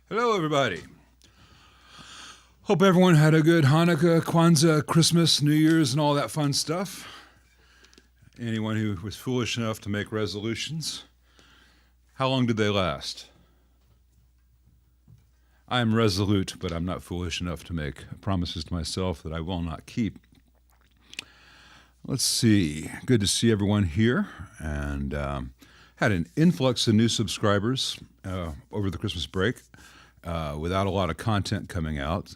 Hello, everybody. Hope everyone had a good Hanukkah, Kwanzaa, Christmas, New Year's, and all that fun stuff. Anyone who was foolish enough to make resolutions, how long did they last? I am resolute, but I'm not foolish enough to make promises to myself that I will not keep. Let's see. Good to see everyone here, and had an influx of new subscribers over the Christmas break. Without a lot of content coming out.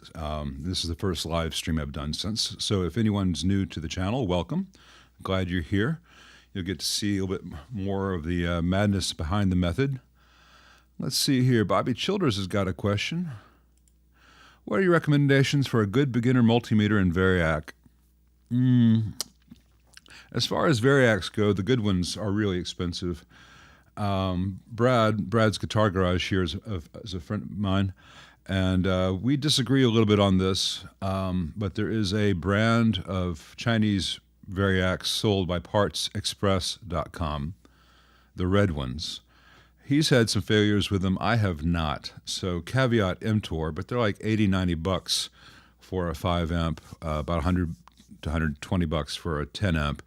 This is the first live stream I've done since. So if anyone's new to the channel, welcome. Glad you're here. You'll get to see a little bit more of the madness behind the method. Let's see here. Bobby Childers has got a question. What are your recommendations for a good beginner multimeter in Variac? As far as Variacs go, the good ones are really expensive. Brad's Guitar Garage here is a friend of mine, and we disagree a little bit on this, but there is a brand of Chinese Variacs sold by PartsExpress.com, the red ones. He's had some failures with them. I have not. So caveat emptor, but they're like 80, 90 bucks for a 5 amp, about 100 to 120 bucks for a 10 amp.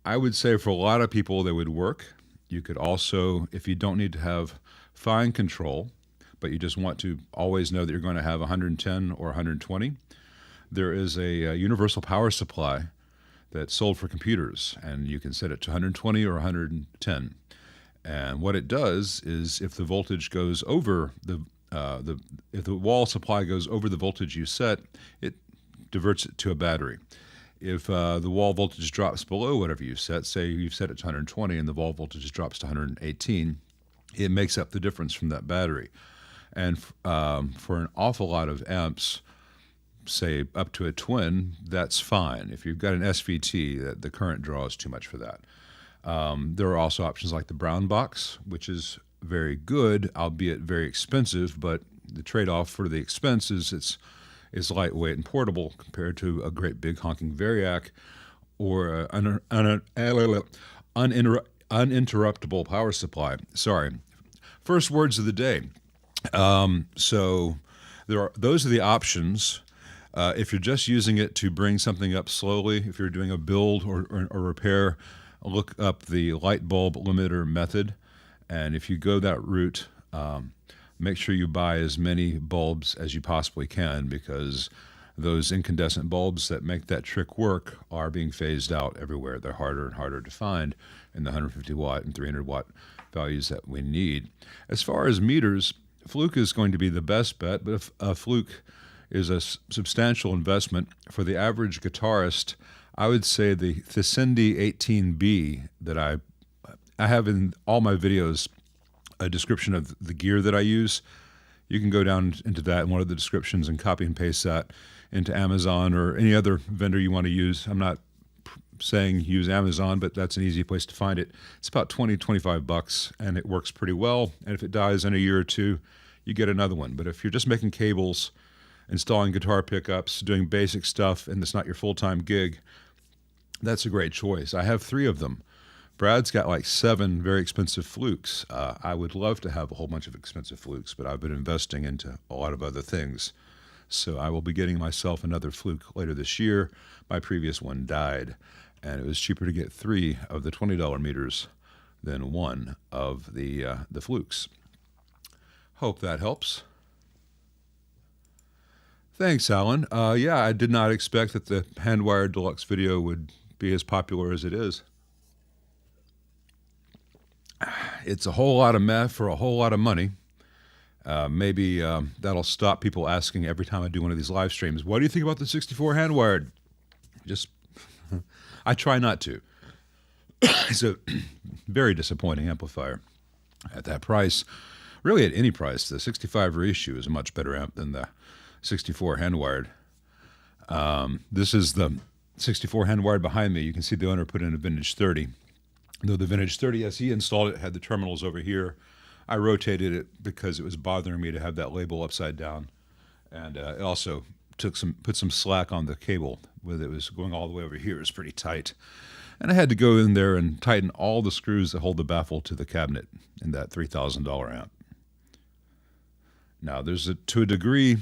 I would say for a lot of people they would work. You could also, if you don't need to have fine control, but you just want to always know that you're going to have 110 or 120, there is a universal power supply that's sold for computers, and you can set it to 120 or 110. And what it does is, if the voltage goes over if the wall supply goes over the voltage you set, it diverts it to a battery. If the wall voltage drops below whatever you set, say you've set it to 120 and the wall voltage drops to 118, it makes up the difference from that battery. And for an awful lot of amps, say up to a twin, that's fine. If you've got an SVT, the current draw is too much for that. There are also options like the Brown Box, which is very good, albeit very expensive, but the trade-off for the expense is it's lightweight and portable compared to a great big honking Variac or an uninterruptible power supply. Sorry. First words of the day. So those are the options. If you're just using it to bring something up slowly, if you're doing a build or repair, look up the light bulb limiter method. And if you go that route, make sure you buy as many bulbs as you possibly can, because those incandescent bulbs that make that trick work are being phased out everywhere. They're harder and harder to find in the 150 watt and 300 watt values that we need. As far as meters, Fluke is going to be the best bet, but if Fluke is a substantial investment for the average guitarist, I would say the Thisendi 18B that I have in all my videos a description of the gear that I use. You can go down into that in one of the descriptions and copy and paste that into Amazon or any other vendor you want to use. I'm not saying use Amazon, but that's an easy place to find it. It's about 20, 25 bucks, and it works pretty well. And if it dies in a year or two, you get another one. But if you're just making cables, installing guitar pickups, doing basic stuff, and it's not your full-time gig, that's a great choice. I have 3 of them. Brad's got like 7 very expensive Flukes. I would love to have a whole bunch of expensive Flukes, but I've been investing into a lot of other things. So I will be getting myself another Fluke later this year. My previous one died, and it was cheaper to get 3 of the $20 meters than 1 of the Flukes. Hope that helps. Thanks, Alan. Yeah, I did not expect that the hand-wired deluxe video would be as popular as it is. It's a whole lot of meth for a whole lot of money. Maybe that'll stop people asking every time I do one of these live streams, what do you think about the 64 hand-wired? Just, I try not to. It's a very disappointing amplifier at that price. Really at any price, the 65 reissue is a much better amp than the 64 hand-wired. This is the 64 hand-wired behind me. You can see the owner put in a vintage 30. Though the vintage 30, as he installed it, had the terminals over here, I rotated it because it was bothering me to have that label upside down. And it also put some slack on the cable, where it was going all the way over here. It was pretty tight. And I had to go in there and tighten all the screws that hold the baffle to the cabinet in that $3,000 amp. Now, to a degree,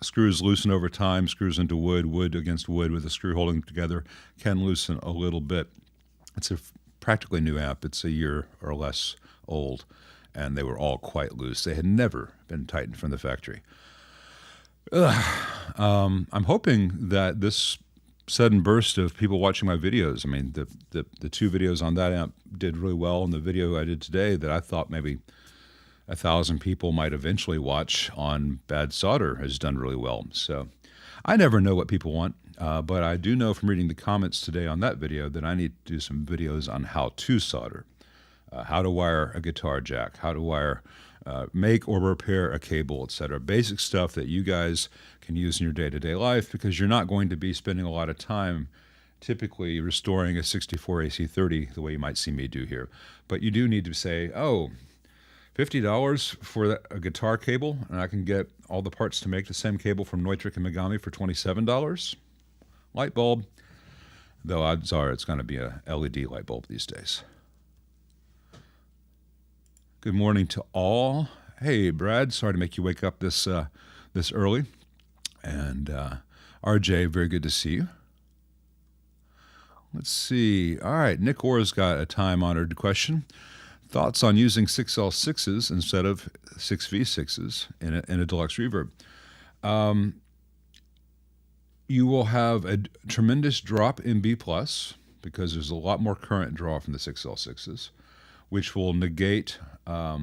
screws loosen over time, screws into wood, wood against wood with a screw holding together can loosen a little bit. It's a practically new amp. It's a year or less old, and they were all quite loose. They had never been tightened from the factory. I'm hoping that this sudden burst of people watching my videos, I mean, the two videos on that amp did really well, and the video I did today that I thought maybe 1,000 people might eventually watch on bad solder has done really well. So I never know what people want, but I do know from reading the comments today on that video that I need to do some videos on how to solder, how to wire a guitar jack, how to wire, make or repair a cable, etc. Basic stuff that you guys can use in your day-to-day life, because you're not going to be spending a lot of time typically restoring a 64 AC30 the way you might see me do here. But you do need to say, oh, $50 for a guitar cable, and I can get all the parts to make the same cable from Neutrik and Megami for $27? Light bulb. Though odds are it's going to be a LED light bulb these days. Good morning to all. Hey, Brad, sorry to make you wake up this early. And RJ, very good to see you. Let's see. All right, Nick Orr's got a time-honored question. Thoughts on using 6L6s instead of 6V6s in a deluxe reverb? You will have a tremendous drop in B+, because there's a lot more current draw from the 6L6s, which will negate a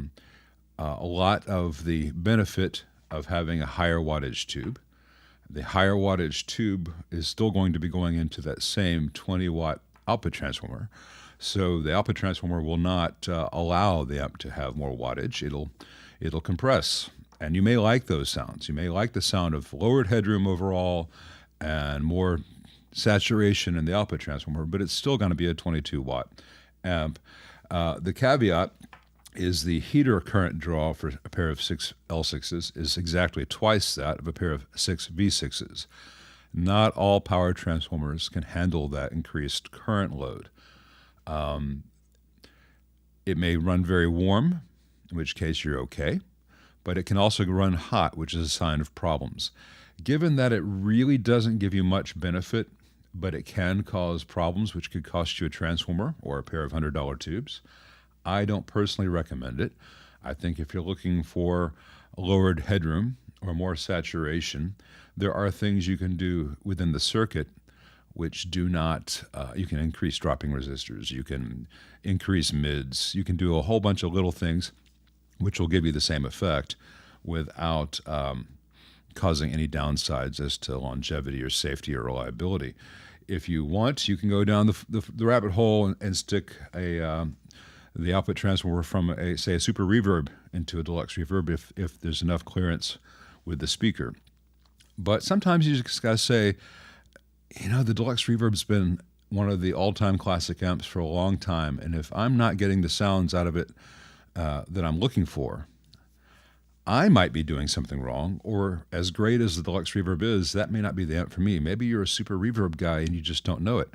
lot of the benefit of having a higher wattage tube. The higher wattage tube is still going to be going into that same 20-watt output transformer. So the output transformer will not allow the amp to have more wattage. It'll compress. And you may like those sounds. You may like the sound of lowered headroom overall and more saturation in the output transformer, but it's still going to be a 22-watt amp. The caveat is the heater current draw for a pair of 6L6s is exactly twice that of a pair of 6V6s. Not all power transformers can handle that increased current load. It may run very warm, in which case you're okay, but it can also run hot, which is a sign of problems. Given that it really doesn't give you much benefit, but it can cause problems, which could cost you a transformer or a pair of $100 tubes, I don't personally recommend it. I think if you're looking for a lowered headroom or more saturation, there are things you can do within the circuit which do not, you can increase dropping resistors, you can increase mids, you can do a whole bunch of little things which will give you the same effect without causing any downsides as to longevity or safety or reliability. If you want, you can go down the rabbit hole and stick the output transformer from, say, a super reverb into a deluxe reverb if there's enough clearance with the speaker. But sometimes you just got to say, the deluxe reverb's been one of the all-time classic amps for a long time, and if I'm not getting the sounds out of it that I'm looking for, I might be doing something wrong, or as great as the deluxe reverb is, that may not be the amp for me. Maybe you're a super reverb guy and you just don't know it.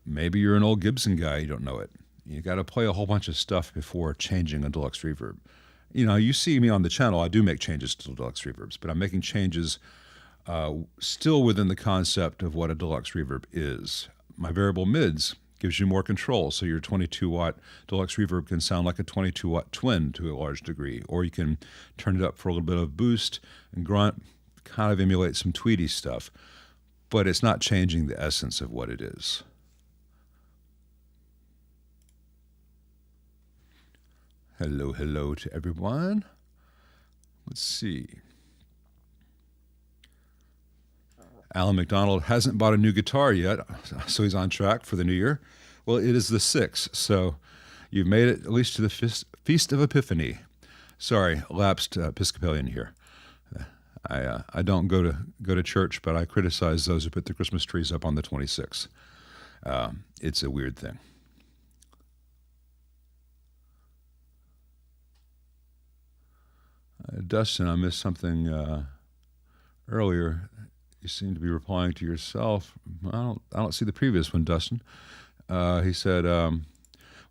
Maybe you're an old Gibson guy, you don't know it. You got to play a whole bunch of stuff before changing a deluxe reverb. You see me on the channel, I do make changes to deluxe reverbs, but I'm making changes still within the concept of what a deluxe reverb is. My variable mids gives you more control, so your 22-watt deluxe reverb can sound like a 22-watt twin to a large degree, or you can turn it up for a little bit of boost and grunt, kind of emulate some Tweedy stuff, but it's not changing the essence of what it is. Hello, hello to everyone. Let's see. Alan McDonald hasn't bought a new guitar yet, so he's on track for the new year. Well, it is the 6th, so you've made it at least to the Feast of Epiphany. Sorry, lapsed Episcopalian here. I don't go to church, but I criticize those who put the Christmas trees up on the 26th. It's a weird thing. Dustin, I missed something earlier. You seem to be replying to yourself. I don't see the previous one, Dustin. He said,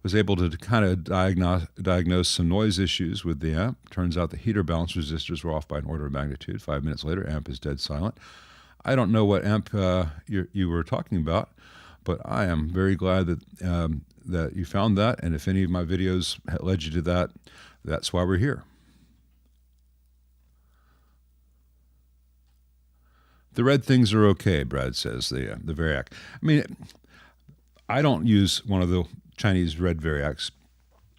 was was able to kind of diagnose some noise issues with the amp. Turns out the heater balance resistors were off by an order of magnitude. 5 minutes later, amp is dead silent. I don't know what amp you were talking about, but I am very glad that that you found that. And if any of my videos led you to that, that's why we're here. The red things are okay, Brad says, the Variac. I mean, I don't use one of the Chinese red Variacs.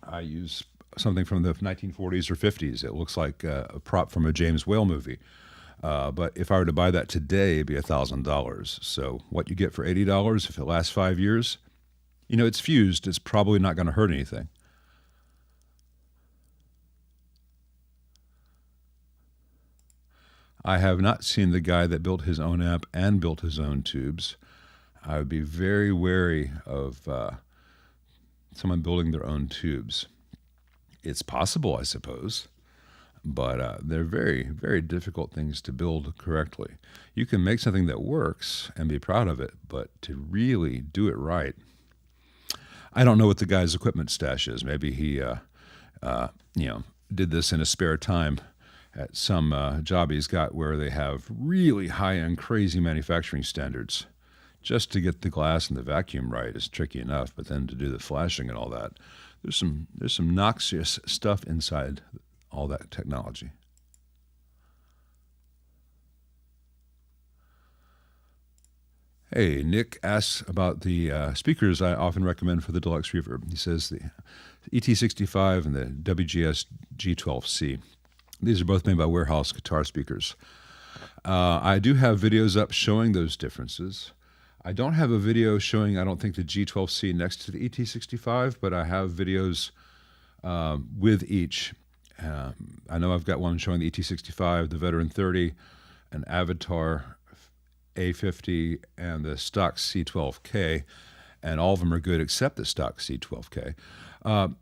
I use something from the 1940s or 50s. It looks like a prop from a James Whale movie. But if I were to buy that today, it'd be $1,000. So what you get for $80, if it lasts 5 years, you know, it's fused. It's probably not going to hurt anything. I have not seen the guy that built his own amp and built his own tubes. I would be very wary of someone building their own tubes. It's possible, I suppose, but they're very, very difficult things to build correctly. You can make something that works and be proud of it, but to really do it right, I don't know what the guy's equipment stash is. Maybe he, did this in his spare time at some job he's got where they have really high-end, crazy manufacturing standards. Just to get the glass and the vacuum right is tricky enough, but then to do the flashing and all that, there's some noxious stuff inside all that technology. Hey, Nick asks about the speakers I often recommend for the deluxe reverb. He says the ET65 and the WGS G12C. These are both made by Warehouse guitar speakers. I do have videos up showing those differences. I don't have a video showing, I don't think, the G12C next to the ET65, but I have videos with each. I know I've got one showing the ET65, the Veteran 30, an Avatar A50, and the stock C12K, and all of them are good except the stock C12K.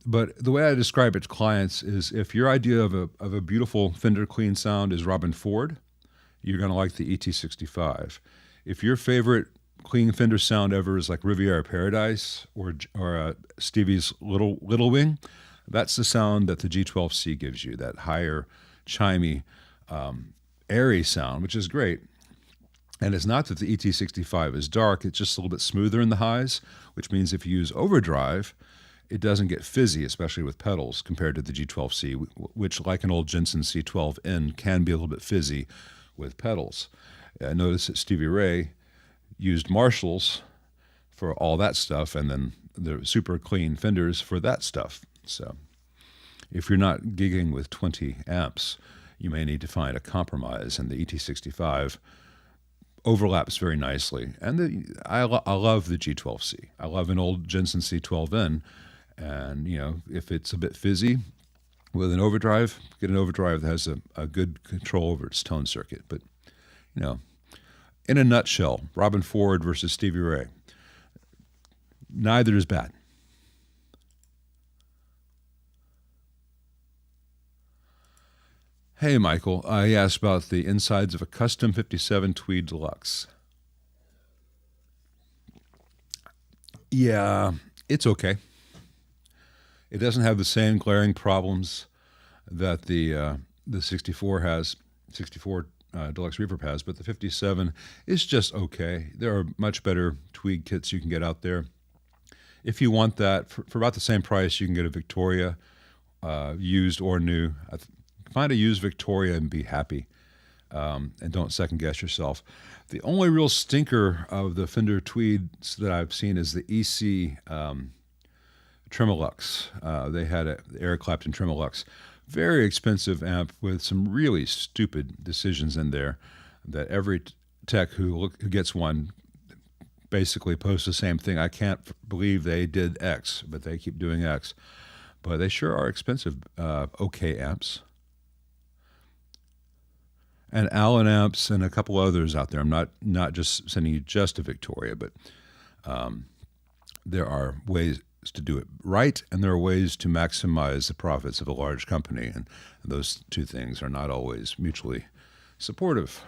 But the way I describe it to clients is if your idea of a beautiful Fender clean sound is Robin Ford, you're going to like the ET65. If your favorite clean Fender sound ever is like Riviera Paradise or Stevie's Little Wing, that's the sound that the G12C gives you, that higher, chimey, airy sound, which is great. And it's not that the ET65 is dark, it's just a little bit smoother in the highs, which means if you use overdrive, it doesn't get fizzy, especially with pedals, compared to the G12C, which, like an old Jensen C12N, can be a little bit fizzy with pedals. Notice that Stevie Ray used Marshalls for all that stuff, and then the super clean Fenders for that stuff. So if you're not gigging with 20 amps, you may need to find a compromise, and the ET65 overlaps very nicely. And I love the G12C. I love an old Jensen C12N, and you know, if it's a bit fizzy with an overdrive, get an overdrive that has a good control over its tone circuit. But you know, in a nutshell, Robin Ford versus Stevie Ray, neither is bad. Hey, Michael, I asked about the insides of a custom 57 Tweed Deluxe. Yeah, it's okay. It doesn't have the same glaring problems that the 64 has, 64 Deluxe Reverb has, but the 57 is just okay. There are much better Tweed kits you can get out there. If you want that, for about the same price, you can get a Victoria, used or new. Find a used Victoria and be happy, and don't second guess yourself. The only real stinker of the Fender Tweeds that I've seen is the EC Tremolux. They had an Eric Clapton Tremolux. Very expensive amp with some really stupid decisions in there that every tech who gets one basically posts the same thing. I can't believe they did X, but they keep doing X. But they sure are expensive, okay amps. And Allen amps and a couple others out there. I'm not just sending you just a Victoria, but there are ways to do it right, and there are ways to maximize the profits of a large company, and those two things are not always mutually supportive.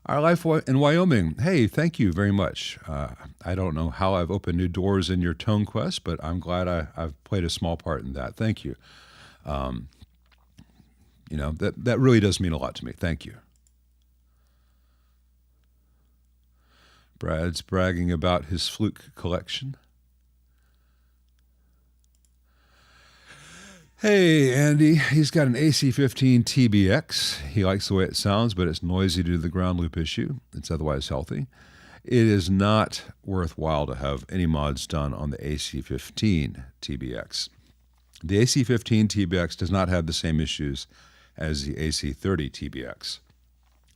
Our life in Wyoming. Hey, thank you very much. I don't know how I've opened new doors in your tone quest, but I'm glad I've played a small part in that. Thank you. That really does mean a lot to me. Thank you. Brad's bragging about his fluke collection. Hey, Andy, he's got an AC15 TBX. He likes the way it sounds, but it's noisy due to the ground loop issue. It's otherwise healthy. It is not worthwhile to have any mods done on the AC15 TBX. The AC15 TBX does not have the same issues as the AC30 TBX.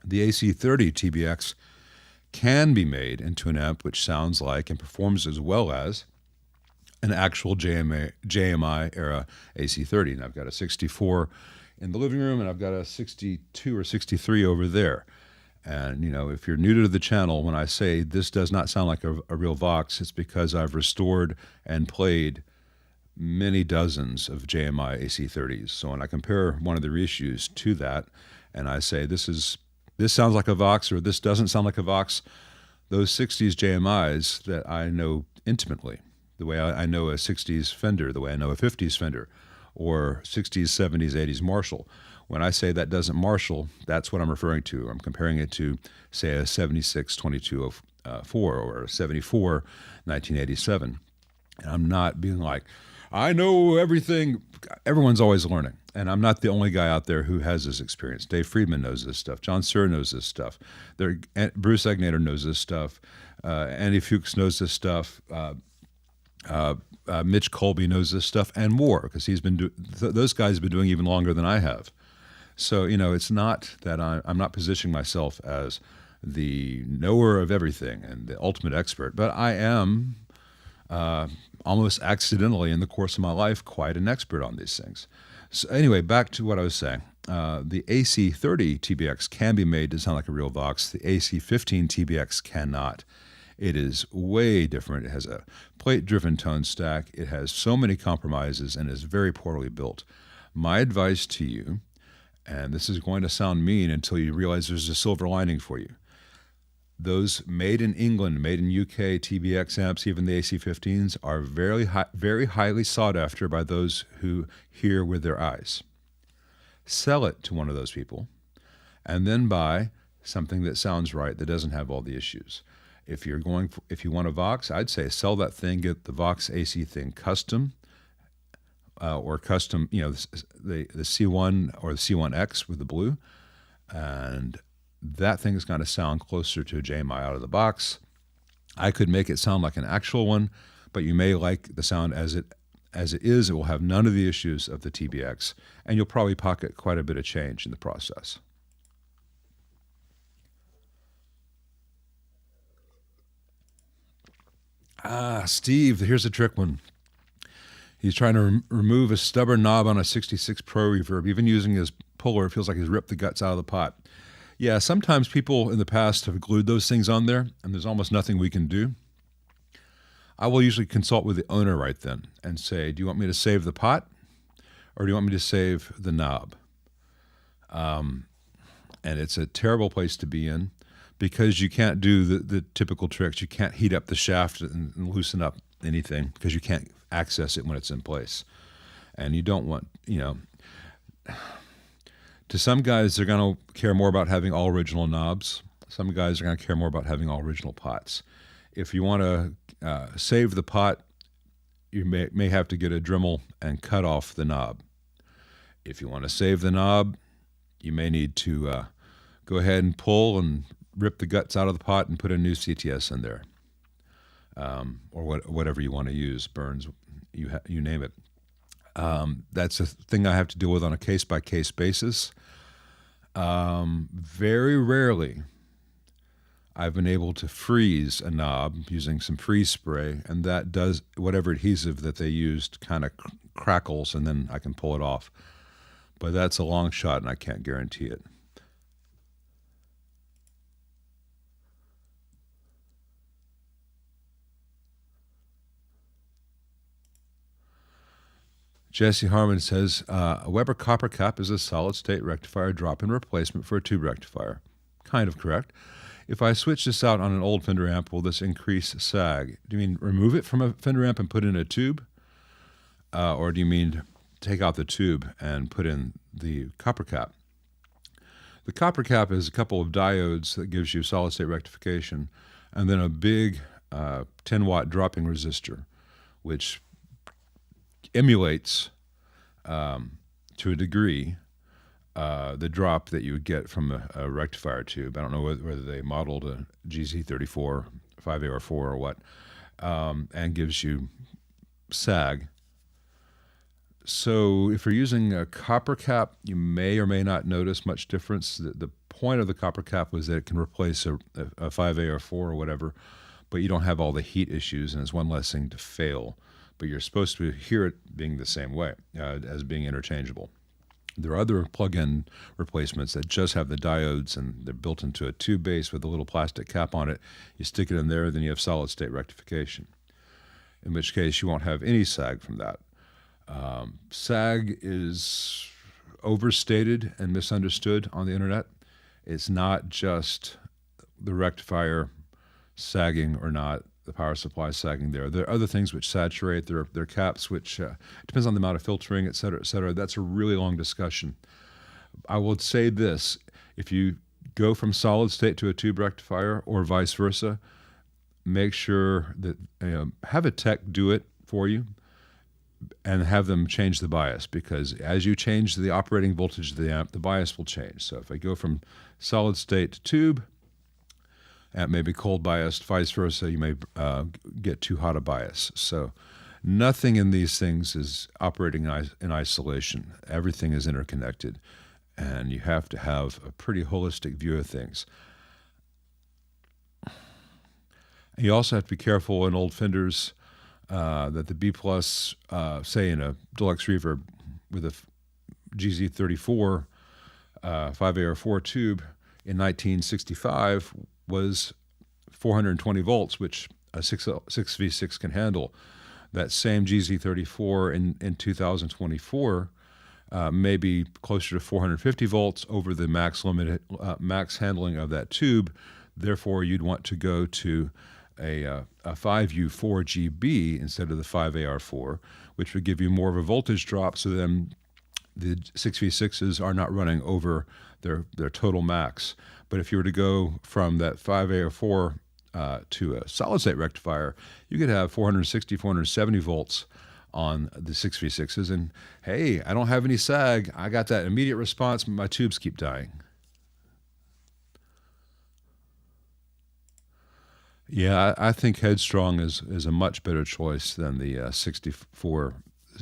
The AC30 TBX can be made into an amp which sounds like and performs as well as an actual JMI era AC30. And I've got a 64 in the living room, and I've got a 62 or 63 over there. And, if you're new to the channel, when I say this does not sound like a real Vox, it's because I've restored and played many dozens of JMI AC30s. So when I compare one of the reissues to that, and I say this sounds like a Vox or this doesn't sound like a Vox, those 60s JMIs that I know intimately, the way I know a 60s Fender, the way I know a 50s Fender, or 60s, 70s, 80s Marshall. When I say that doesn't Marshall, that's what I'm referring to. I'm comparing it to, say, a 76 2204 or a 74 1987. And I'm not being like, I know everything. Everyone's always learning. And I'm not the only guy out there who has this experience. Dave Friedman knows this stuff. John Suhr knows this stuff. Bruce Egnater knows this stuff. Andy Fuchs knows this stuff. Mitch Colby knows this stuff and more, because he's been those guys have been doing even longer than I have. So, it's not that I'm not positioning myself as the knower of everything and the ultimate expert, but I am almost accidentally in the course of my life quite an expert on these things. So anyway, back to what I was saying. The AC30 TBX can be made to sound like a real Vox. The AC15 TBX cannot. It is way different. It has a plate-driven tone stack. It has so many compromises and is very poorly built. My advice to you, and this is going to sound mean until you realize there's a silver lining for you. Those made in England, made in UK TBX amps, even the AC15s, are very highly sought after by those who hear with their eyes. Sell it to one of those people, and then buy something that sounds right, that doesn't have all the issues. If you want a Vox, I'd say sell that thing, get the Vox AC thing custom, or custom, the C1 or the C1X with the blue, and that thing is going to sound closer to a JMI out of the box. I could make it sound like an actual one, but you may like the sound as it is. It will have none of the issues of the TBX, and you'll probably pocket quite a bit of change in the process. Steve, here's a trick one. He's trying to remove a stubborn knob on a 66 Pro reverb. Even using his puller, it feels like he's ripped the guts out of the pot. Yeah, sometimes people in the past have glued those things on there, and there's almost nothing we can do. I will usually consult with the owner right then and say, do you want me to save the pot, or do you want me to save the knob? And it's a terrible place to be in, because you can't do the typical tricks. You can't heat up the shaft and loosen up anything, because you can't access it when it's in place. And you don't want, to some guys, they're going to care more about having all original knobs. Some guys are going to care more about having all original pots. If you want to save the pot, you may have to get a Dremel and cut off the knob. If you want to save the knob, you may need to go ahead and pull and rip the guts out of the pot and put a new CTS in there, or whatever you want to use, Burns, you name it. That's a thing I have to deal with on a case-by-case basis. Very rarely I've been able to freeze a knob using some freeze spray, and that does whatever adhesive that they used kind of crackles, and then I can pull it off. But that's a long shot, and I can't guarantee it. Jesse Harmon says, a Weber copper cap is a solid-state rectifier drop-in replacement for a tube rectifier. kind of correct. If I switch this out on an old Fender amp, will this increase sag? Do you mean remove it from a Fender amp and put in a tube? Or do you mean take out the tube and put in the copper cap? The copper cap is a couple of diodes that gives you solid state rectification, and then a big 10-watt dropping resistor, which emulates to a degree the drop that you would get from a rectifier tube. I don't know whether they modeled a GZ34, 5AR4 or what, and gives you sag. So if you're using a copper cap, you may or may not notice much difference. The point of the copper cap was that it can replace a 5AR4 or whatever, but you don't have all the heat issues, and it's one less thing to fail. But you're supposed to hear it being the same way, as being interchangeable. There are other plug-in replacements that just have the diodes, and they're built into a tube base with a little plastic cap on it. You stick it in there, then you have solid-state rectification, in which case you won't have any sag from that. Sag is overstated and misunderstood on the internet. It's not just the rectifier sagging or not, the power supply sagging there. There are other things which saturate. There are caps which depends on the amount of filtering, et cetera, et cetera. That's a really long discussion. I would say this: if you go from solid state to a tube rectifier or vice versa, make sure that have a tech do it for you and have them change the bias, because as you change the operating voltage of the amp, the bias will change. So if I go from solid state to tube, amp may be cold biased, vice versa, you may get too hot a bias. So nothing in these things is operating in isolation. Everything is interconnected, and you have to have a pretty holistic view of things. You also have to be careful in old Fenders that the B+, say in a deluxe reverb with a GZ34 5AR4 tube in 1965 was 420 volts, which a 6V6 can handle. That same GZ34 in 2024 may be closer to 450 volts over the max handling of that tube. Therefore, you'd want to go to a 5U4GB instead of the 5AR4, which would give you more of a voltage drop, so then the 6V6s are not running over their total max. But if you were to go from that 5AR4 to a solid-state rectifier, you could have 460, 470 volts on the 6V6s, and hey, I don't have any sag. I got that immediate response, my tubes keep dying. Yeah, I think Headstrong is a much better choice than the 64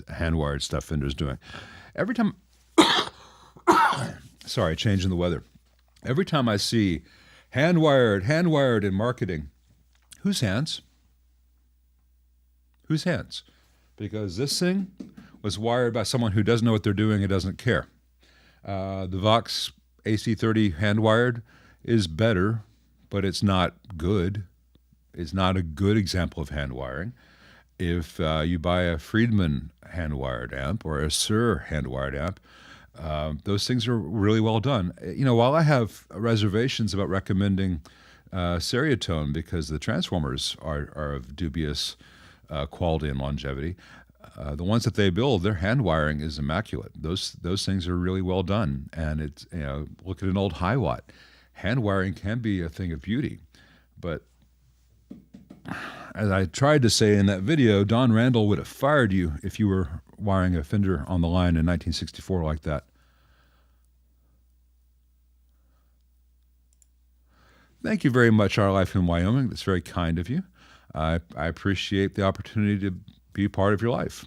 hand-wired stuff Fender's doing. Every time, sorry, changing the weather. Every time I see hand-wired in marketing, whose hands? Whose hands? Because this thing was wired by someone who doesn't know what they're doing and doesn't care. The Vox AC30 hand-wired is better, but it's not good. It's not a good example of hand wiring. If you buy a Friedman hand-wired amp or a Sir hand-wired amp, those things are really well done. You know, while I have reservations about recommending Seriatone because the transformers are of dubious quality and longevity, the ones that they build, their hand wiring is immaculate. Those things are really well done. And it's, you know, look at an old high watt. Hand wiring can be a thing of beauty, but as I tried to say in that video, Don Randall would have fired you if you were wiring a Fender on the line in 1964 like that. Thank you very much, Our Life in Wyoming. That's very kind of you. I appreciate the opportunity to be a part of your life.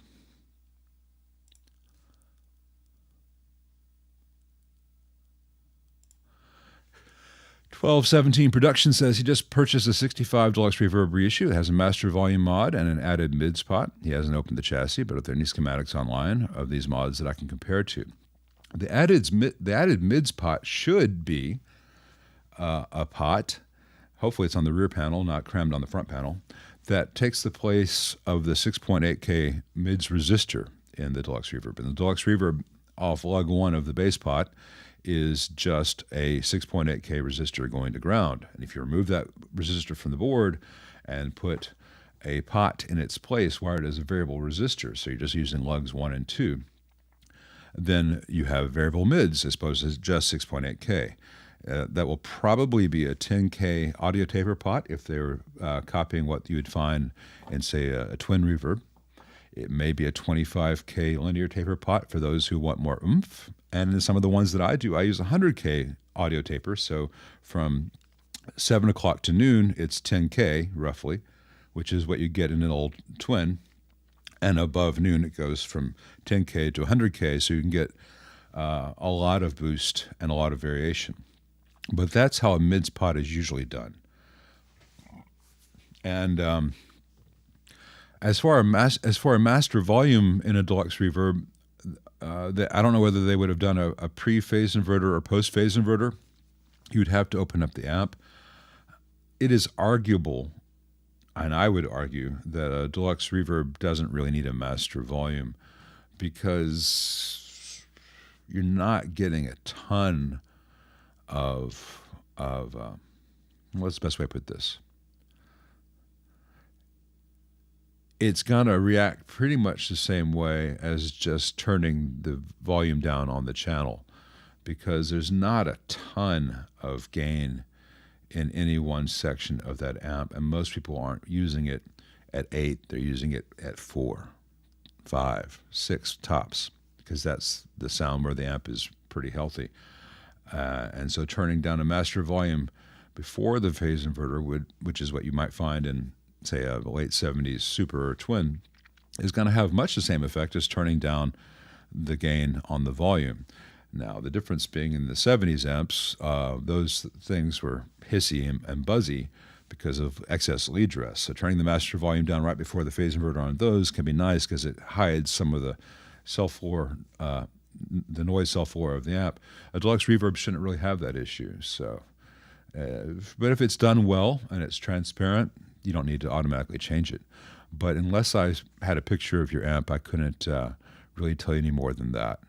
1217 Production says he just purchased a 65 Deluxe Reverb reissue. It has a master volume mod and an added mids pot. He hasn't opened the chassis, but if there are any schematics online of these mods that I can compare to. The added mids pot should be a pot, hopefully it's on the rear panel, not crammed on the front panel, that takes the place of the 6.8K mids resistor in the Deluxe Reverb. In the Deluxe Reverb, off lug 1 of the bass pot is just a 6.8K resistor going to ground. And if you remove that resistor from the board and put a pot in its place wired as a variable resistor, so you're just using lugs 1 and 2, then you have variable mids as opposed to just 6.8K. That will probably be a 10K audio taper pot if they're copying what you would find in, say, a twin reverb. It may be a 25K linear taper pot for those who want more oomph. And in some of the ones that I do, I use a 100K audio taper. So from 7 o'clock to noon, it's 10K roughly, which is what you get in an old twin. And above noon, it goes from 10K to 100K, so you can get a lot of boost and a lot of variation. But that's how a mids pot is usually done. And as far as master volume in a deluxe reverb, I don't know whether they would have done a pre-phase inverter or post-phase inverter. You'd have to open up the amp. It is arguable, and I would argue, that a deluxe reverb doesn't really need a master volume because you're not getting a ton of what's the best way to put this? It's going to react pretty much the same way as just turning the volume down on the channel, because there's not a ton of gain in any one section of that amp, and most people aren't using it at 8. They're using it at 4, 5, 6 tops, because that's the sound where the amp is pretty healthy. And so turning down a master volume before the phase inverter, which is what you might find in, say, a late 70s Super or Twin, is going to have much the same effect as turning down the gain on the volume. Now, the difference being in the 70s amps, those things were hissy and buzzy because of excess lead dress. So turning the master volume down right before the phase inverter on those can be nice because it hides some of the cell floor, the noise cell floor of the amp. A deluxe reverb shouldn't really have that issue. So, but if it's done well and it's transparent, you don't need to automatically change it. But unless I had a picture of your amp, I couldn't really tell you any more than that.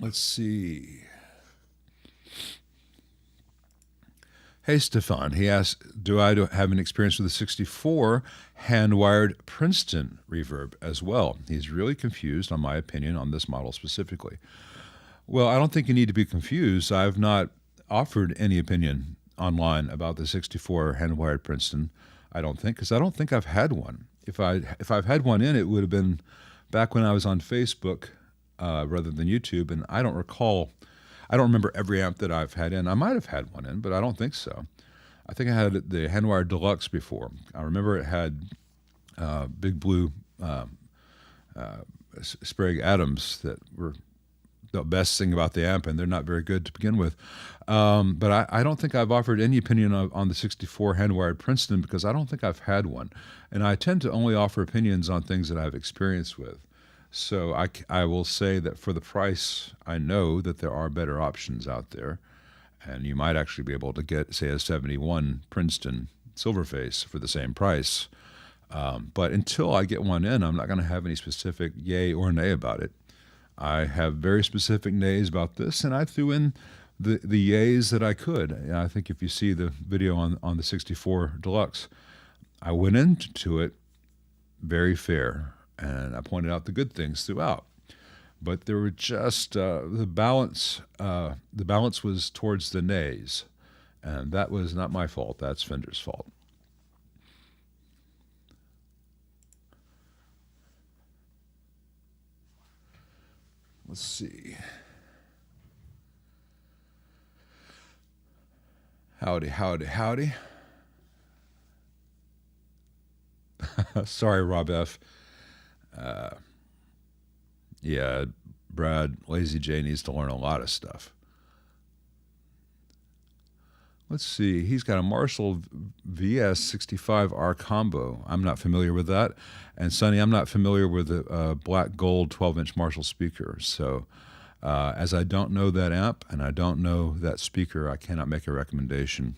Let's see. Hey, Stefan. He asks, do I have an experience with a 64 hand-wired Princeton reverb as well? He's really confused on my opinion on this model specifically. Well, I don't think you need to be confused. I've not offered any opinion online about the 64 hand-wired Princeton, I don't think, because I don't think I've had one. If I've had one in, it would have been back when I was on Facebook rather than YouTube, and I don't remember every amp that I've had in. I might have had one in, but I don't think so. I think I had the hand-wired Deluxe before. I remember it had big blue Sprague Adams that were the best thing about the amp, and they're not very good to begin with. But I don't think I've offered any opinion on the 64 hand-wired Princeton because I don't think I've had one. And I tend to only offer opinions on things that I've experienced with. So I will say that for the price, I know that there are better options out there. And you might actually be able to get, say, a 71 Princeton Silverface for the same price. But until I get one in, I'm not going to have any specific yay or nay about it. I have very specific nays about this, and I threw in the yays that I could. And I think if you see the video on the 64 Deluxe, I went into it very fair, and I pointed out the good things throughout. But there were just the balance was towards the nays, and that was not my fault. That's Fender's fault. Let's see. Howdy, howdy, howdy. Sorry, Rob F. Yeah, Brad, Lazy J needs to learn a lot of stuff. Let's see. He's got a Marshall VS65R combo. I'm not familiar with that. And Sonny, I'm not familiar with the black gold 12-inch Marshall speaker. So as I don't know that amp and I don't know that speaker, I cannot make a recommendation.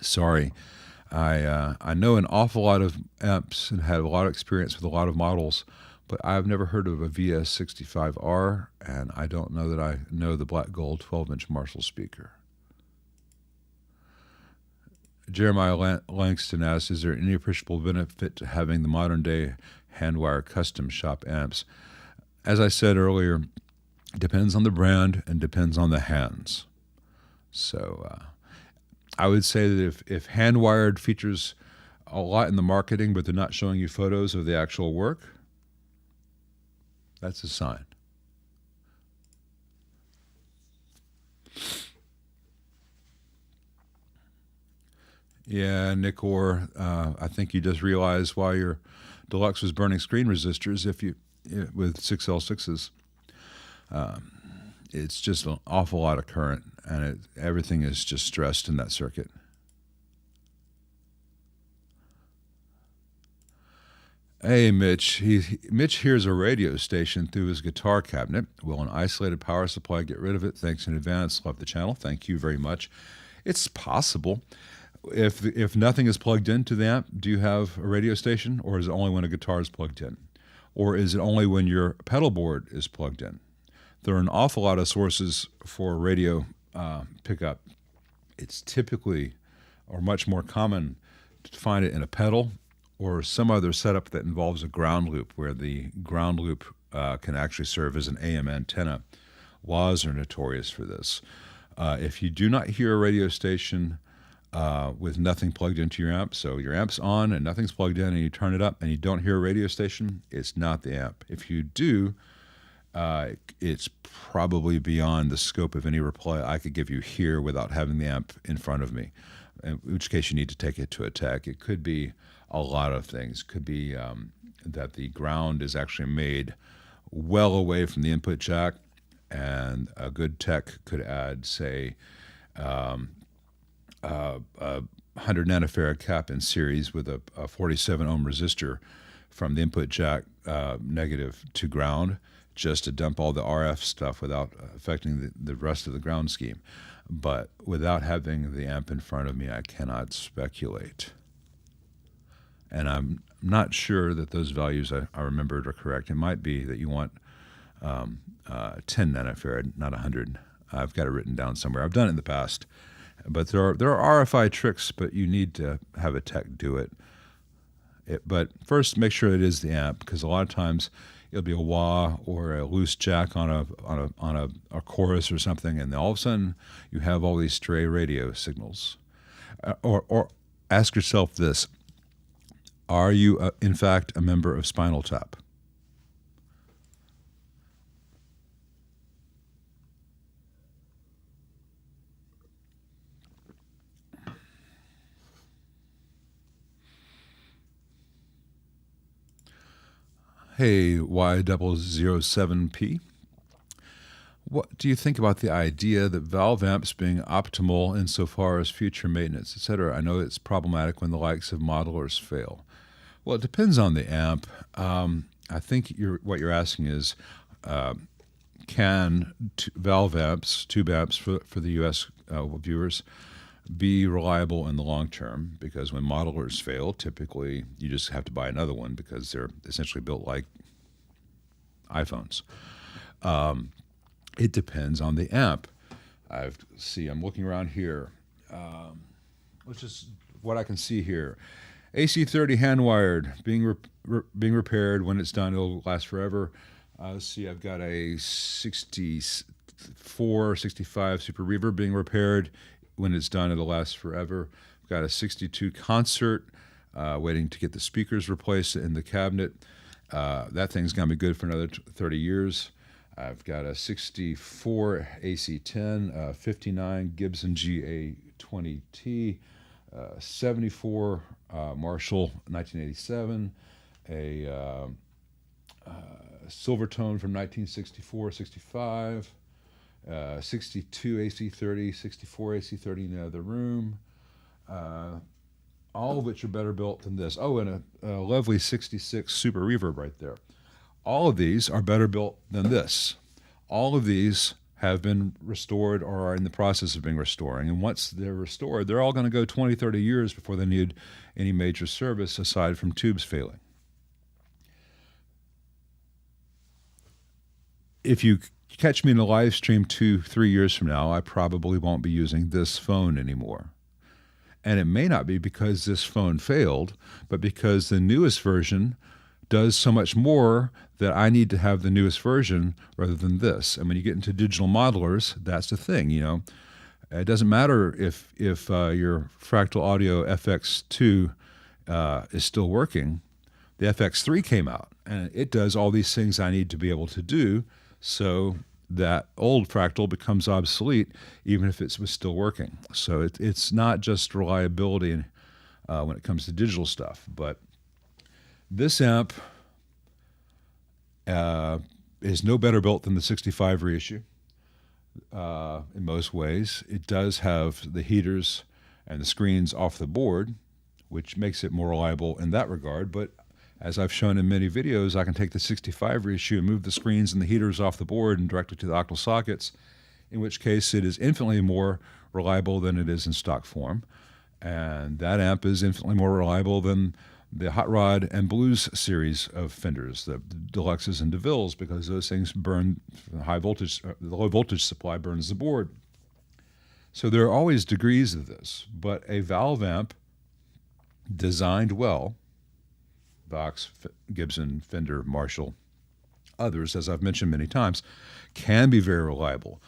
Sorry. I know an awful lot of amps and had a lot of experience with a lot of models, but I've never heard of a VS65R, and I don't know that I know the black gold 12-inch Marshall speaker. Jeremiah Langston asks, is there any appreciable benefit to having the modern-day hand-wire custom shop amps? As I said earlier, it depends on the brand and depends on the hands. So I would say that if hand-wired features a lot in the marketing, but they're not showing you photos of the actual work, that's a sign. Yeah, Nick Orr, I think you just realized why your Deluxe was burning screen resistors with 6L6s. It's just an awful lot of current, and everything is just stressed in that circuit. Hey, Mitch. Mitch hears a radio station through his guitar cabinet. Will an isolated power supply get rid of it? Thanks in advance. Love the channel. Thank you very much. It's possible. If nothing is plugged into the amp, do you have a radio station, or is it only when a guitar is plugged in? Or is it only when your pedal board is plugged in? There are an awful lot of sources for radio pickup. It's typically, or much more common, to find it in a pedal or some other setup that involves a ground loop, where the ground loop can actually serve as an AM antenna. Laws are notorious for this. If you do not hear a radio station with nothing plugged into your amp, so your amp's on and nothing's plugged in, and you turn it up and you don't hear a radio station, it's not the amp. If you do, it's probably beyond the scope of any reply I could give you here without having the amp in front of me, in which case you need to take it to a tech. It could be a lot of things. It could be that the ground is actually made well away from the input jack, and a good tech could add, say, a 100 nanofarad cap in series with a 47 ohm resistor from the input jack negative to ground, just to dump all the RF stuff without affecting the rest of the ground scheme. But without having the amp in front of me, I cannot speculate. And I'm not sure that those values I remembered are correct. It might be that you want 10 nanofarad, not 100. I've got it written down somewhere. I've done it in the past. But there are RFI tricks, but you need to have a tech do it. But first, make sure it is the amp, because a lot of times it'll be a wah or a loose jack on a chorus or something, and all of a sudden you have all these stray radio signals. Or ask yourself this: are you in fact a member of Spinal Tap? Hey, Y007P. What do you think about the idea that valve amps being optimal insofar as future maintenance, etc.? I know it's problematic when the likes of modelers fail. Well, it depends on the amp. I think what you're asking is, can valve amps, tube amps for the U.S. Viewers, be reliable in the long term? Because when modelers fail, typically you just have to buy another one because they're essentially built like iPhones. It depends on the amp. I'm looking around here. Which is what I can see here. AC30 hand-wired, being repaired. When it's done, it'll last forever. Let's see, I've got a 64, 65 Super Reverb being repaired. When it's done, it'll last forever. I've got a 62 Concert, waiting to get the speakers replaced in the cabinet. That thing's going to be good for another 30 years. I've got a 64 AC10, 59 Gibson GA20T, 74 Marshall 1987, a Silvertone from 1964-65, 62 AC30, 64 AC30 in the other room, all of which are better built than this. Oh, and a lovely 66 Super Reverb right there. All of these are better built than this. All of these have been restored or are in the process of being restored. And once they're restored, they're all going to go 20, 30 years before they need any major service aside from tubes failing. if you catch me in a live stream 2-3 years from now, I probably won't be using this phone anymore. And it may not be because this phone failed, but because the newest version does so much more that I need to have the newest version rather than this. And when you get into digital modelers, that's the thing, you know. It doesn't matter if your Fractal Audio FX2 is still working. The FX3 came out, and it does all these things I need to be able to do, so that old Fractal becomes obsolete, even if it was still working. So it's not just reliability when it comes to digital stuff, but this amp is no better built than the 65 reissue in most ways. It does have the heaters and the screens off the board, which makes it more reliable in that regard, but as I've shown in many videos, I can take the 65 reissue and move the screens and the heaters off the board and direct it to the octal sockets, in which case it is infinitely more reliable than it is in stock form. And that amp is infinitely more reliable than the Hot Rod and Blues series of Fenders, the Deluxes and DeVilles, because those things burn high voltage, the low voltage supply burns the board. So there are always degrees of this, but a valve amp designed well, Vox, Gibson, Fender, Marshall, others, as I've mentioned many times, can be very reliable.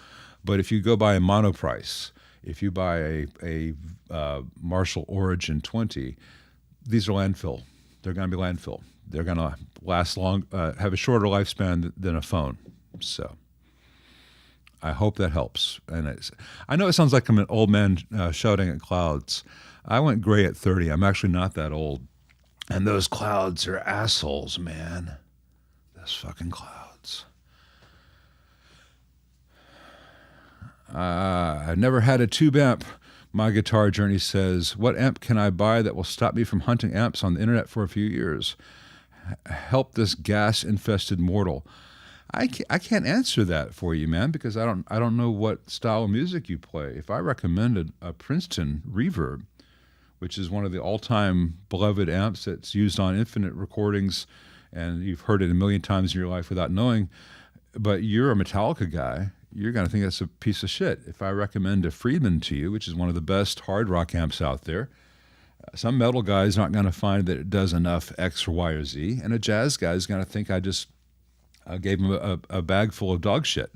But if you go by a monoprice, if you buy a Marshall Origin 20, these are landfill. They're going to be landfill. They're going to last long, have a shorter lifespan than a phone. So I hope that helps. And I know it sounds like I'm an old man shouting at clouds. I went gray at 30. I'm actually not that old. And those clouds are assholes, man. Those fucking clouds. I've never had a tube amp. My Guitar Journey says, what amp can I buy that will stop me from hunting amps on the internet for a few years? Help this gas-infested mortal. I can't answer that for you, man, because I don't know what style of music you play. If I recommended a Princeton Reverb, which is one of the all-time beloved amps that's used on infinite recordings, and you've heard it a million times in your life without knowing, but you're a Metallica guy, you're going to think that's a piece of shit. If I recommend a Friedman to you, which is one of the best hard rock amps out there, some metal guy's not going to find that it does enough X or Y or Z, and a jazz guy's going to think I just gave him a bag full of dog shit.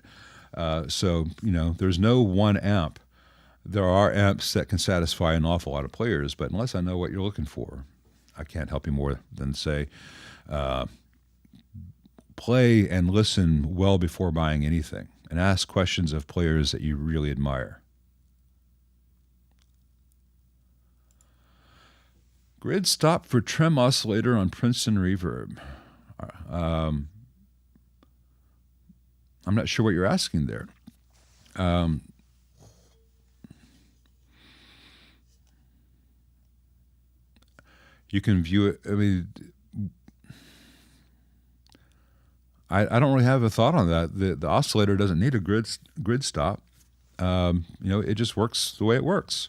So, you know, there's no one amp. There are amps that can satisfy an awful lot of players, but unless I know what you're looking for, I can't help you more than say, play and listen well before buying anything, and ask questions of players that you really admire. Grid stop for trem oscillator on Princeton Reverb. I'm not sure what you're asking there. You can view it. I mean, I don't really have a thought on that. The oscillator doesn't need a grid stop. You know, it just works the way it works.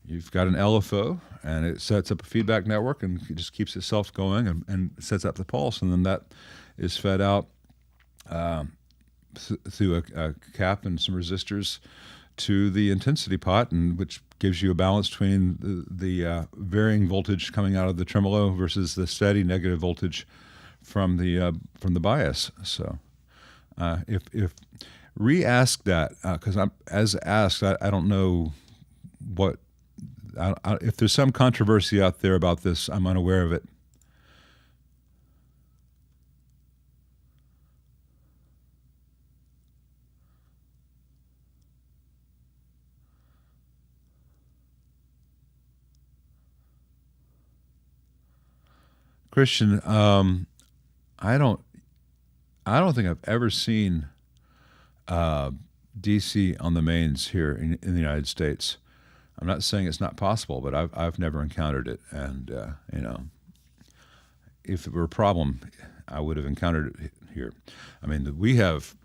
You've got an LFO, and it sets up a feedback network, and it just keeps itself going and sets up the pulse, and then that is fed out through a cap and some resistors to the intensity pot, and which gives you a balance between the varying voltage coming out of the tremolo versus the steady negative voltage from the bias. So if re-ask that, because I'm as asked, I don't know what if there's some controversy out there about this. I'm unaware of it. Christian, I don't think I've ever seen DC on the mains here in the United States. I'm not saying it's not possible, but I've never encountered it. And you know, if it were a problem, I would have encountered it here. I mean, we have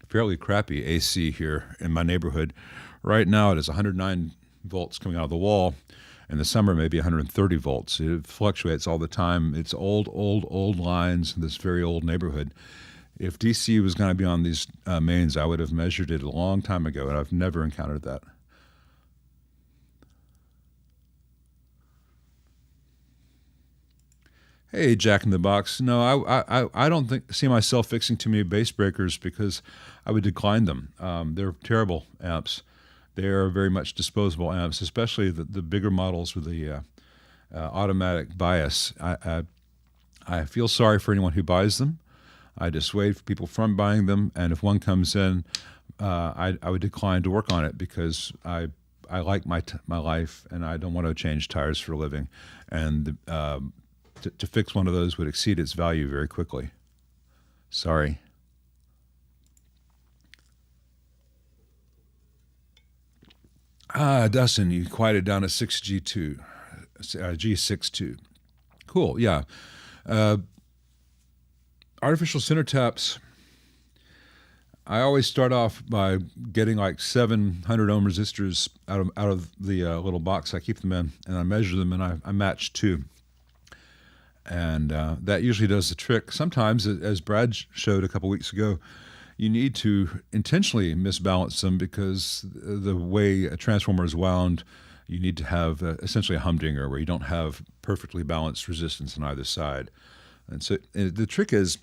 fairly crappy AC here in my neighborhood. Right now, it is 109 volts coming out of the wall. In the summer, maybe 130 volts. It fluctuates all the time. It's old lines in this very old neighborhood. If DC was going to be on these mains, I would have measured it a long time ago, and I've never encountered that. Hey, Jack in the Box. No, I don't see myself fixing too many bass breakers because I would decline them. They're terrible amps. They are very much disposable amps, especially the bigger models with the automatic bias. I feel sorry for anyone who buys them. I dissuade people from buying them, and if one comes in, I would decline to work on it because I like my life, and I don't want to change tires for a living, and to fix one of those would exceed its value very quickly. Sorry. Dustin, you quieted down a 6G2, G62. Cool, yeah. Artificial center taps, I always start off by getting like 700 ohm resistors out of the little box I keep them in, and I measure them, and I match two. And that usually does the trick. Sometimes, as Brad showed a couple weeks ago, you need to intentionally misbalance them because the way a transformer is wound, you need to have essentially a humdinger where you don't have perfectly balanced resistance on either side. And so the trick is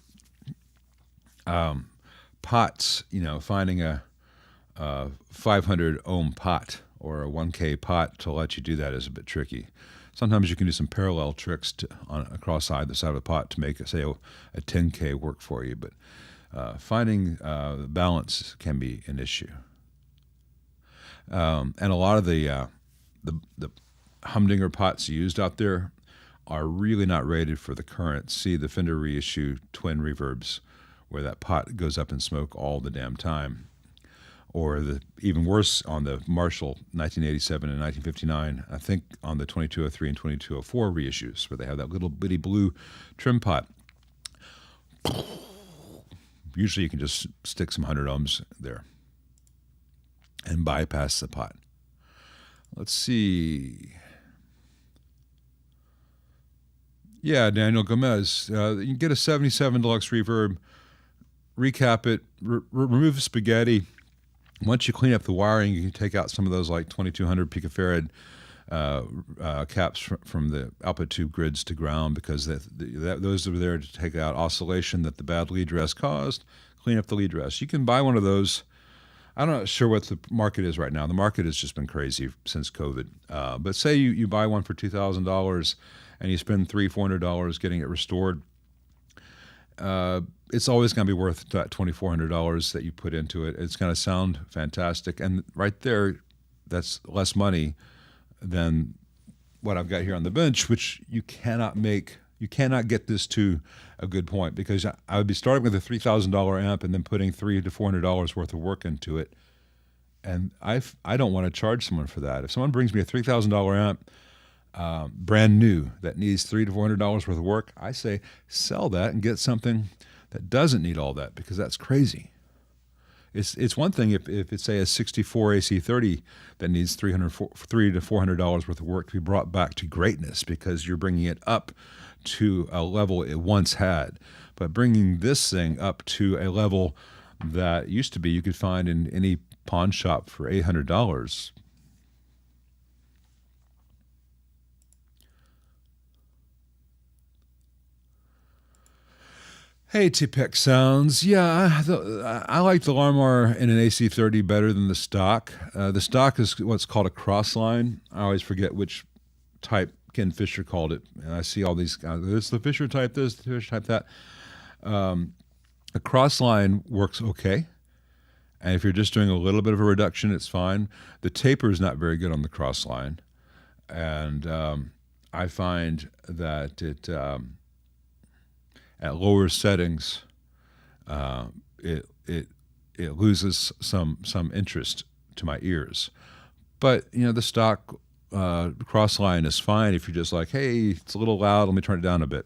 pots, finding a 500 ohm pot or a 1K pot to let you do that is a bit tricky. Sometimes you can do some parallel tricks across either side of the pot to make, say, a 10K work for you, but finding balance can be an issue. And a lot of the humdinger pots used out there are really not rated for the current. See the Fender reissue twin reverbs, where that pot goes up in smoke all the damn time. Or even worse on the Marshall 1987 and 1959, I think on the 2203 and 2204 reissues, where they have that little bitty blue trim pot. Usually you can just stick some 100 ohms there and bypass the pot. Let's see. Yeah, Daniel Gomez. You can get a 77 Deluxe Reverb, recap it, remove the spaghetti. Once you clean up the wiring, you can take out some of those like 2200 picofarad caps from the output tube grids to ground, because those are there to take out oscillation that the bad lead dress caused, clean up the lead dress. You can buy one of those. I'm not sure what the market is right now. The market has just been crazy since COVID. But say you buy one for $2,000 and you spend $300-400 getting it restored. It's always going to be worth that $2,400 that you put into it. It's going to sound fantastic. And right there, that's less money than what I've got here on the bench, which you cannot get this to a good point, because I would be starting with a $3,000 amp and then putting $300 to $400 worth of work into it. And I don't want to charge someone for that. If someone brings me a $3,000 amp, brand new, that needs $300 to $400 worth of work, I say sell that and get something that doesn't need all that, because that's crazy. It's one thing if it's, say, a 64 AC30 that needs $300 to $400 worth of work to be brought back to greatness, because you're bringing it up to a level it once had. But bringing this thing up to a level that used to be you could find in any pawn shop for $800. Hey, T-Pec Sounds. Yeah, I like the Larmar in an AC30 better than the stock. The stock is what's called a crossline. I always forget which type Ken Fisher called it. And I see all these guys, this is the Fisher type this, the Fisher type that. A crossline works okay. And if you're just doing a little bit of a reduction, it's fine. The taper is not very good on the crossline. And I find that it... at lower settings, it loses some interest to my ears. But the stock crossline is fine if you're just like, hey, it's a little loud, let me turn it down a bit.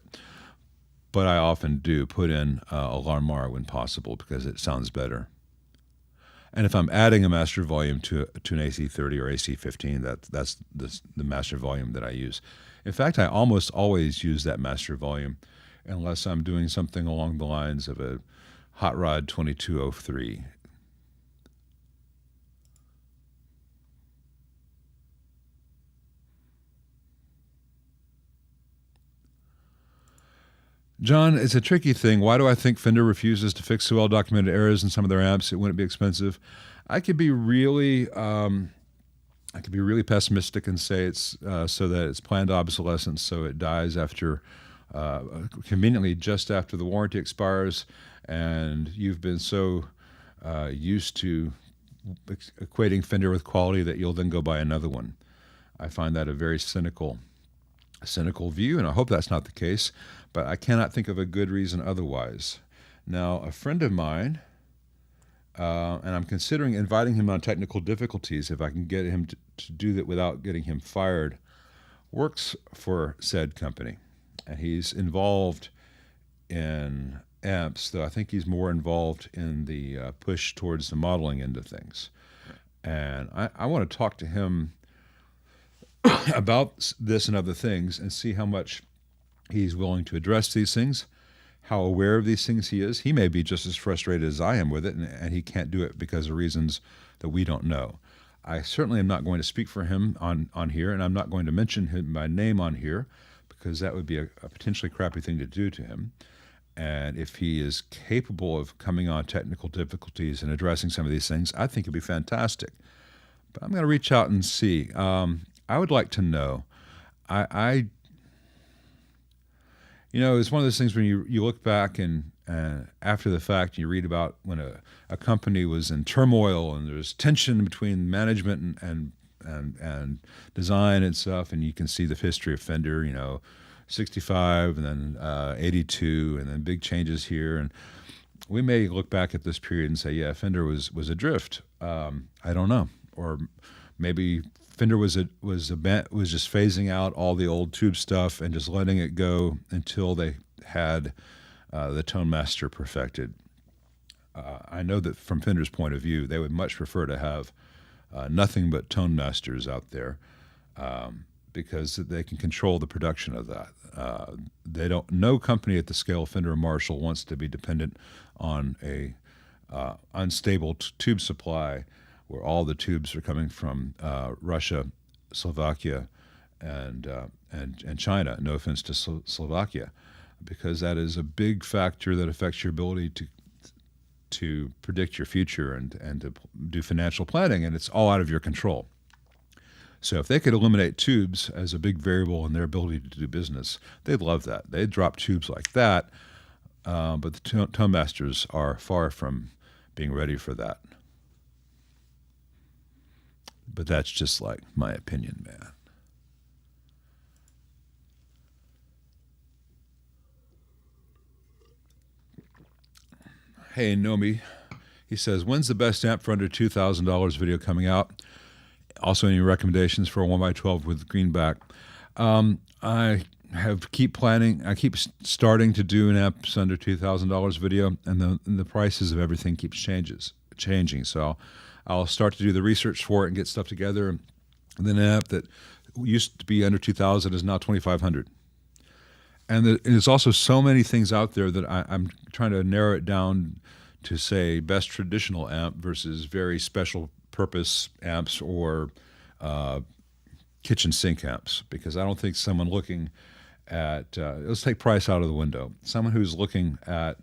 But I often do put in a Larmar when possible, because it sounds better. And if I'm adding a master volume to an AC30 or AC15, that's the master volume that I use. In fact, I almost always use that master volume, unless I'm doing something along the lines of a Hot Rod 2203. John, it's a tricky thing. Why do I think Fender refuses to fix the well-documented errors in some of their amps? It wouldn't be expensive. I could be really pessimistic and say it's so that it's planned obsolescence, so it dies after conveniently just after the warranty expires, and you've been so used to equating Fender with quality that you'll then go buy another one. I find that a very cynical view, and I hope that's not the case, but I cannot think of a good reason otherwise. Now, a friend of mine, and I'm considering inviting him on technical difficulties if I can get him to do that without getting him fired, works for said company. And he's involved in amps, though I think he's more involved in the push towards the modeling end of things. And I want to talk to him about this and other things and see how much he's willing to address these things, how aware of these things he is. He may be just as frustrated as I am with it, and he can't do it because of reasons that we don't know. I certainly am not going to speak for him on here, and I'm not going to mention him by name on here because that would be a potentially crappy thing to do to him. And if he is capable of coming on technical difficulties and addressing some of these things, I think it'd be fantastic. But I'm going to reach out and see. I would like to know. It's one of those things when you look back and after the fact, you read about when a company was in turmoil and there's tension between management and design and stuff, and you can see the history of Fender, 65 and then 82 and then big changes here. And we may look back at this period and say, yeah, Fender was adrift. I don't know. Or maybe Fender was just phasing out all the old tube stuff and just letting it go until they had the Tone Master perfected. I know that from Fender's point of view, they would much prefer to have nothing but Tone Masters out there because they can control the production of that. No company at the scale of Fender or Marshall wants to be dependent on a unstable tube supply where all the tubes are coming from Russia, Slovakia, and China. No offense to Slovakia, because that is a big factor that affects your ability to predict your future and to do financial planning, and it's all out of your control. So if they could eliminate tubes as a big variable in their ability to do business, they'd love that. They'd drop tubes like that, but the Tone Masters are far from being ready for that. But that's just like my opinion, man. Hey, Nomi, he says, when's the best amp for under $2,000 video coming out? Also, any recommendations for a 1x12 with greenback? I keep planning. I keep starting to do an amps under $2,000 video, and the prices of everything keeps changing. So I'll start to do the research for it and get stuff together. And then an amp that used to be under $2,000 is now $2,500. And there's also so many things out there that I'm trying to narrow it down to say best traditional amp versus very special purpose amps or kitchen sink amps, because I don't think someone looking at let's take price out of the window. Someone who's looking at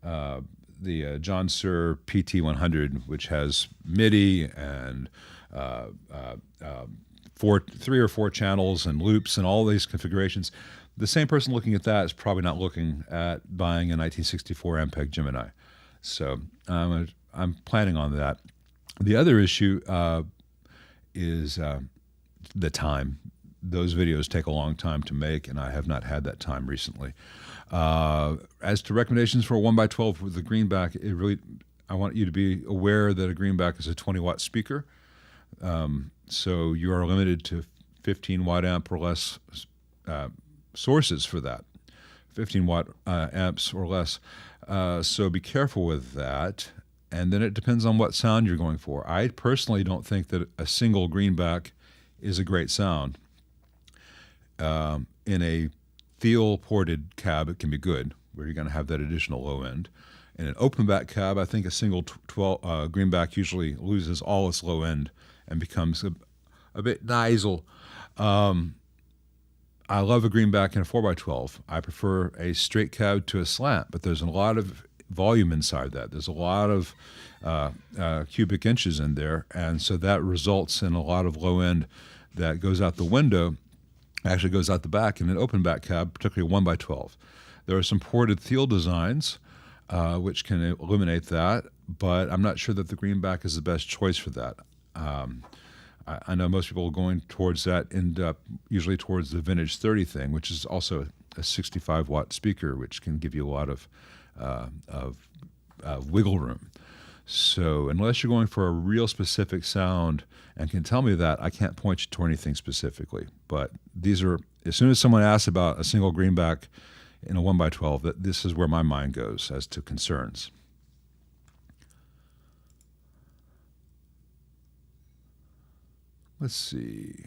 the John Suhr PT100, which has MIDI and 3 or 4 channels and loops and all these configurations. The same person looking at that is probably not looking at buying a 1964 Ampeg Gemini. So I'm planning on that. The other issue is the time. Those videos take a long time to make, and I have not had that time recently. As to recommendations for a 1x12 with the greenback, I want you to be aware that a greenback is a 20-watt speaker. So you are limited to 15-watt amp or less sources for that, 15-watt amps or less. So be careful with that. And then it depends on what sound you're going for. I personally don't think that a single greenback is a great sound. In a field-ported cab, it can be good, where you're going to have that additional low end. In an open back cab, I think a single 12 greenback usually loses all its low end and becomes a bit nasal. I love a greenback in a 4x12. I prefer a straight cab to a slant, but there's a lot of volume inside that. There's a lot of cubic inches in there, and so that results in a lot of low end that goes out the window, actually goes out the back in an open back cab, particularly 1x12. There are some ported Thiel designs which can eliminate that, but I'm not sure that the greenback is the best choice for that. I know most people going towards that end up usually towards the vintage 30 thing, which is also a 65-watt speaker, which can give you a lot of wiggle room. So unless you're going for a real specific sound and can tell me that, I can't point you to anything specifically. But these are, as soon as someone asks about a single greenback in a 1x12, this is where my mind goes as to concerns. Let's see.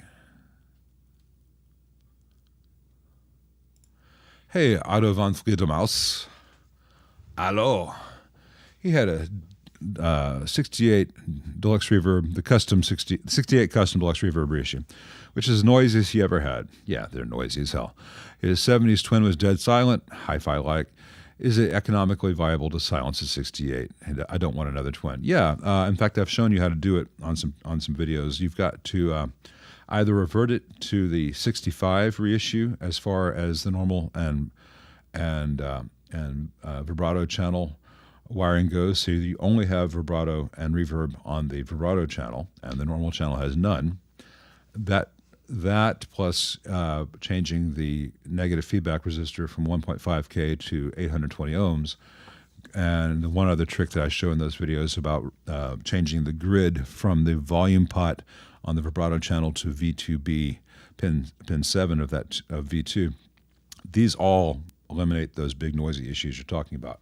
Hey, Otto von Fledermaus. Hallo. He had a 68 Deluxe Reverb, the custom 68 custom Deluxe Reverb reissue, which is as noisy as he ever had. Yeah, they're noisy as hell. His 70s twin was dead silent, hi-fi like. Is it economically viable to silence a 68? And I don't want another twin. Yeah, in fact, I've shown you how to do it on some videos. You've got to either revert it to the 65 reissue as far as the normal and vibrato channel wiring goes. So you only have vibrato and reverb on the vibrato channel, and the normal channel has none. That plus changing the negative feedback resistor from 1.5K to 820 ohms. And the one other trick that I show in those videos about changing the grid from the volume pot on the vibrato channel to V2B, pin 7 of V2. These all eliminate those big noisy issues you're talking about.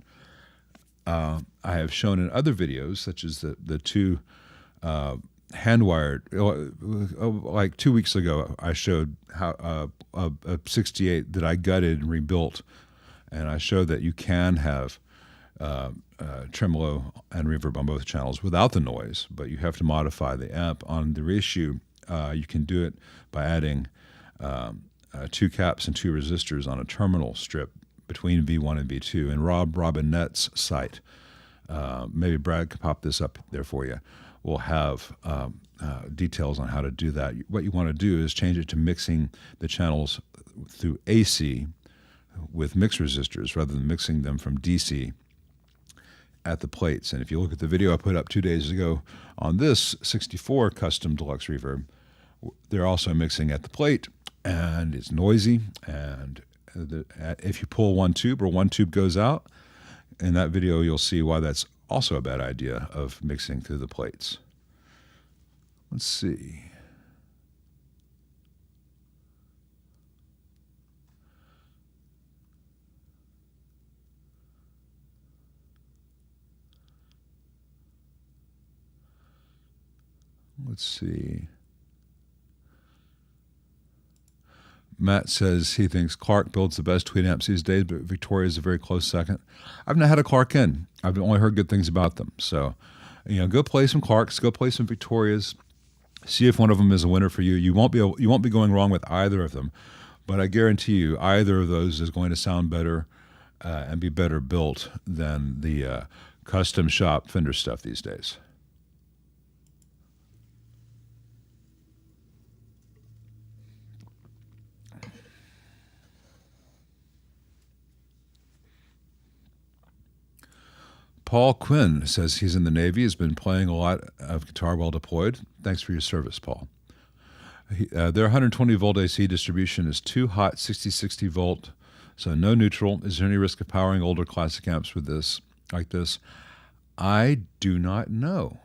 I have shown in other videos, such as the two hand-wired, like 2 weeks ago, I showed how a 68 that I gutted and rebuilt, and I showed that you can have tremolo and reverb on both channels without the noise, but you have to modify the amp. On the reissue, you can do it by adding 2 caps and 2 resistors on a terminal strip between V1 and V2. And Rob Robinette's site, maybe Brad could pop this up there for you, will have details on how to do that. What you want to do is change it to mixing the channels through AC with mix resistors rather than mixing them from DC at the plates. And if you look at the video I put up 2 days ago on this 64 custom Deluxe Reverb, they're also mixing at the plate, and it's noisy. And if you pull one tube or one tube goes out, in that video you'll see why that's also a bad idea of mixing through the plates. Let's see. Let's see. Matt says he thinks Clark builds the best tweed amps these days, but Victoria is a very close second. I've not had a Clark in. I've only heard good things about them. So, go play some Clarks, go play some Victorias, see if one of them is a winner for you. You won't be going wrong with either of them, but I guarantee you either of those is going to sound better and be better built than the custom shop Fender stuff these days. Paul Quinn says he's in the Navy, has been playing a lot of guitar while deployed. Thanks for your service, Paul. Their 120 volt AC distribution is too hot, 60-60 volt, so no neutral. Is there any risk of powering older classic amps with this, like this? I do not know.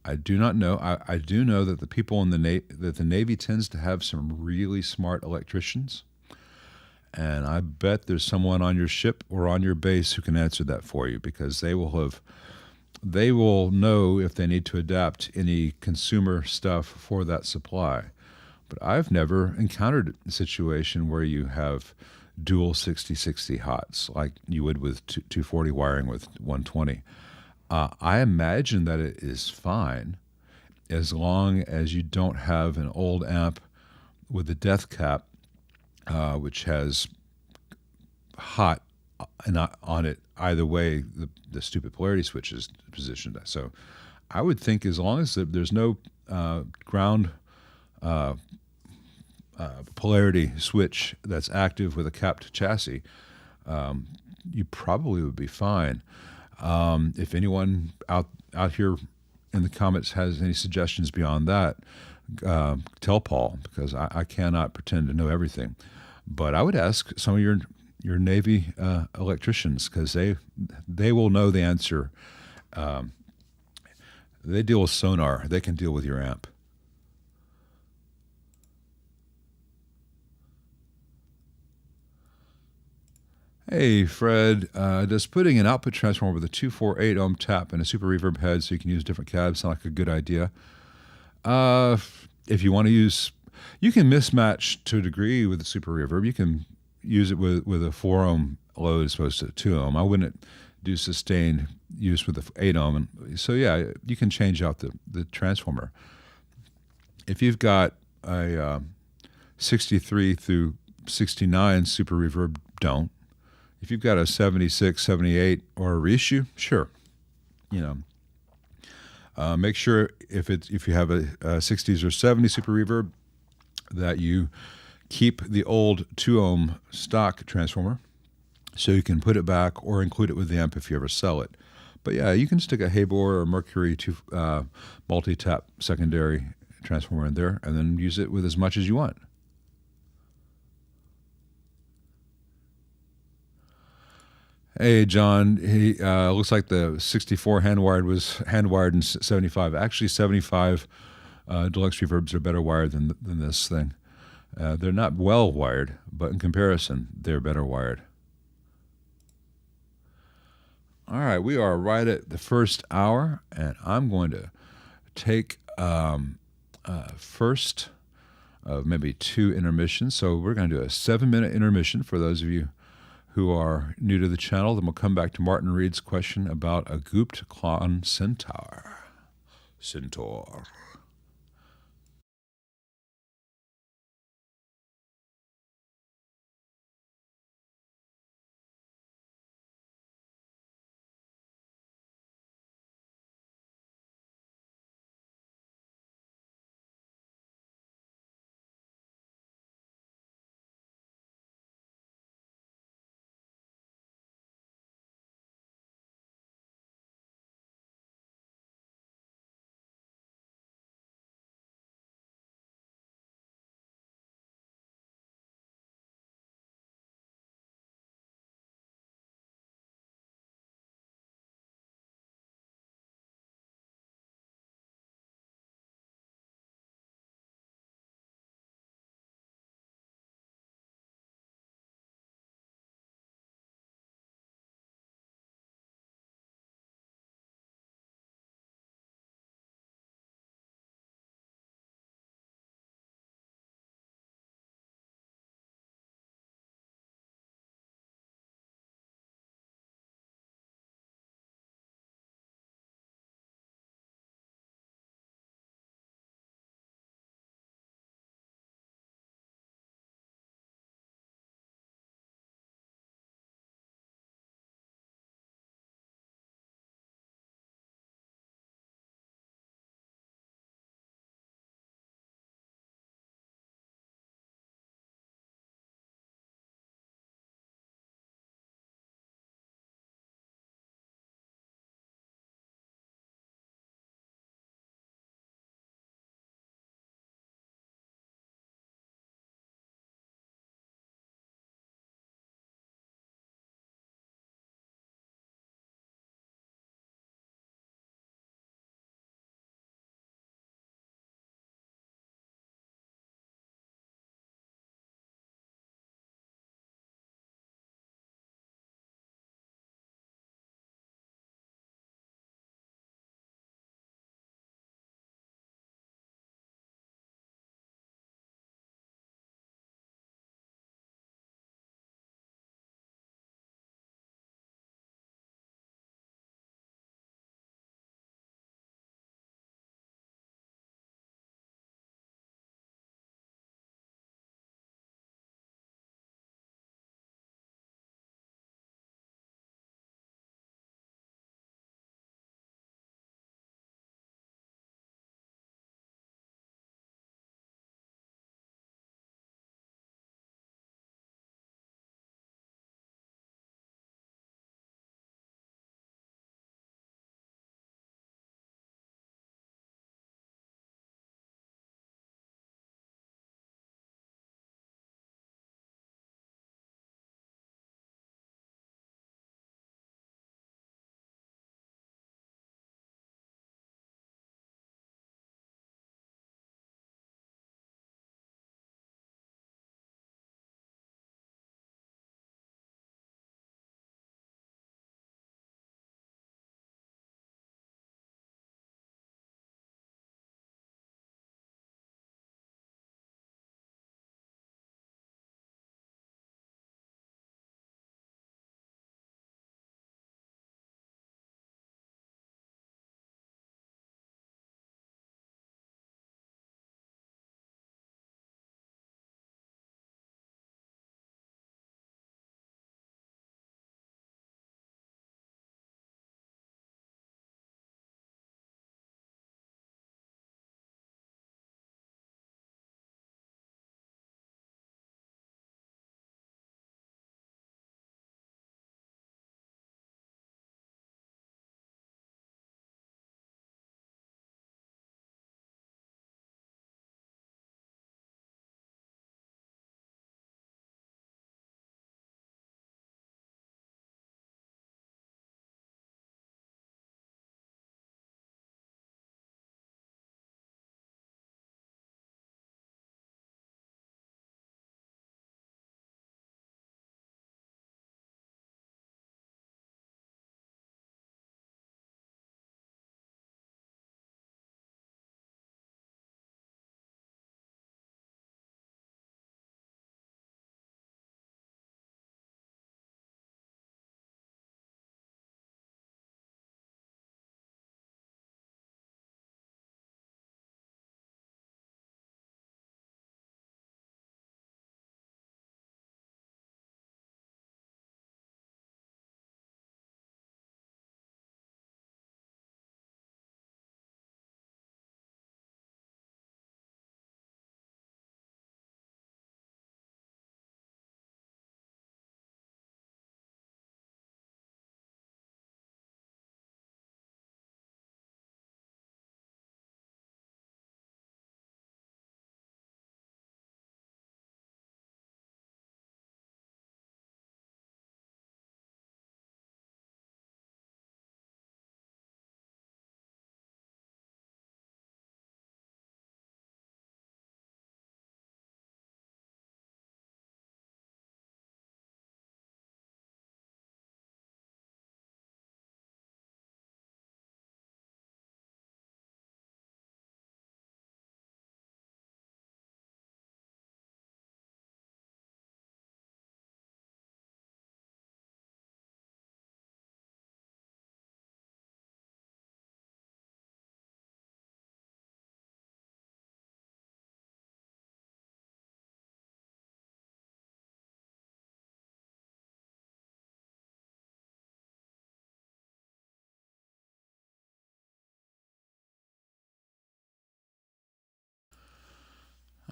I do not know. I do know that the people in that the Navy tends to have some really smart electricians. And I bet there's someone on your ship or on your base who can answer that for you, because they will know if they need to adapt any consumer stuff for that supply. But I've never encountered a situation where you have dual 60-60 hots like you would with 240 wiring with 120. I imagine that it is fine as long as you don't have an old amp with a death cap, which has hot on it either way. The stupid polarity switch is positioned. So I would think as long as there's no ground polarity switch that's active with a capped chassis, you probably would be fine. If anyone out here in the comments has any suggestions beyond that, tell Paul, because I cannot pretend to know everything. But I would ask some of your Navy electricians, because they will know the answer. They deal with sonar. They can deal with your amp. Hey, Fred, does putting an output transformer with a 248 ohm tap and a super reverb head so you can use different cabs sound like a good idea? If you want to you can mismatch to a degree with the super reverb. You can use it with a 4 ohm load as opposed to 2 ohm. I wouldn't do sustained use with the 8 ohm. And so, yeah, you can change out the transformer. If you've got a 63 through 69 super reverb, don't. If you've got a 76, 78, or a reissue, sure. Make sure if you have a 60s or 70 super reverb that you keep the old 2 ohm stock transformer so you can put it back or include it with the amp if you ever sell it. But yeah, you can stick a Habor or Mercury multi-tap secondary transformer in there and then use it with as much as you want. Hey, John, he looks like the 64 hand-wired was hand-wired in 75. Actually, 75 deluxe reverbs are better wired than this thing. They're not well wired, but in comparison, they're better wired. All right, we are right at the first hour, and I'm going to take first of maybe 2 intermissions. So we're going to do a 7-minute intermission for those of you who are new to the channel. Then we'll come back to Martin Reed's question about a Gooped Klon Centaur.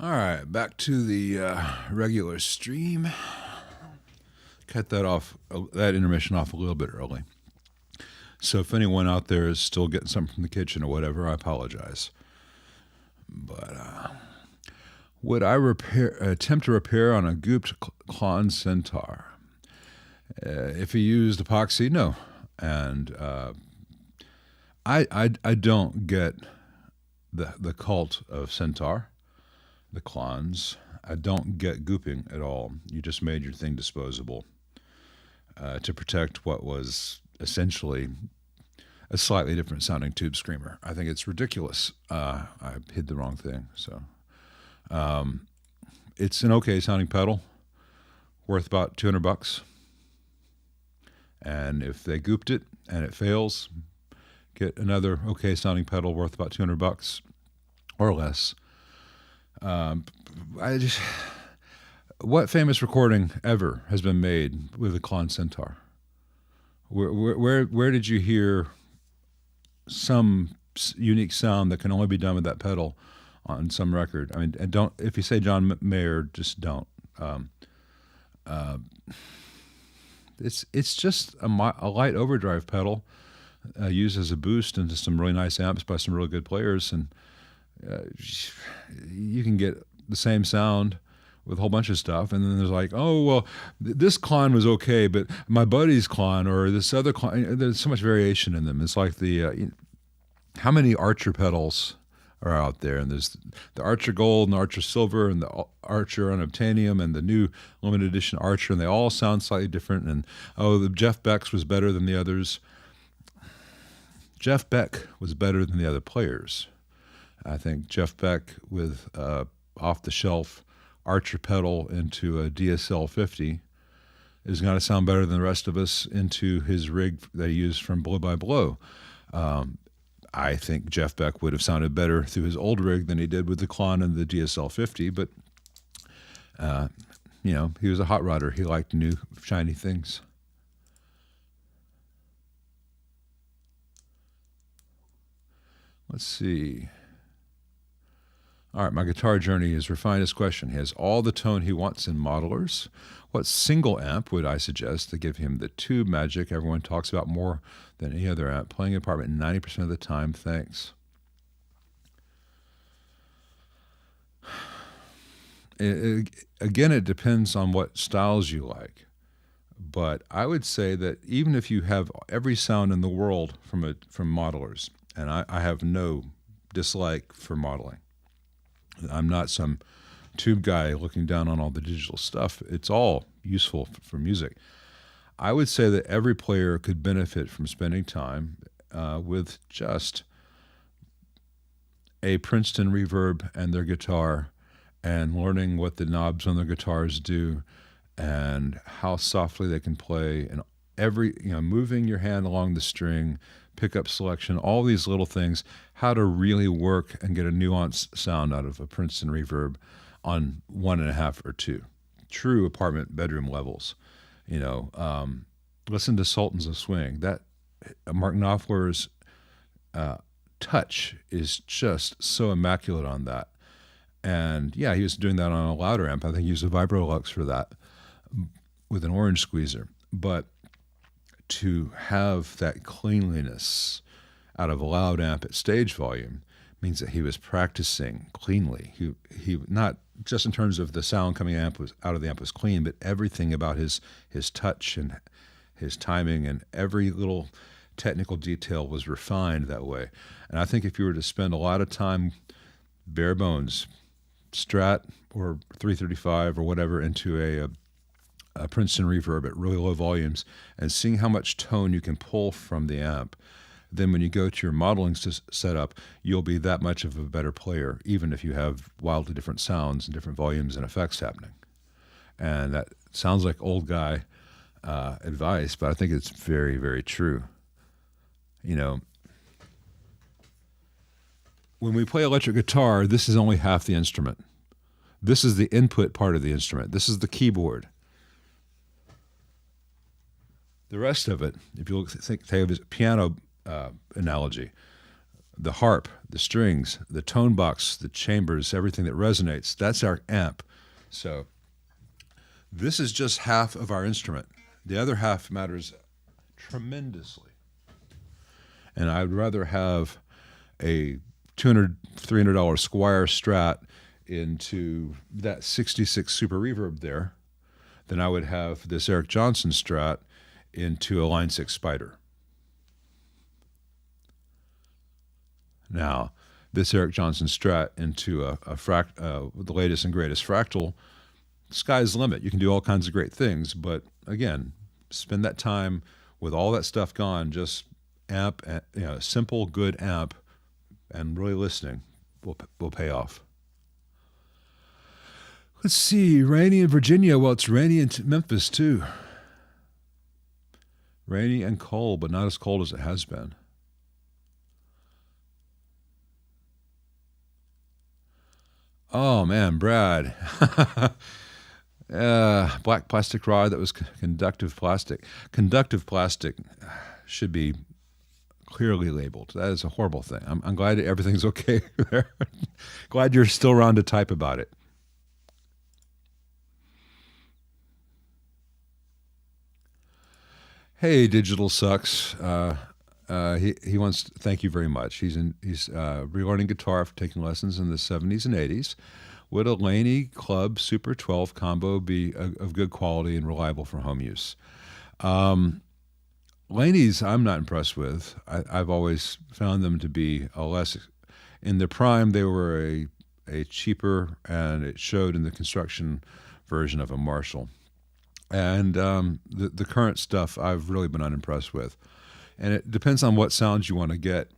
All right, back to the regular stream. Cut that intermission off a little bit early. So if anyone out there is still getting something from the kitchen or whatever, I apologize. But would I attempt to repair on a gooped Klon Centaur? If he used epoxy, no. And I don't get the cult of Centaur, the Klons. I don't get gooping at all. You just made your thing disposable to protect what was essentially a slightly different sounding tube screamer. I think it's ridiculous. I hid the wrong thing. So it's an okay sounding pedal, worth about $200. And if they gooped it and it fails, get another okay sounding pedal worth about $200 or less. What famous recording ever has been made with a Klon Centaur? Where did you hear some unique sound that can only be done with that pedal on some record? I mean, and don't, if you say John Mayer, just don't. It's just a light overdrive pedal used as a boost into some really nice amps by some really good players, and you can get the same sound with a whole bunch of stuff. And then there's like, oh, well, this Klon was okay, but my buddy's Klon or this other Klon, there's so much variation in them. It's like how many Archer pedals are out there? And there's the Archer Gold and the Archer Silver and the Archer Unobtainium and the new limited edition Archer, and they all sound slightly different. And the Jeff Beck's was better than the others. Jeff Beck was better than the other players. I think Jeff Beck with off-the-shelf Archer pedal into a DSL 50 is going to sound better than the rest of us into his rig that he used from Blow by Blow. I think Jeff Beck would have sounded better through his old rig than he did with the Klon and the DSL 50, but he was a hot rodder. He liked new, shiny things. Let's see. All right, my guitar journey is refined his question. He has all the tone he wants in modelers. What single amp would I suggest to give him the tube magic everyone talks about more than any other amp? Playing apartment 90% of the time, thanks. Again, it depends on what styles you like. But I would say that even if you have every sound in the world from modelers, and I have no dislike for modeling. I'm not some tube guy looking down on all the digital stuff. It's all useful for music. I would say that every player could benefit from spending time with just a Princeton reverb and their guitar and learning what the knobs on their guitars do and how softly they can play, and moving your hand along the string, pickup selection, all these little things, how to really work and get a nuanced sound out of a Princeton reverb on 1.5 or 2. True apartment bedroom levels. Listen to Sultans of Swing. That Mark Knopfler's touch is just so immaculate on that. And yeah, he was doing that on a louder amp. I think he used a Vibrolux for that with an orange squeezer. But to have that cleanliness out of a loud amp at stage volume means that he was practicing cleanly. He not just in terms of the sound coming out of the amp was clean, but everything about his touch and his timing and every little technical detail was refined that way. And I think if you were to spend a lot of time bare bones, Strat or 335 or whatever into a Princeton reverb at really low volumes and seeing how much tone you can pull from the amp, then when you go to your modeling setup, you'll be that much of a better player, even if you have wildly different sounds and different volumes and effects happening. And that sounds like old guy advice, but I think it's very, very true. When we play electric guitar, this is only half the instrument. This is the input part of the instrument. This is the keyboard. The rest of it, if you take a piano analogy, the harp, the strings, the tone box, the chambers, everything that resonates. That's our amp. So this is just half of our instrument. The other half matters tremendously. And I'd rather have a $200, $300 Squire Strat into that 66 Super Reverb there than I would have this Eric Johnson Strat into a Line 6 Spider. Now, this Eric Johnson Strat into the latest and greatest fractal, sky's the limit. You can do all kinds of great things, but again, spend that time with all that stuff gone, just amp, simple, good amp, and really listening will pay off. Let's see, rainy in Virginia. Well, it's rainy in Memphis too. Rainy and cold, but not as cold as it has been. Oh man, Brad. Black plastic rod that was conductive plastic. Conductive plastic should be clearly labeled. That is a horrible thing. I'm glad everything's okay there. Glad you're still around to type about it. Hey, Digital Sucks. He wants to thank you very much. He's relearning guitar after taking lessons in the 70s and 80s. Would a Laney Club Super 12 combo be of good quality and reliable for home use? Laney's I'm not impressed with. I've always found them to be in their prime, they were a cheaper, and it showed in the construction version of a Marshall. And the current stuff I've really been unimpressed with. And it depends on what sounds you want to get.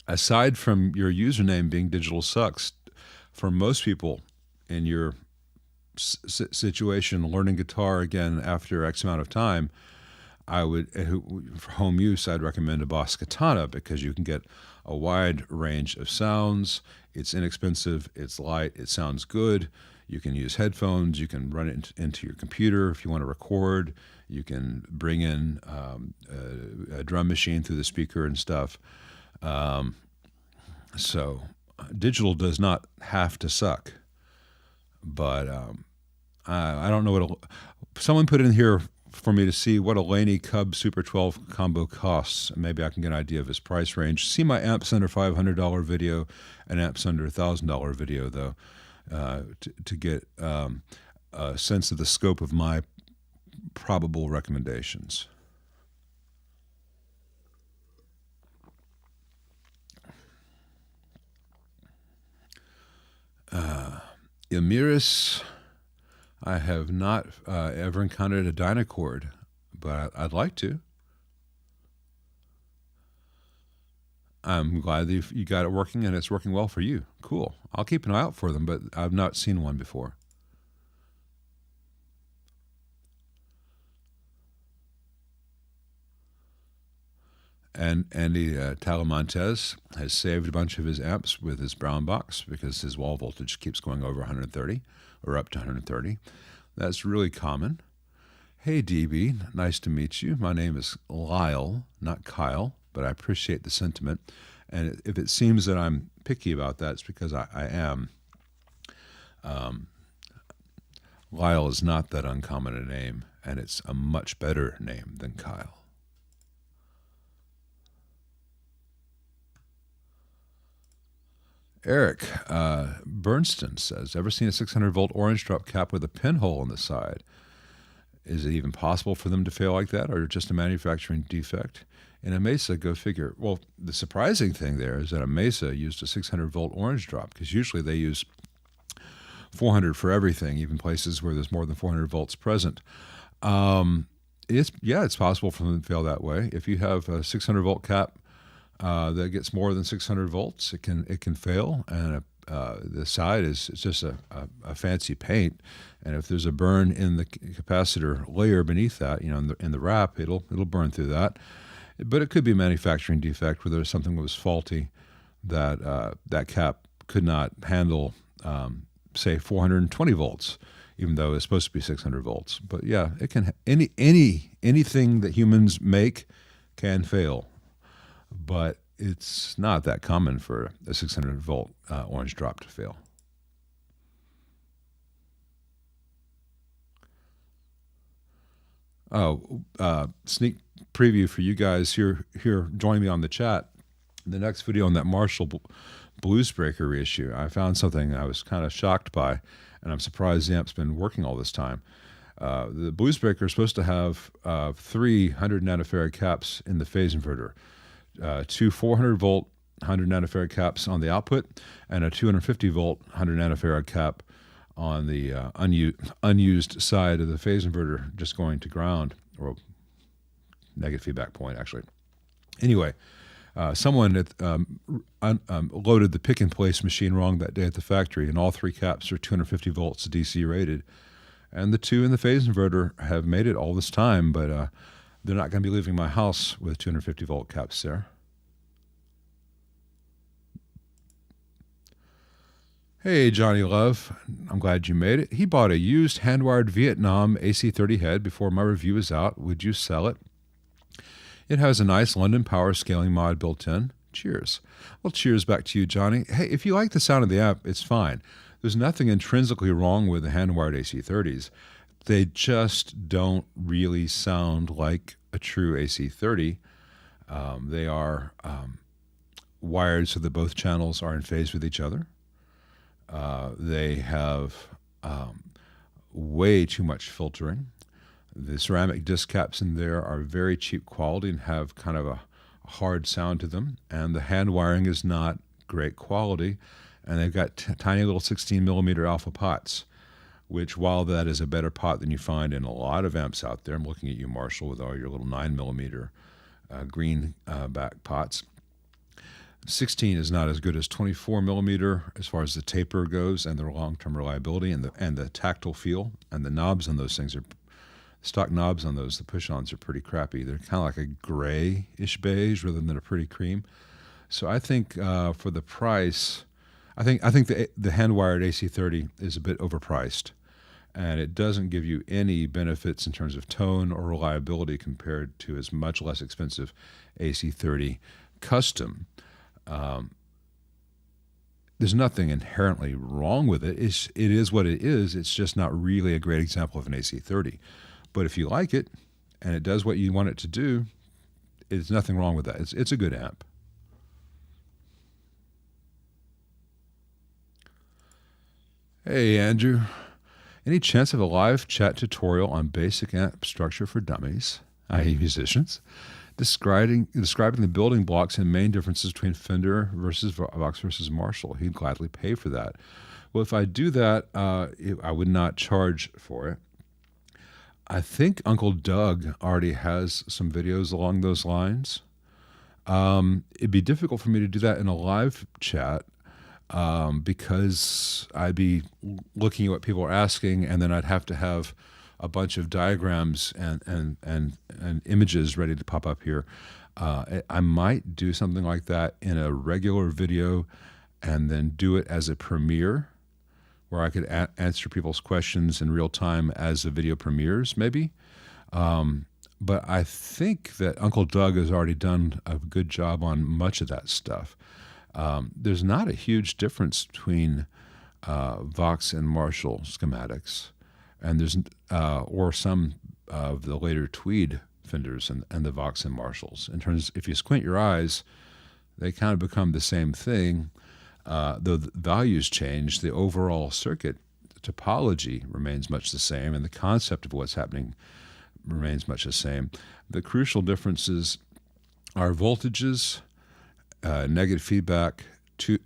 Aside from your username being Digital Sucks, for most people in your situation, learning guitar again after X amount of time, for home use, I'd recommend a Boss Katana because you can get a wide range of sounds. It's inexpensive, it's light, it sounds good. You can use headphones, you can run it into your computer if you want to record. You can bring in a drum machine through the speaker and stuff. So digital does not have to suck. But I don't know someone put in here for me to see what a Laney Cub Super 12 combo costs. Maybe I can get an idea of his price range. See my Amps Under $500 video and Amps Under $1,000 video, though, to get a sense of the scope of my probable recommendations. Emiris, I have not ever encountered a Dynacord, but I'd like to. I'm glad that you got it working and it's working well for you. Cool. I'll keep an eye out for them, but I've not seen one before. And Andy Talamontes has saved a bunch of his amps with his brown box because his wall voltage keeps going over 130 or up to 130. That's really common. Hey, DB, nice to meet you. My name is Lyle, not Kyle, but I appreciate the sentiment. And if it seems that I'm picky about that, it's because I am. Lyle is not that uncommon a name, and it's a much better name than Kyle. Eric Bernston says, ever seen a 600-volt orange drop cap with a pinhole in the side? Is it even possible for them to fail like that, or just a manufacturing defect? In a Mesa, go figure. Well, the surprising thing there is that a Mesa used a 600-volt orange drop, because usually they use 400 for everything, even places where there's more than 400 volts present. It's possible for them to fail that way. If you have a 600-volt cap that gets more than 600 volts, it can fail, and the side is just a fancy paint, and if there's a burn in the capacitor layer beneath that, in the wrap, it'll burn through that. But it could be a manufacturing defect where there's something that was faulty that cap could not handle, say 420 volts, even though it's supposed to be 600 volts. But yeah, it can anything that humans make can fail. But it's not that common for a 600 volt orange drop to fail. Oh, sneak preview for you guys here joining me on the chat. The next video on that Marshall blues breaker issue, I found something I was kind of shocked by, and I'm surprised the amp's been working all this time. The blues breaker is supposed to have 300 nanofarad caps in the phase inverter, two 400 volt 100 nanofarad caps on the output, and a 250 volt 100 nanofarad cap on the unused side of the phase inverter, just going to ground, or negative feedback point, actually. Anyway, someone loaded the pick-and-place machine wrong that day at the factory, and all three caps are 250 volts DC rated. And the two in the phase inverter have made it all this time, but they're not going to be leaving my house with 250 volt caps there. Hey, Johnny Love, I'm glad you made it. He bought a used hand-wired Vietnam AC30 head before my review is out. Would you sell it? It has a nice London power scaling mod built in. Cheers. Well, cheers back to you, Johnny. Hey, if you like the sound of the amp, it's fine. There's nothing intrinsically wrong with the hand-wired AC30s. They just don't really sound like a true AC30. They are wired so that both channels are in phase with each other. They have way too much filtering. The ceramic disc caps in there are very cheap quality and have kind of a hard sound to them. And the hand wiring is not great quality. And they've got tiny little 16 millimeter alpha pots, which, while that is a better pot than you find in a lot of amps out there, I'm looking at you, Marshall, with all your little 9 millimeter green back pots. 16 is not as good as 24 millimeter as far as the taper goes and the long-term reliability and the tactile feel. And the knobs on those things are, stock knobs on those, the push-ons are pretty crappy. They're kind of like a grayish beige rather than a pretty cream. So I think for the price, I think the hand-wired AC30 is a bit overpriced, and it doesn't give you any benefits in terms of tone or reliability compared to its much less expensive AC30 Custom. There's nothing inherently wrong with it. It is what it is. It's just not really a great example of an AC30. But if you like it and it does what you want it to do, there's nothing wrong with that. It's a good amp. Hey, Andrew. Any chance of a live chat tutorial on basic amp structure for dummies, i.e. musicians? Describing the building blocks and main differences between Fender versus Vox versus Marshall. He'd gladly pay for that. Well, if I do that, I would not charge for it. I think Uncle Doug already has some videos along those lines. It'd be difficult for me to do that in a live chat because I'd be looking at what people are asking, and then I'd have to have a bunch of diagrams and images ready to pop up here. I might do something like that in a regular video and then do it as a premiere where I could answer people's questions in real time as the video premieres, maybe. But I think that Uncle Doug has already done a good job on much of that stuff. There's not a huge difference between Vox and Marshall schematics. And there's or some of the later Tweed Fenders and the Vox and Marshalls. In terms, if you squint your eyes, they kind of become the same thing. Though the values change, the overall circuit topology remains much the same, and the concept of what's happening remains much the same. The crucial differences are voltages, negative feedback,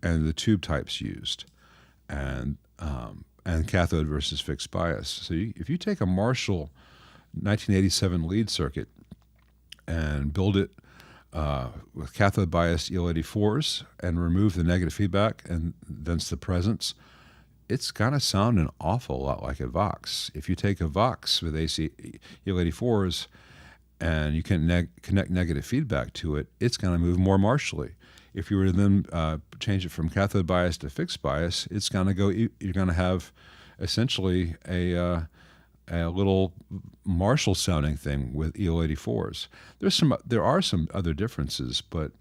and the tube types used, and cathode versus fixed bias. So if you take a Marshall 1987 lead circuit and build it with cathode biased EL84s and remove the negative feedback and thence the presence, it's going to sound an awful lot like a Vox. If you take a Vox with AC EL84s and you can connect negative feedback to it, it's going to move more Marshally. If you were to then change it from cathode bias to fixed bias, it's going to go. You're going to have essentially a little Marshall sounding thing with EL84s. There are some other differences, but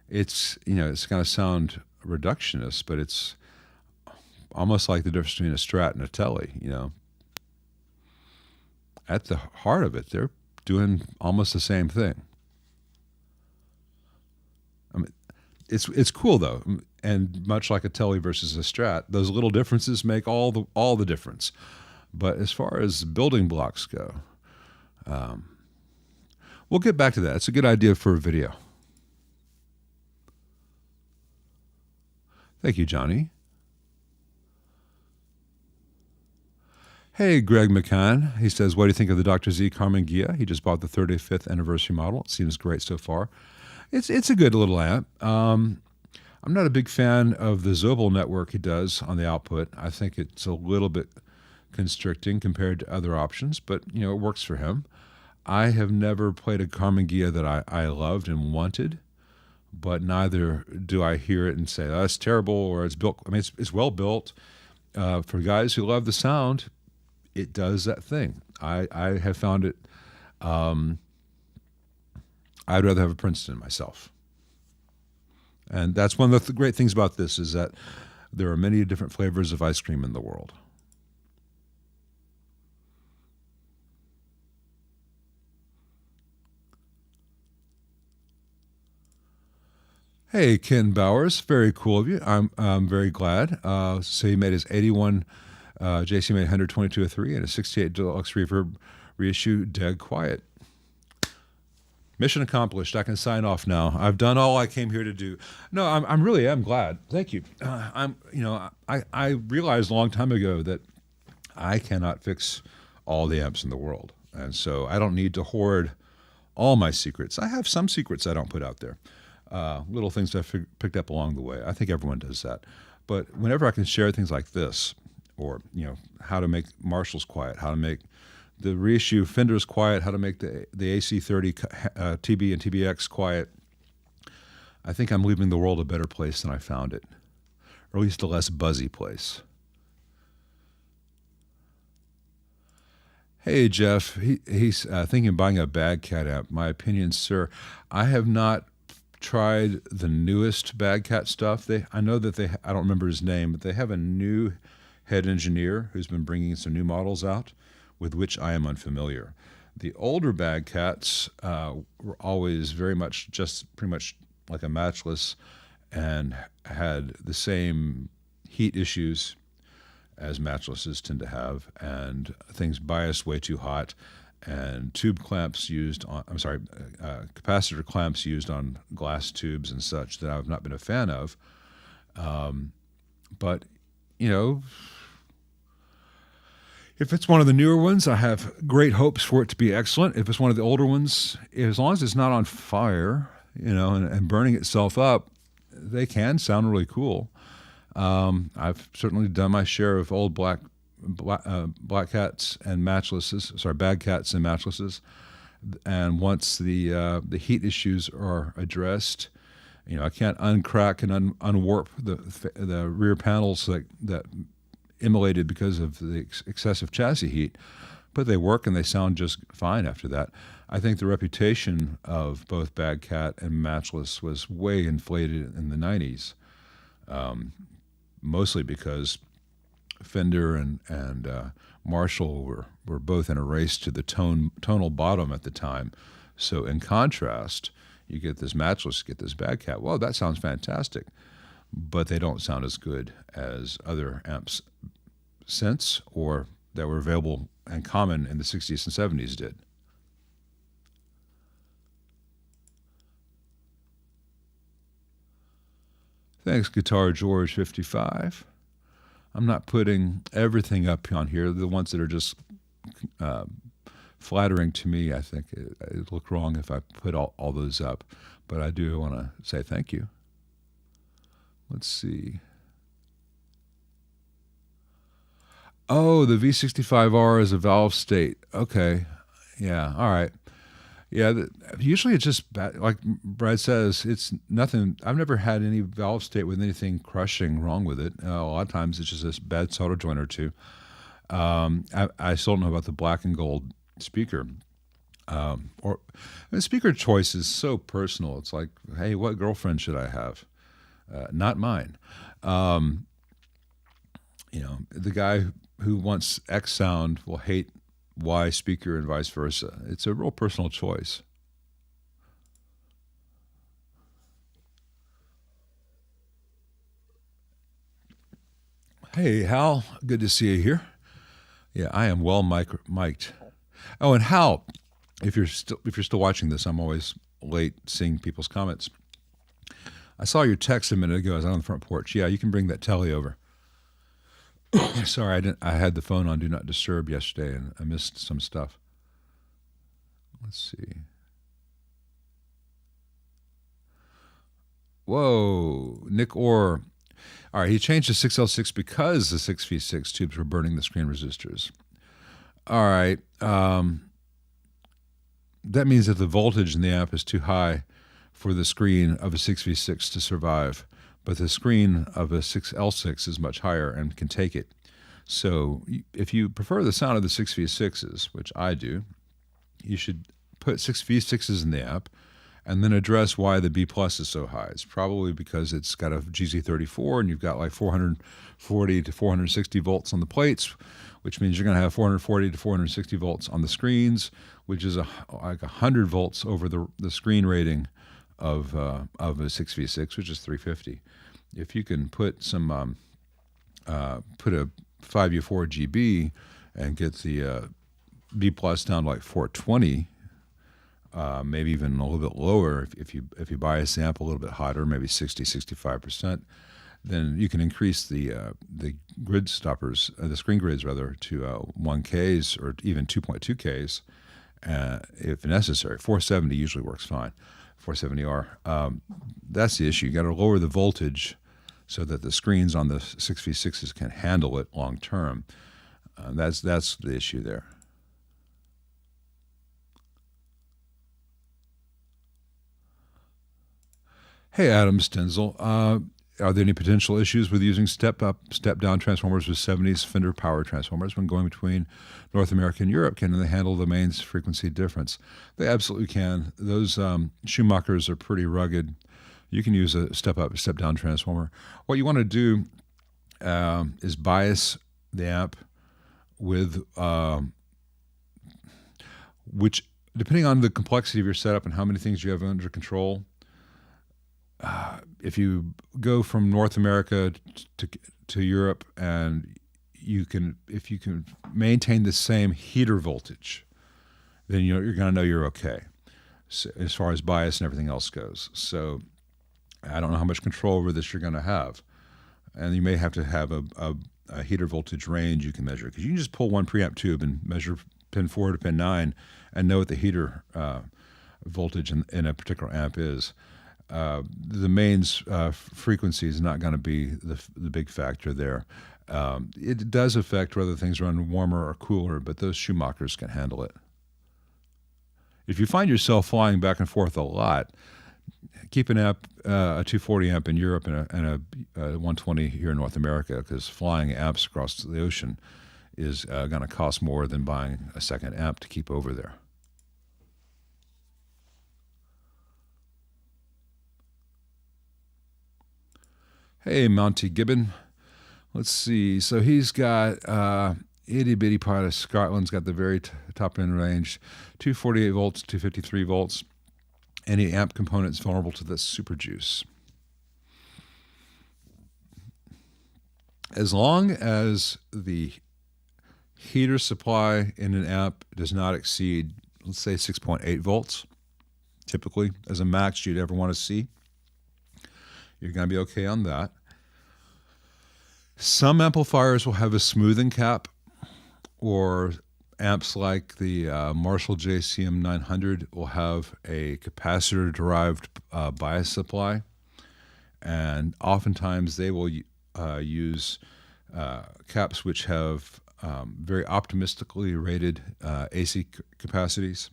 It's, it's going to sound reductionist, but it's almost like the difference between a Strat and a Tele. At the heart of it, they're doing almost the same thing. I mean, it's cool though, and much like a Tele versus a Strat, those little differences make all the difference. But as far as building blocks go, we'll get back to that. It's a good idea for a video. Thank you, Johnny. Hey, Greg McCann. He says, what do you think of the Dr. Z Carmen Gia? He just bought the 35th anniversary model. It seems great so far. It's a good little amp. I'm not a big fan of the Zobel network he does on the output. I think it's a little bit constricting compared to other options, but it works for him. I have never played a Carmen Gia that I loved and wanted, but neither do I hear it and say, oh, that's terrible, or it's built. I mean, it's well built. For guys who love the sound, it does that thing. I have found it. I'd rather have a Princeton myself. And that's one of the great things about this, is that there are many different flavors of ice cream in the world. Hey, Ken Bowers, very cool of you. I'm very glad. So he made his 81 JC made 122.3 and a 68 Deluxe Reverb reissue, dead quiet. Mission accomplished. I can sign off now. I've done all I came here to do. No, I'm really am glad. Thank you. I realized a long time ago that I cannot fix all the amps in the world, and so I don't need to hoard all my secrets. I have some secrets I don't put out there, little things I've picked up along the way. I think everyone does that. But whenever I can share things like this, or how to make Marshalls quiet, how to make the reissue Fenders quiet, how to make the AC30 TB and TBX quiet, I think I'm leaving the world a better place than I found it, or at least a less buzzy place. Hey, Jeff, he's thinking of buying a Bad Cat amp. My opinion, sir, I have not tried the newest Bad Cat stuff. I know that I don't remember his name, but they have a new head engineer who's been bringing some new models out with which I am unfamiliar. The older Bad Cats were always very much just pretty much like a matchless and had the same heat issues as matchlesses tend to have, and things biased way too hot, and tube clamps used on, capacitor clamps used on glass tubes and such that I've not been a fan of. But, if it's one of the newer ones, I have great hopes for it to be excellent. If it's one of the older ones, as long as it's not on fire, and burning itself up, they can sound really cool. I've certainly done my share of old black cats and matchlesses, Bad Cats and matchlesses. And once the heat issues are addressed, I can't uncrack and unwarp the rear panels that immolated because of the excessive chassis heat, but they work and they sound just fine after that. I think the reputation of both Bad Cat and Matchless was way inflated in the 90s, mostly because Fender and Marshall were both in a race to the tonal bottom at the time. So in contrast, you get this Matchless, get this Bad Cat. Well, that sounds fantastic, but they don't sound as good as other amps since, or that were available and common in the 60s and 70s did. Thanks, Guitar George 55. I'm not putting everything up on here. The ones that are just flattering to me, I think it'd look wrong if I put all those up. But I do want to say thank you. Let's see. Oh, the V65R is a valve state. Okay. Yeah. All right. Yeah. Usually it's just bad. Like Brad says, it's nothing. I've never had any valve state with anything crushing wrong with it. A lot of times it's just a bad solder joint or two. I still don't know about the black and gold speaker. Or speaker choice is so personal. It's like, hey, what girlfriend should I have? Not mine. The guy who wants X sound will hate Y speaker and vice versa. It's a real personal choice. Hey, Hal, good to see you here. Yeah, I am well mic'd. Oh, and Hal, if you're still watching this, I'm always late seeing people's comments. I saw your text a minute ago. I was on the front porch. Yeah, you can bring that telly over. Sorry, I had the phone on Do Not Disturb yesterday, and I missed some stuff. Let's see. Whoa, Nick Orr. All right, he changed to 6L6 because the 6V6 tubes were burning the screen resistors. All right. That means that the voltage in the amp is too high for the screen of a 6V6 to survive, but the screen of a 6L6 is much higher and can take it. So if you prefer the sound of the 6V6s, which I do, you should put 6V6s in the amp and then address why the B plus is so high. It's probably because it's got a GZ34 and you've got like 440 to 460 volts on the plates, which means you're going to have 440 to 460 volts on the screens, which is like 100 volts over the screen rating of a 6V6, which is 350. If you can put some put a 5U4 GB and get the B plus down to like 420, maybe even a little bit lower, if you buy a sample a little bit hotter, maybe 65%, then you can increase the grid stoppers, the screen grids rather, to 1Ks or even 2.2Ks if necessary. 470 usually works fine. 470R. That's the issue. You got to lower the voltage so that the screens on the 6V6s can handle it long term. That's the issue there. Hey, Adam Stenzel. Are there any potential issues with using step-up, step-down transformers with 70s Fender power transformers when going between North America and Europe? Can they handle the mains frequency difference? They absolutely can. Those Schumachers are pretty rugged. You can use a step-up, step-down transformer. What you want to do is bias the amp with which, depending on the complexity of your setup and how many things you have under control, if you go from North America to Europe and if you can maintain the same heater voltage, then you're going to know you're okay, so, as far as bias and everything else goes. So I don't know how much control over this you're going to have, and you may have to have a heater voltage range you can measure, because you can just pull one preamp tube and measure pin 4 to pin 9 and know what the heater voltage in a particular amp is. The mains frequency is not going to be the big factor there. It does affect whether things run warmer or cooler, but those Schumachers can handle it. If you find yourself flying back and forth a lot, keep an amp, a 240 amp in Europe and a 120 here in North America, because flying amps across the ocean is going to cost more than buying a second amp to keep over there. Hey, Monty Gibbon. Let's see. So he's got itty bitty part of Scotland's got the very top end range, 248 volts, 253 volts. Any amp components vulnerable to this super juice. As long as the heater supply in an amp does not exceed, let's say, 6.8 volts, typically as a max you'd ever want to see, you're going to be okay on that. Some amplifiers will have a smoothing cap, or amps like the Marshall JCM 900 will have a capacitor-derived bias supply, and oftentimes they will use caps which have very optimistically rated AC capacities.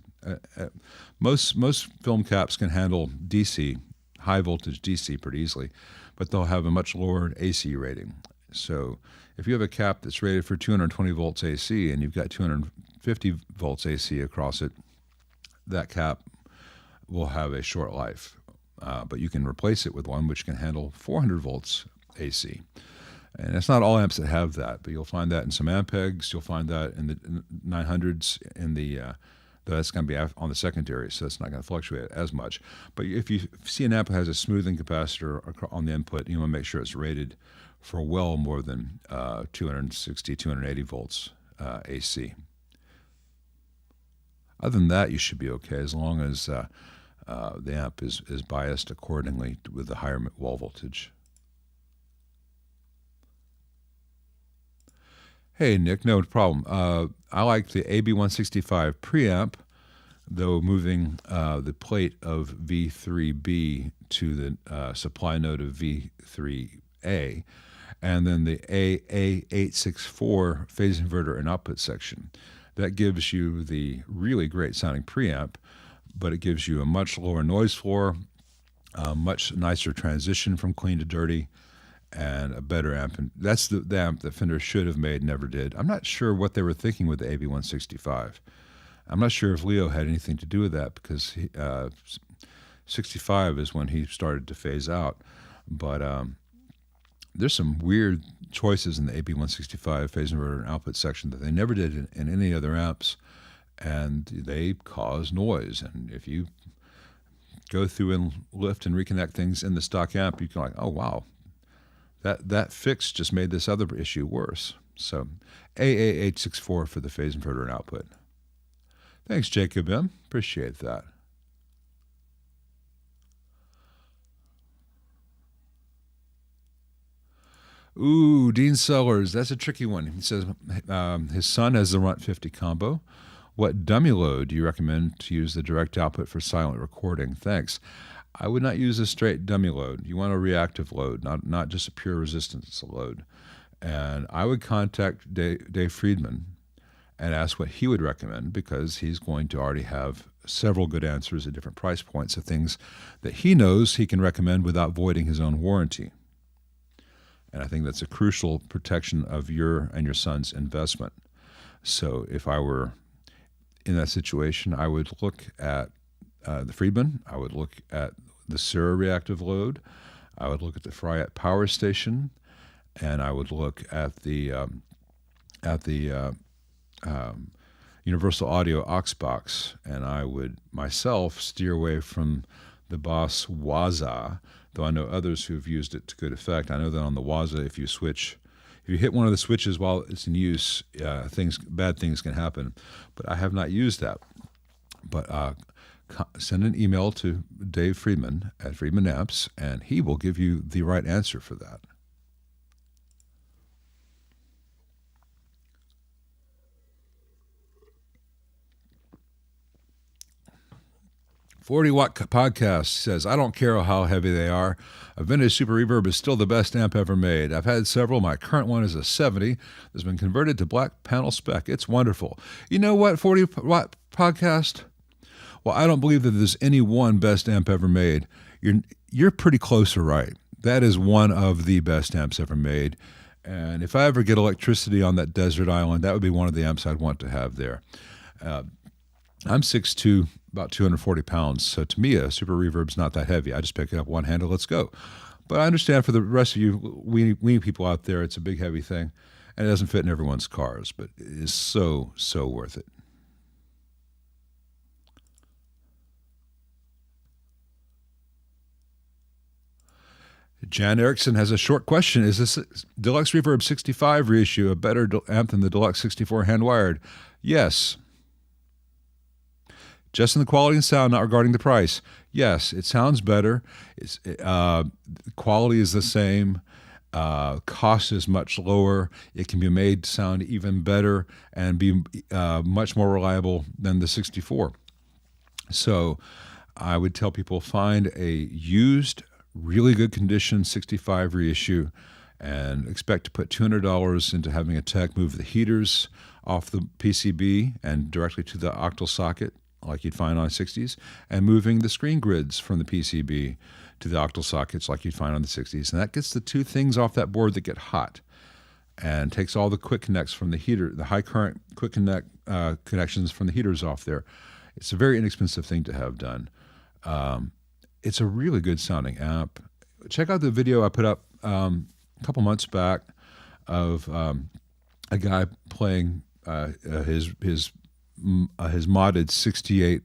Most film caps can handle DC, high voltage DC pretty easily, but they'll have a much lower AC rating. So if you have a cap that's rated for 220 volts AC and you've got 250 volts AC across it, that cap will have a short life. But you can replace it with one which can handle 400 volts AC. And it's not all amps that have that, but you'll find that in some Ampegs. You'll find that in the 900s in the that's going to be on the secondary, so it's not going to fluctuate as much. But if you see an amp that has a smoothing capacitor on the input, you want to make sure it's rated for well more than 260, 280 volts AC. Other than that, you should be okay as long as the amp is biased accordingly with the higher wall voltage. Hey, Nick, no problem. I like the AB165 preamp, though moving the plate of V3B to the supply node of V3A, and then the AA864 phase inverter and output section. That gives you the really great sounding preamp, but it gives you a much lower noise floor, a much nicer transition from clean to dirty, and a better amp. And that's the amp that Fender should have made, never did. I'm not sure what they were thinking with the AB165. I'm not sure if Leo had anything to do with that, because 65 is when he started to phase out. But there's some weird choices in the AB165 phase inverter and output section that they never did in any other amps, and they cause noise. And if you go through and lift and reconnect things in the stock amp, you can like, oh wow, that fix just made this other issue worse. So AA864 for the phase inverter and output. Thanks, Jacob M. Appreciate that. Ooh, Dean Sellers, that's a tricky one. He says his son has the Runt 50 combo. What dummy load do you recommend to use the direct output for silent recording? Thanks. I would not use a straight dummy load. You want a reactive load, not just a pure resistance load. And I would contact Dave Friedman and ask what he would recommend, because he's going to already have several good answers at different price points of things that he knows he can recommend without voiding his own warranty. And I think that's a crucial protection of your and your son's investment. So if I were in that situation, I would look at the Friedman, I would look at the Sura reactive load, I would look at the Fryette power station, and I would look at the Universal Audio aux box, and I would myself steer away from the Boss Waza, though I know others who have used it to good effect. I know that on the Waza, if you hit one of the switches while it's in use, bad things can happen. But I have not used that. But send an email to Dave Friedman at Friedman Amps, and he will give you the right answer for that. "40-watt podcast" says, I don't care how heavy they are. A vintage Super Reverb is still the best amp ever made. I've had several. My current one is a 70 that's been converted to black panel spec. It's wonderful. You know what, 40-watt podcast? Well, I don't believe that there's any one best amp ever made. You're pretty close to right. That is one of the best amps ever made. And if I ever get electricity on that desert island, that would be one of the amps I'd want to have there. I'm 6'2", about 240 pounds, so to me, a Super Reverb's not that heavy. I just pick it up one handle, let's go. But I understand for the rest of you weenie people out there, it's a big, heavy thing, and it doesn't fit in everyone's cars, but it is so, so worth it. Jan Erickson has a short question. Is this Deluxe Reverb 65 reissue a better amp than the Deluxe 64 hand-wired? Yes. Just in the quality and sound, not regarding the price. Yes, it sounds better. Quality is the same. Cost is much lower. It can be made to sound even better and be much more reliable than the 64. So I would tell people, find a used, really good condition 65 reissue and expect to put $200 into having a tech move the heaters off the PCB and directly to the octal socket, like you'd find on 60s, and moving the screen grids from the PCB to the octal sockets like you'd find on the 60s. And that gets the two things off that board that get hot and takes all the quick connects from the heater, the high current quick connect connections from the heaters off there. It's a very inexpensive thing to have done. It's a really good sounding amp. Check out the video I put up a couple months back of a guy playing his modded 68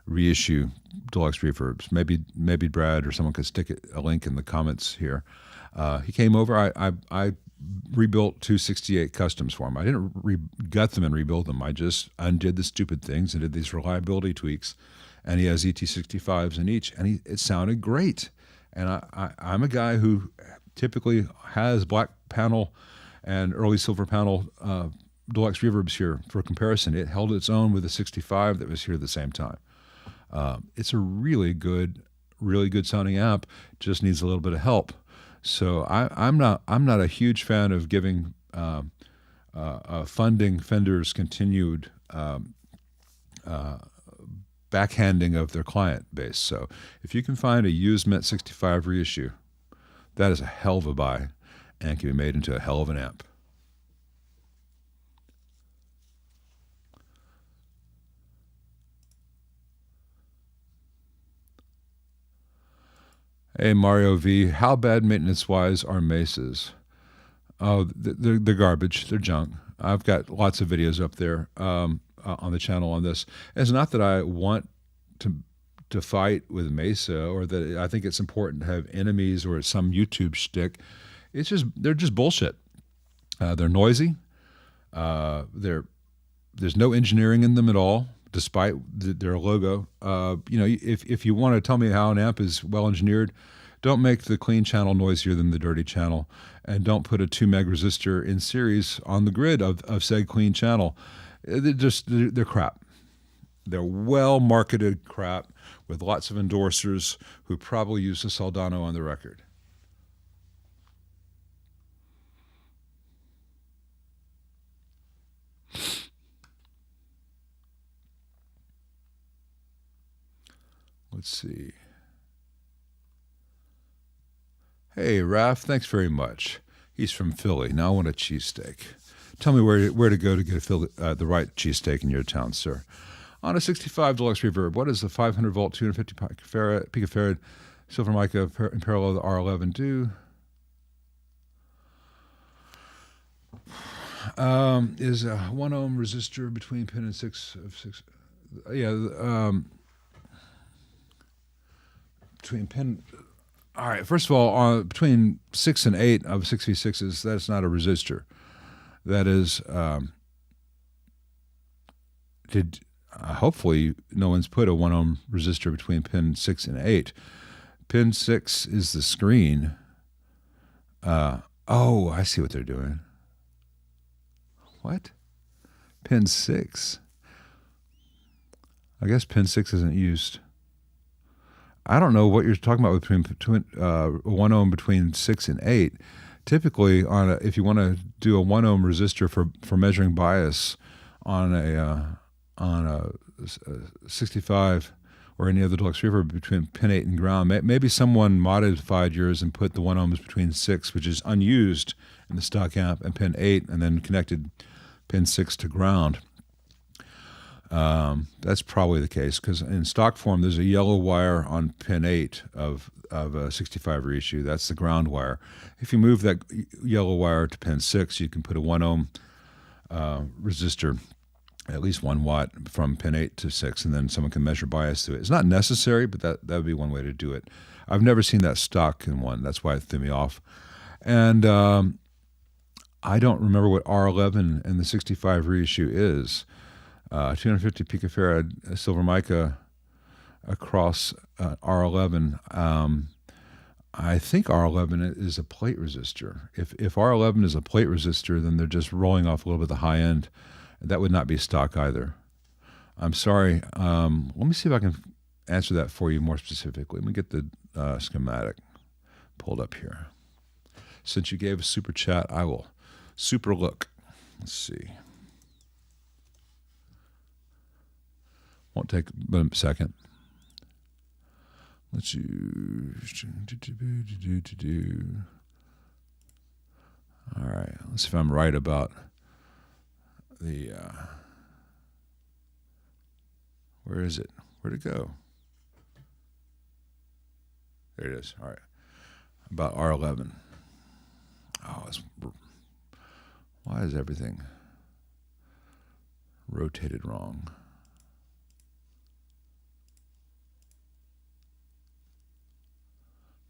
reissue deluxe reverbs. Maybe Brad or someone could stick a link in the comments here. He came over. I rebuilt 268 customs for him. I didn't gut them and rebuild them. I just undid the stupid things and did these reliability tweaks. And he has ET65s in each, and it sounded great. And I'm a guy who typically has black panel and early silver panel deluxe reverbs here for comparison. It held its own with the 65 that was here at the same time. It's a really good sounding amp. Just needs a little bit of help. So I'm not a huge fan of giving funding Fender's continued backhanding of their client base. So if you can find a used Met 65 reissue, that is a hell of a buy and can be made into a hell of an amp. Hey, Mario V, how bad maintenance-wise are Mesas? Oh, they're garbage. They're junk. I've got lots of videos up there on the channel on this. It's not that I want to fight with Mesa or that I think it's important to have enemies or some YouTube shtick. It's just they're just bullshit. They're noisy. There's no engineering in them at all, despite their logo. If you want to tell me how an amp is well engineered, don't make the clean channel noisier than the dirty channel, and don't put a 2 meg resistor in series on the grid of said clean channel. They're crap. They're well marketed crap with lots of endorsers who probably use the Soldano on the record. Let's see. Hey, Raph, thanks very much. He's from Philly. Now I want a cheesesteak. Tell me where to go to get the right cheesesteak in your town, sir. On a 65 deluxe reverb, what does the 500 volt 250 picofarad silver mica in parallel to the R11 do? Is a 1 ohm resistor between pin and 6 of 6. Between pin. All right. First of all, between 6 and 8 of 6v6s, that's not a resistor. That is. Hopefully, no one's put a 1 ohm resistor between pin 6 and 8. Pin 6 is the screen. Oh, I see what they're doing. What? Pin 6. I guess pin 6 isn't used. I don't know what you're talking about between 1 ohm between 6 and 8. Typically, if you want to do a 1 ohm resistor for measuring bias on a 65 or any other deluxe reverb between pin 8 and ground, maybe someone modified yours and put the 1 ohms between 6, which is unused in the stock amp, and pin 8, and then connected pin 6 to ground. That's probably the case, because in stock form there's a yellow wire on pin 8 of a 65 reissue. That's the ground wire. If you move that yellow wire to pin 6, you can put a 1 ohm resistor, at least 1 watt, from pin 8 to 6, and then someone can measure bias to it. It's not necessary, but that would be one way to do it. I've never seen that stock in one. That's why it threw me off. And I don't remember what R11 and the 65 reissue is. 250 picofarad silver mica across R11. I think R11 is a plate resistor. If R11 is a plate resistor, then they're just rolling off a little bit of the high end. That would not be stock either. I'm sorry. Let me see if I can answer that for you more specifically. Let me get the schematic pulled up here. Since you gave a super chat, I will super look. Let's see. Won't take but a second. Let's do. All right. Let's see if I'm right about the. Where is it? Where'd it go? There it is. All right. About R11. Oh, why is everything rotated wrong?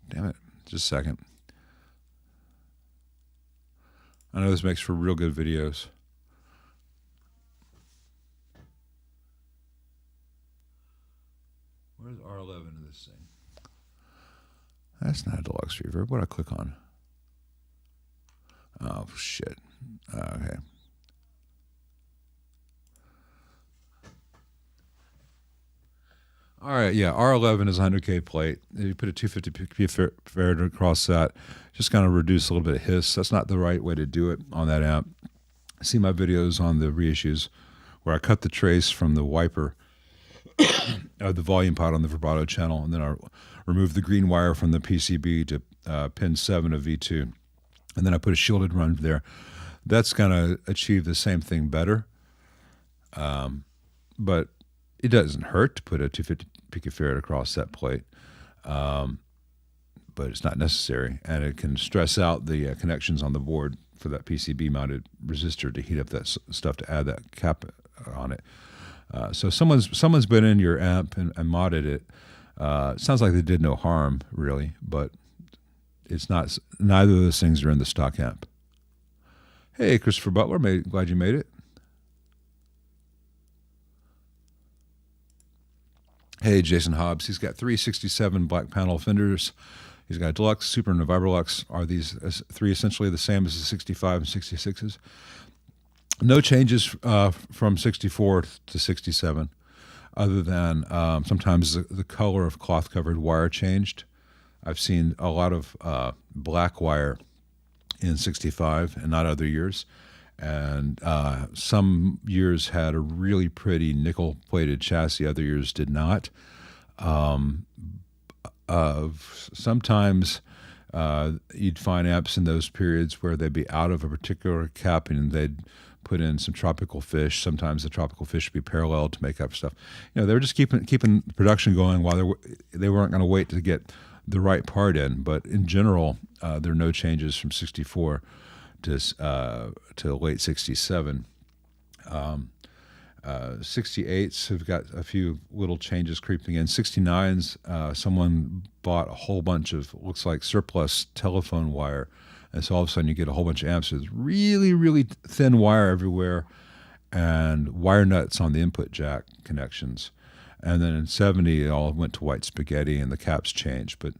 Damn it. Just a second. I know this makes for real good videos. Where's R11 in this thing? That's not a deluxe reverb. What do I click on? Oh, shit. Okay. All right, yeah, R11 is a 100K plate. You put a 250 farad across that, just kind of reduce a little bit of hiss. That's not the right way to do it on that amp. See my videos on the reissues where I cut the trace from the wiper of the volume pot on the vibrato channel, and then I remove the green wire from the PCB to pin 7 of V2, and then I put a shielded run there. That's going to achieve the same thing better, but it doesn't hurt to put a 250 picofarad across that plate, but it's not necessary, and it can stress out the connections on the board for that PCB-mounted resistor to heat up that stuff to add that cap on it. So someone's been in your amp and modded it. It sounds like they did no harm, really, but it's not. Neither of those things are in the stock amp. Hey, Christopher Butler, glad you made it. Hey, Jason Hobbs. He's got 367 black panel fenders. He's got Deluxe, Super, and Vibrolux. Are these three essentially the same as the 65 and 66s? No changes from 64 to 67, other than sometimes the color of cloth-covered wire changed. I've seen a lot of black wire in 65 and not other years. And some years had a really pretty nickel-plated chassis. Other years did not. Sometimes you'd find amps in those periods where they'd be out of a particular cap and they'd put in some tropical fish. Sometimes the tropical fish would be parallel to make up stuff. You know, they were just keeping production going while they weren't going to wait to get the right part in. But in general, there are no changes from 64 to late 67. 68s have got a few little changes creeping in. 69s, someone bought a whole bunch of, looks like surplus telephone wire. And so all of a sudden you get a whole bunch of amps with really, really thin wire everywhere and wire nuts on the input jack connections. And then in 70, it all went to white spaghetti and the caps changed. But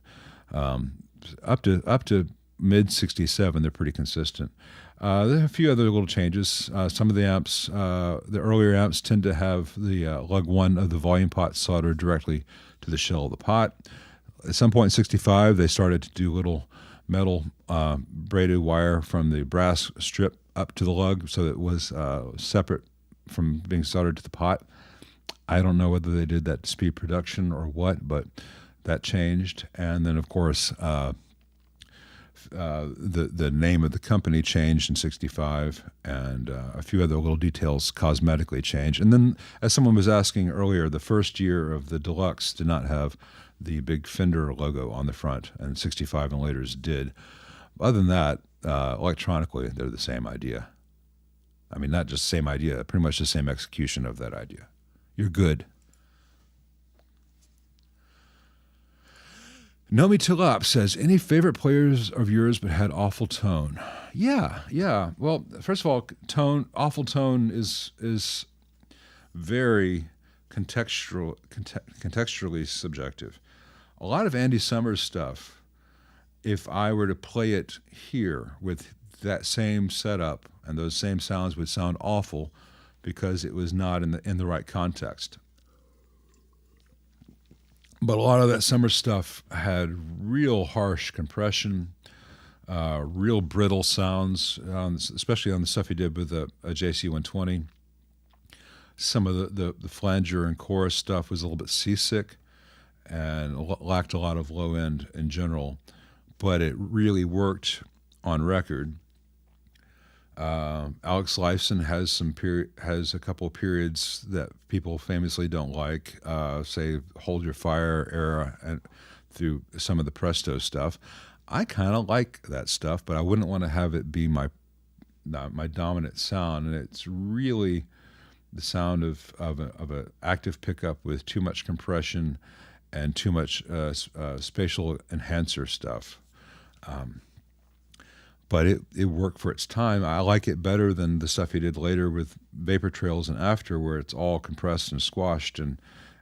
up to mid 67, they're pretty consistent. There are a few other little changes. Some of the amps, the earlier amps, tend to have the lug 1 of the volume pot soldered directly to the shell of the pot. At some point in 65, they started to do little metal braided wire from the brass strip up to the lug, so it was separate from being soldered to the pot. I don't know whether they did that to speed production or what, but that changed. And then, of course, the name of the company changed in 65, and a few other little details cosmetically changed. And then, as someone was asking earlier, the first year of the Deluxe did not have the big Fender logo on the front, and 65 and later's did. Other than that, electronically, they're the same idea. I mean, not just same idea, pretty much the same execution of that idea. You're good. Nomi Tilap says, any favorite players of yours but had awful tone? Yeah. Well, first of all, awful tone is very contextually subjective. A lot of Andy Summers stuff, if I were to play it here with that same setup and those same sounds, would sound awful because it was not in the right context. But a lot of that summer stuff had real harsh compression, real brittle sounds, especially on the stuff he did with a JC120. Some of the flanger and chorus stuff was a little bit seasick and lacked a lot of low end in general, but it really worked on record. Alex Lifeson has a couple of periods that people famously don't like, say Hold Your Fire era and through some of the Presto stuff. I kind of like that stuff, but I wouldn't want to have it be my dominant sound, and it's really the sound of a active pickup with too much compression and too much spatial enhancer stuff. But it worked for its time. I like it better than the stuff he did later with Vapor Trails and After, where it's all compressed and squashed and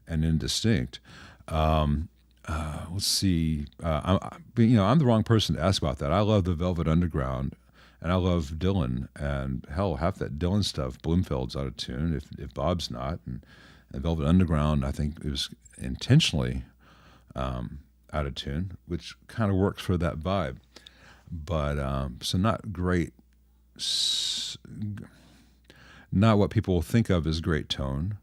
indistinct. Let's see. I'm the wrong person to ask about that. I love the Velvet Underground, and I love Dylan, and hell, half that Dylan stuff, Bloomfield's out of tune if Bob's not, and Velvet Underground, I think it was intentionally out of tune, which kind of works for that vibe. But so not great, not what people think of as great tone,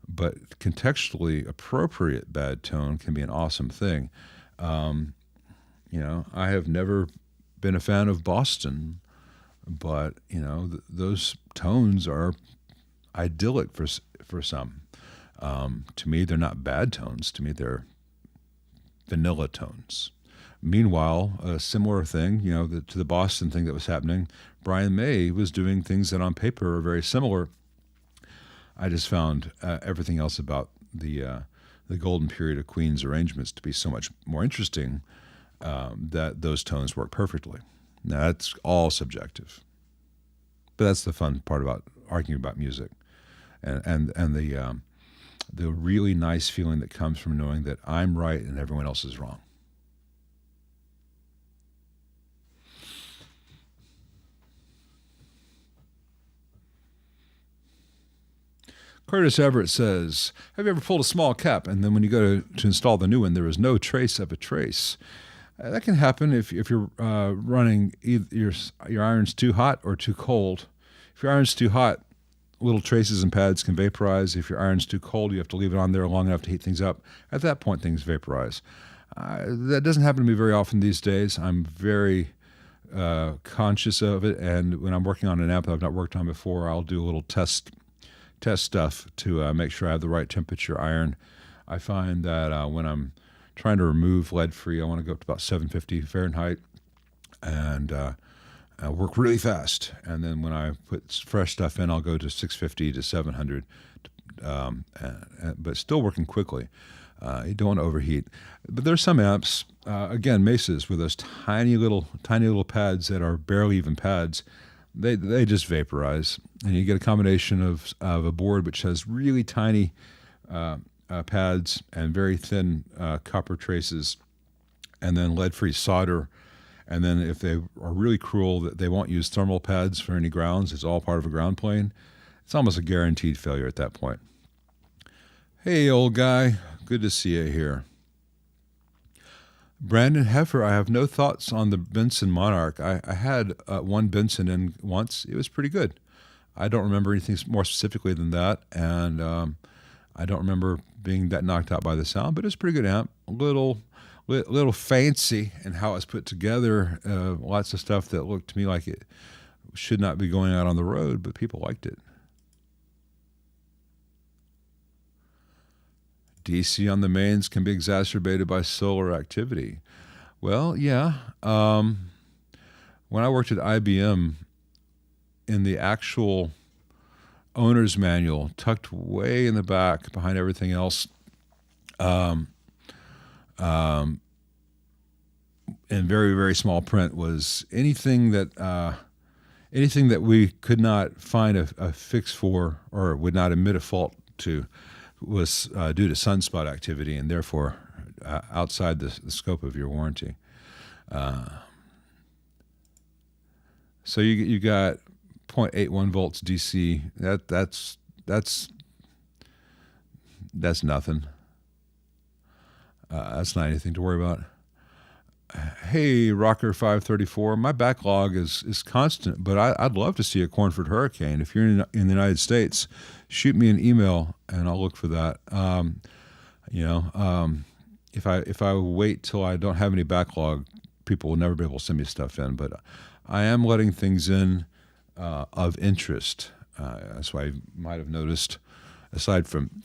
but contextually appropriate bad tone can be an awesome thing. I have never been a fan of Boston, but those tones are idyllic for some. To me, they're not bad tones. To me, they're vanilla tones. Meanwhile, a similar thing, to the Boston thing that was happening, Brian May was doing things that on paper are very similar. I just found everything else about the golden period of Queen's arrangements to be so much more interesting that those tones work perfectly. Now, that's all subjective. But that's the fun part about arguing about music, and the really nice feeling that comes from knowing that I'm right and everyone else is wrong. Curtis Everett says, have you ever pulled a small cap and then when you go to install the new one, there is no trace of a trace? That can happen if you're running either your iron's too hot or too cold. If your iron's too hot, little traces and pads can vaporize. If your iron's too cold, you have to leave it on there long enough to heat things up. At that point, things vaporize. That doesn't happen to me very often these days. I'm very conscious of it, and when I'm working on an amp that I've not worked on before, I'll do a little test stuff to make sure I have the right temperature iron. I find that when I'm trying to remove lead-free, I want to go up to about 750 Fahrenheit and work really fast. And then when I put fresh stuff in, I'll go to 650 to 700, but still working quickly. You don't want to overheat. But there's some amps, again, Mesas, with those tiny little pads that are barely even pads. They just vaporize, and you get a combination of a board which has really tiny pads and very thin copper traces, and then lead-free solder. And then if they are really cruel, they won't use thermal pads for any grounds. It's all part of a ground plane. It's almost a guaranteed failure at that point. Hey, old guy. Good to see you here. Brandon Heffer, I have no thoughts on the Benson Monarch. I had one Benson in once. It was pretty good. I don't remember anything more specifically than that, and I don't remember being that knocked out by the sound, but it's a pretty good amp. A little fancy in how it's put together. Lots of stuff that looked to me like it should not be going out on the road, but people liked it. DC on the mains can be exacerbated by solar activity. Well, yeah. When I worked at IBM, in the actual owner's manual, tucked way in the back behind everything else, in very, very small print, was anything that we could not find a fix for or would not emit a fault to was due to sunspot activity and therefore outside the scope of your warranty. So you got 0.81 volts DC. That's nothing. That's not anything to worry about. Hey, Rocker 534, my backlog is constant, but I'd love to see a Cornford Hurricane. If you're in the United States, shoot me an email and I'll look for that. If I wait till I don't have any backlog, people will never be able to send me stuff in. But I am letting things in of interest. That's why you might have noticed, aside from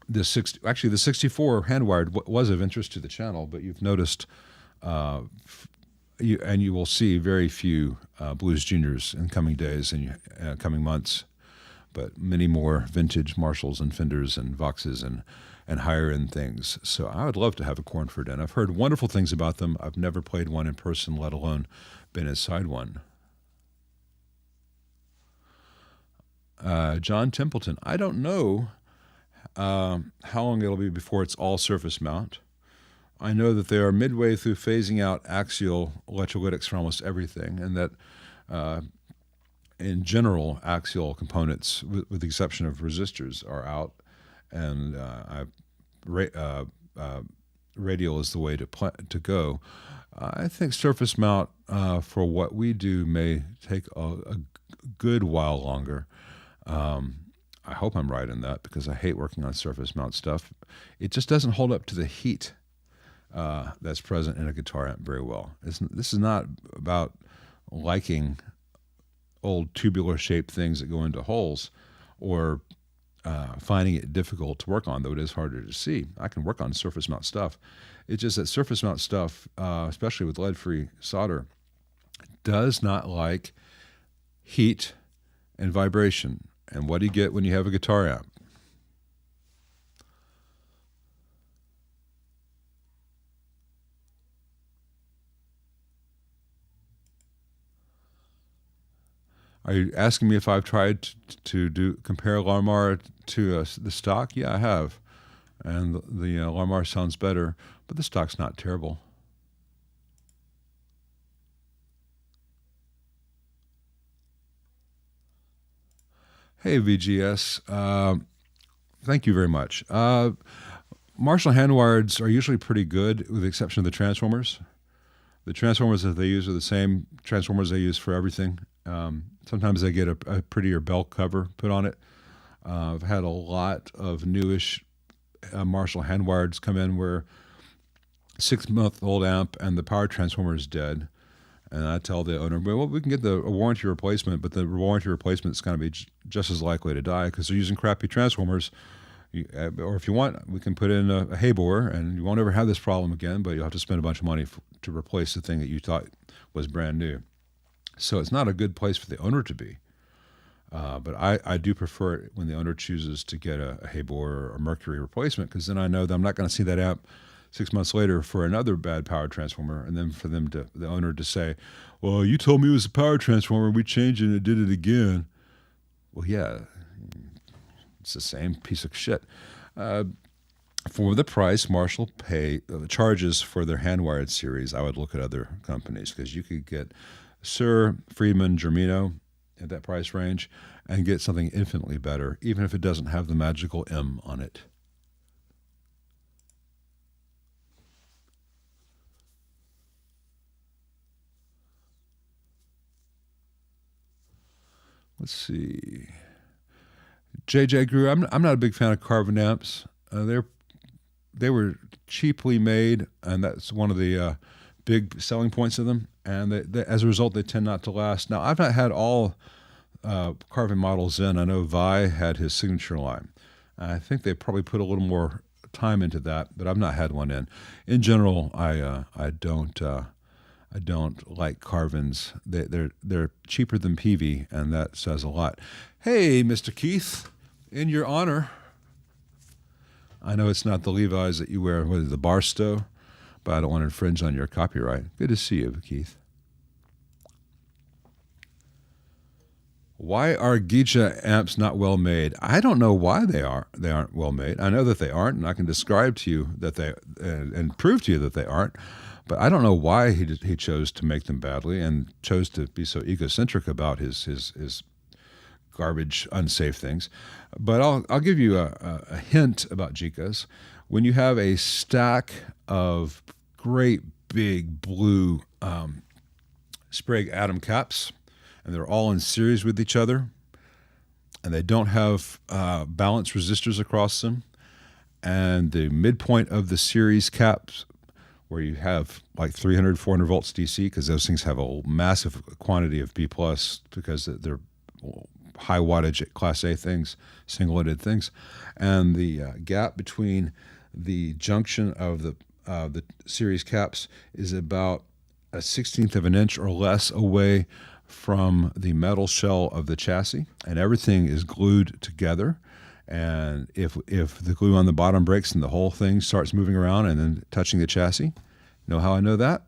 the 64 hand-wired was of interest to the channel, but you've noticed, you will see very few Blues Juniors in coming days and coming months, but many more vintage Marshalls and Fenders and Voxes and higher-end things. So I would love to have a Cornford, and I've heard wonderful things about them. I've never played one in person, let alone been inside one. John Templeton, I don't know how long it'll be before it's all surface mount. I know that they are midway through phasing out axial electrolytics for almost everything, and that in general, axial components, with the exception of resistors, are out, and radial is the way to go. I think surface mount for what we do may take a good while longer. I hope I'm right in that, because I hate working on surface mount stuff. It just doesn't hold up to the heat that's present in a guitar amp very well. This is not about liking old tubular shaped things that go into holes, or finding it difficult to work on, though it is harder to see. I can work on surface mount stuff. It's just that surface mount stuff, especially with lead-free solder, does not like heat and vibration. And what do you get when you have a guitar amp? Are you asking me if I've tried to compare Larmar to the stock? Yeah, I have. And the Larmar sounds better, but the stock's not terrible. Hey, VGS. Thank you very much. Marshall hand-wireds are usually pretty good, with the exception of the transformers. The transformers that they use are the same transformers they use for everything. Sometimes they get a prettier bell cover put on it. I've had a lot of newish Marshall hand-wireds come in where 6-month-old amp and the power transformer is dead. And I tell the owner, well, we can get a warranty replacement, but the warranty replacement is going to be just as likely to die because they're using crappy transformers. Or if you want, we can put in a hay borer, and you won't ever have this problem again, but you'll have to spend a bunch of money to replace the thing that you thought was brand new. So it's not a good place for the owner to be. But I do prefer it when the owner chooses to get a hay borer or mercury replacement, because then I know that I'm not going to see that amp 6 months later for another bad power transformer, and then for the owner to say, well, you told me it was a power transformer, we changed it and it did it again. Well, yeah, it's the same piece of shit. For the price Marshall charges for their hand-wired series, I would look at other companies, because you could get Sir, Friedman, Germino at that price range and get something infinitely better, even if it doesn't have the magical M on it. Let's see. JJ Grew, I'm not a big fan of carbon amps. They were cheaply made, and that's one of the big selling points of them. And as a result, they tend not to last. Now, I've not had all carbon models in. I know Vi had his signature line. I think they probably put a little more time into that, but I've not had one in. In general, I don't like Carvins. They're cheaper than PV, and that says a lot. Hey, Mr. Keith, in your honor, I know it's not the Levi's that you wear, the Barstow, but I don't want to infringe on your copyright. Good to see you, Keith. Why are Geisha amps not well made? I don't know why they aren't well made. I know that they aren't, and I can describe to you that they and prove to you that they aren't. But I don't know why he chose to make them badly and chose to be so egocentric about his garbage, unsafe things. But I'll give you a hint about Geishas. When you have a stack of great big blue Sprague Atom caps, and they're all in series with each other, and they don't have balanced resistors across them, and the midpoint of the series caps where you have like 300, 400 volts DC, because those things have a massive quantity of B plus because they're high wattage Class A things, single-ended things, and the gap between the junction of the series caps is about a 1/16 of an inch or less away from the metal shell of the chassis, and everything is glued together. And if the glue on the bottom breaks and the whole thing starts moving around and then touching the chassis, know how I know that?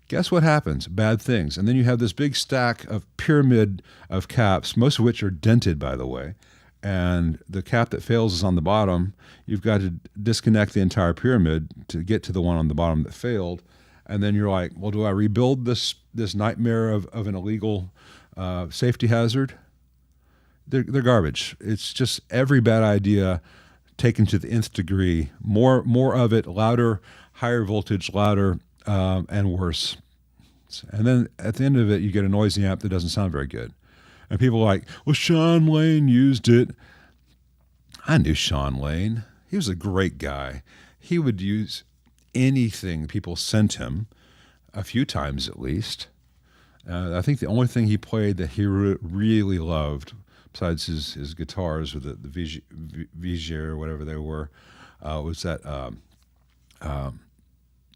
Guess what happens? Bad things. And then you have this big stack of pyramid of caps, most of which are dented, by the way. And the cap that fails is on the bottom. You've got to disconnect the entire pyramid to get to the one on the bottom that failed. And then you're like, well, do I rebuild this nightmare of an illegal safety hazard? They're garbage. It's just every bad idea taken to the nth degree. More of it, louder, higher voltage, louder, and worse. And then at the end of it, you get a noisy amp that doesn't sound very good. And people are like, well, Sean Lane used it. I knew Sean Lane. He was a great guy. He would use anything people sent him, a few times at least. I think the only thing he played that he really loved, besides his guitars or the Vigier or whatever they were, was that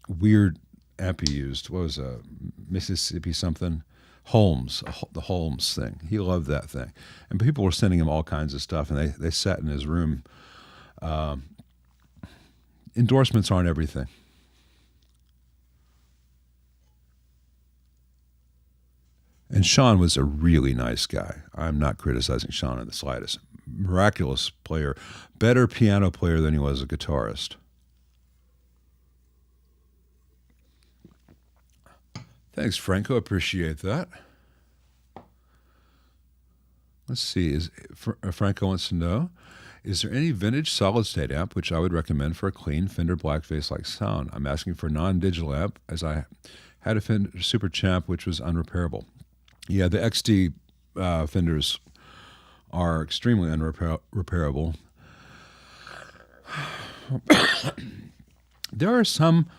weird amp he used. What was a Mississippi something? Holmes, the Holmes thing. He loved that thing. And people were sending him all kinds of stuff, and they sat in his room. Endorsements aren't everything. And Sean was a really nice guy. I'm not criticizing Sean in the slightest. Miraculous player, better piano player than he was a guitarist. Thanks, Franco. Appreciate that. Let's see. Franco wants to know, is there any vintage solid-state amp which I would recommend for a clean Fender Blackface-like sound? I'm asking for a non-digital amp, as I had a Fender Super Champ which was unrepairable. Yeah, the XD Fenders are extremely unrepairable. There are some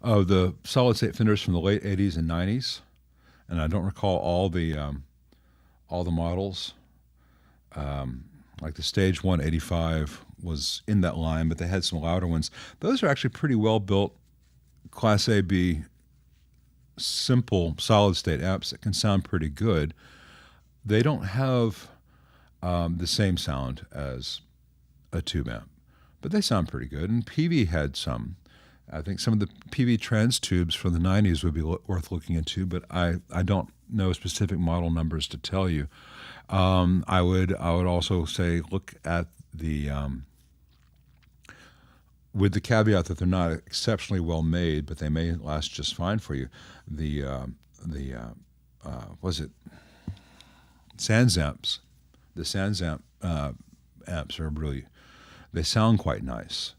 of the solid-state Fenders from the late 80s and 90s, and I don't recall all the models. Like the Stage 185 was in that line, but they had some louder ones. Those are actually pretty well-built Class A, B, simple solid-state amps that can sound pretty good. They don't have the same sound as a tube amp, but they sound pretty good. And PV had some. I think some of the PV trans tubes from the 90s would be worth looking into, but I don't know specific model numbers to tell you. I would also say look at the with the caveat that they're not exceptionally well made, but they may last just fine for you. Was it Sans amps? The Sans amp amps are really, they sound quite nice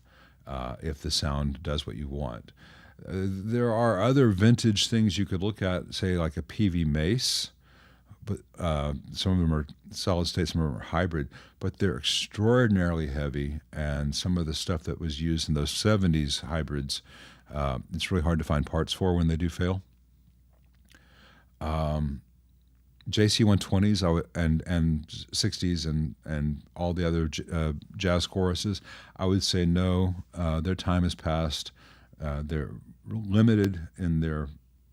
if the sound does what you want. There are other vintage things you could look at, say like a PV Mace, but some of them are solid state, some of them are hybrid, but they're extraordinarily heavy, and some of the stuff that was used in those 70s hybrids, it's really hard to find parts for when they do fail. JC120s and 60s and all the other jazz choruses, I would say no. Their time has passed. They're limited in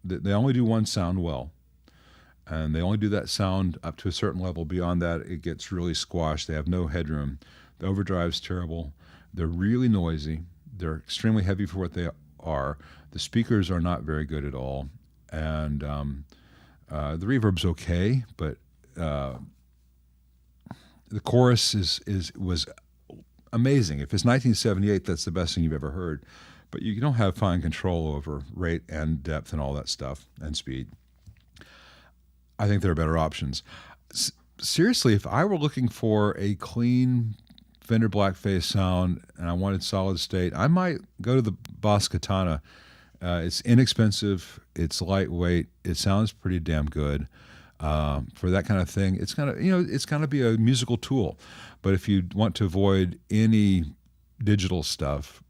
they only do one sound well, and they only do that sound up to a certain level. Beyond that, it gets really squashed. They have no headroom. The overdrive's terrible. They're really noisy. They're extremely heavy for what they are. The speakers are not very good at all, and the reverb's okay, but the chorus was amazing. If it's 1978, that's the best thing you've ever heard. But you don't have fine control over rate and depth and all that stuff and speed. I think there are better options. Seriously, if I were looking for a clean Fender Blackface sound and I wanted solid state, I might go to the Boss Katana. It's inexpensive, it's lightweight, it sounds pretty damn good. For that kind of thing, it's gonna be a musical tool. But if you want to avoid any digital stuff,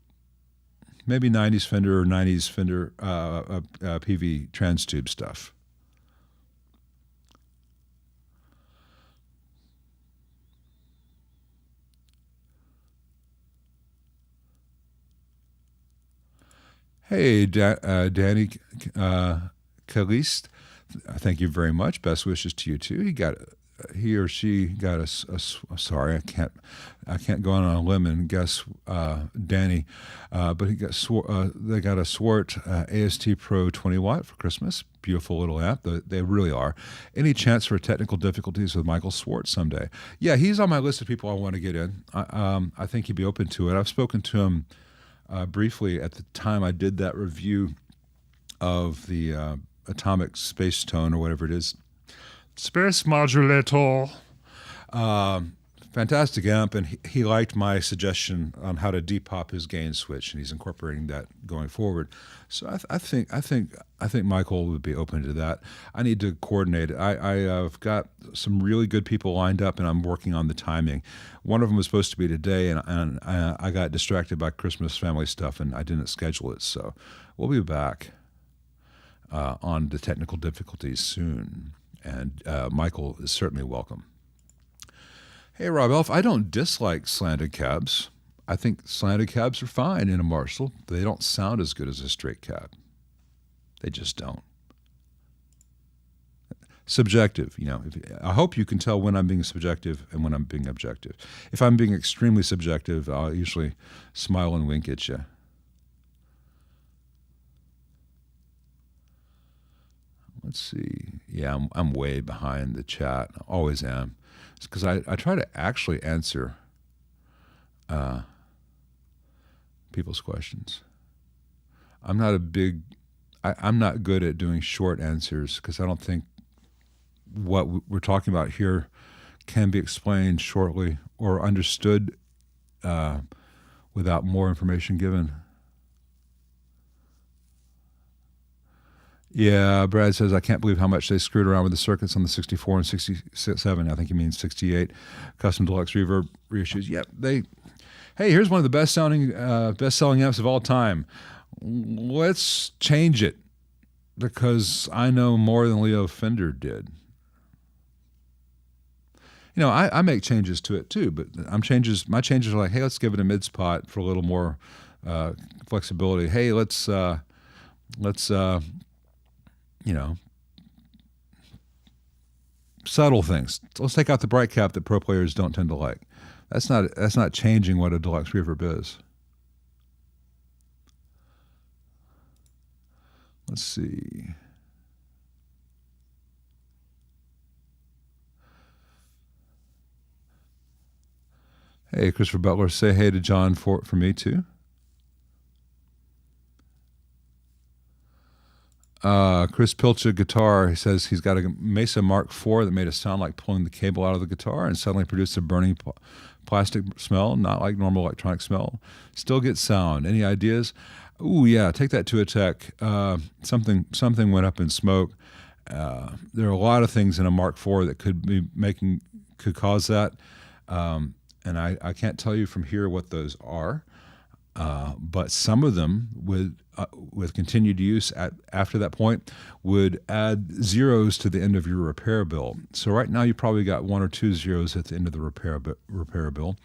maybe 90s Fender or 90s Fender PV trans tube stuff. Hey, Danny Caliste, thank you very much. Best wishes to you too. He or she got sorry, I can't go on a limb and guess Danny, but they got a Swart AST Pro 20 watt for Christmas. Beautiful little amp. They really are. Any chance for technical difficulties with Michael Swart someday? Yeah, he's on my list of people I want to get in. I think he'd be open to it. I've spoken to him briefly at the time I did that review of the Atomic Space Tone or whatever it is. Space Modulator. Fantastic amp, and he liked my suggestion on how to depup his gain switch, and he's incorporating that going forward. So I think Michael would be open to that. I need to coordinate it. I've got some really good people lined up, and I'm working on the timing. One of them was supposed to be today, and I got distracted by Christmas family stuff, and I didn't schedule it. So we'll be back on the technical difficulties soon, and Michael is certainly welcome. Hey, Rob Elf, I don't dislike slanted cabs. I think slanted cabs are fine in a Marshall. They don't sound as good as a straight cab. They just don't. Subjective, I hope you can tell when I'm being subjective and when I'm being objective. If I'm being extremely subjective, I'll usually smile and wink at you. Let's see. Yeah, I'm way behind the chat. I always am. It's because I try to actually answer people's questions. I'm not good at doing short answers because I don't think what we're talking about here can be explained shortly or understood without more information given. Yeah, Brad says, I can't believe how much they screwed around with the circuits on the 64 and 67. I think he means 68 custom deluxe reverb reissues. Yep, hey, here's one of the best-selling amps of all time. Let's change it because I know more than Leo Fender did. I make changes to it too, but my changes are like, hey, let's give it a mid spot for a little more flexibility. Hey, let's subtle things. Let's take out the bright cap that pro players don't tend to like. That's not changing what a deluxe reverb is. Let's see. Hey, Christopher Butler, say hey to John for me too. Chris Pilcha guitar, he says he's got a Mesa Mark IV that made it sound like pulling the cable out of the guitar and suddenly produced a burning plastic smell, not like normal electronic smell. Still gets sound. Any ideas? Ooh, yeah, take that to a tech. Something went up in smoke. There are a lot of things in a Mark IV that could cause that. And I can't tell you from here what those are. But some of them with continued use after that point would add zeros to the end of your repair bill. So right now you probably got 1 or 2 zeros at the end of the repair bill.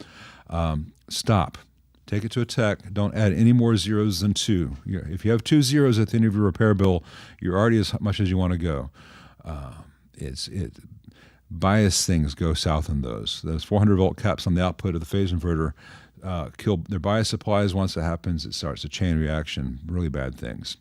Stop. Take it to a tech. Don't add any more zeros than 2. If you have 2 zeros at the end of your repair bill, you're already as much as you want to go. Bias things go south in those. Those 400 volt caps on the output of the phase inverter kill their bias supplies. Once it happens, it starts a chain reaction, really bad things.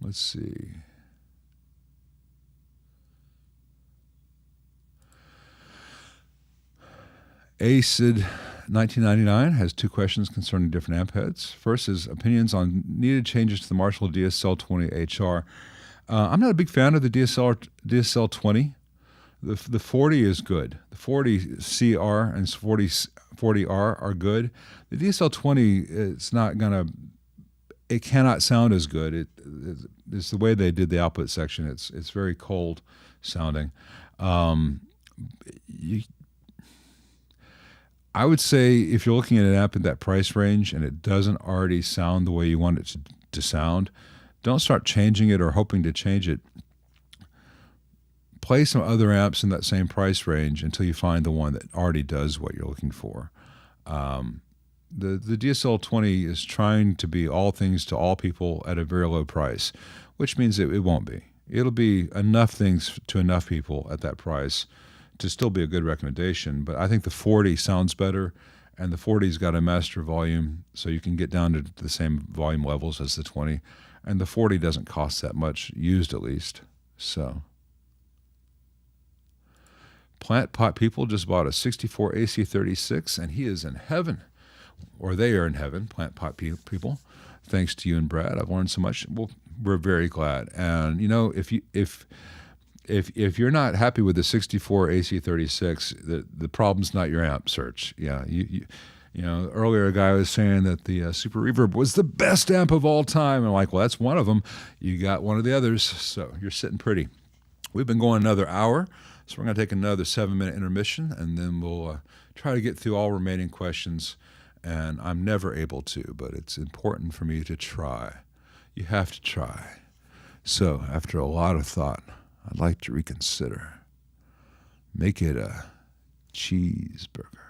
Let's see. ACID 1999 has 2 questions concerning different amp heads. First is opinions on needed changes to the Marshall DSL 20 HR. I'm not a big fan of the DSL 20. The 40 is good. The 40 CR and 40R are good. The DSL 20, it's not going to it cannot sound as good. It's the way they did the output section. It's very cold sounding. You, I would say if you're looking at an amp in that price range and it doesn't already sound the way you want it to sound, don't start changing it or hoping to change it. Play some other amps in that same price range until you find the one that already does what you're looking for. The DSL-20 is trying to be all things to all people at a very low price, which means it won't be. It'll be enough things to enough people at that price to still be a good recommendation. But I think the 40 sounds better, and the 40's got a master volume, so you can get down to the same volume levels as the 20. And the 40 doesn't cost that much, used at least. So, Plant Pot People just bought a 64 AC36, and he is in heaven. Or they are in heaven, Plant Pot People. Thanks to you and Brad, I've learned so much. Well, we're very glad. And you know, if you're not happy with the 64 AC36, the problem's not your amp search. Yeah, you know, earlier a guy was saying that the Super Reverb was the best amp of all time. And I'm like, well, that's one of them. You got one of the others, so you're sitting pretty. We've been going another hour, so we're going to take another 7-minute intermission, and then we'll try to get through all remaining questions. And I'm never able to, but it's important for me to try. You have to try. So after a lot of thought, I'd like to reconsider. Make it a cheeseburger.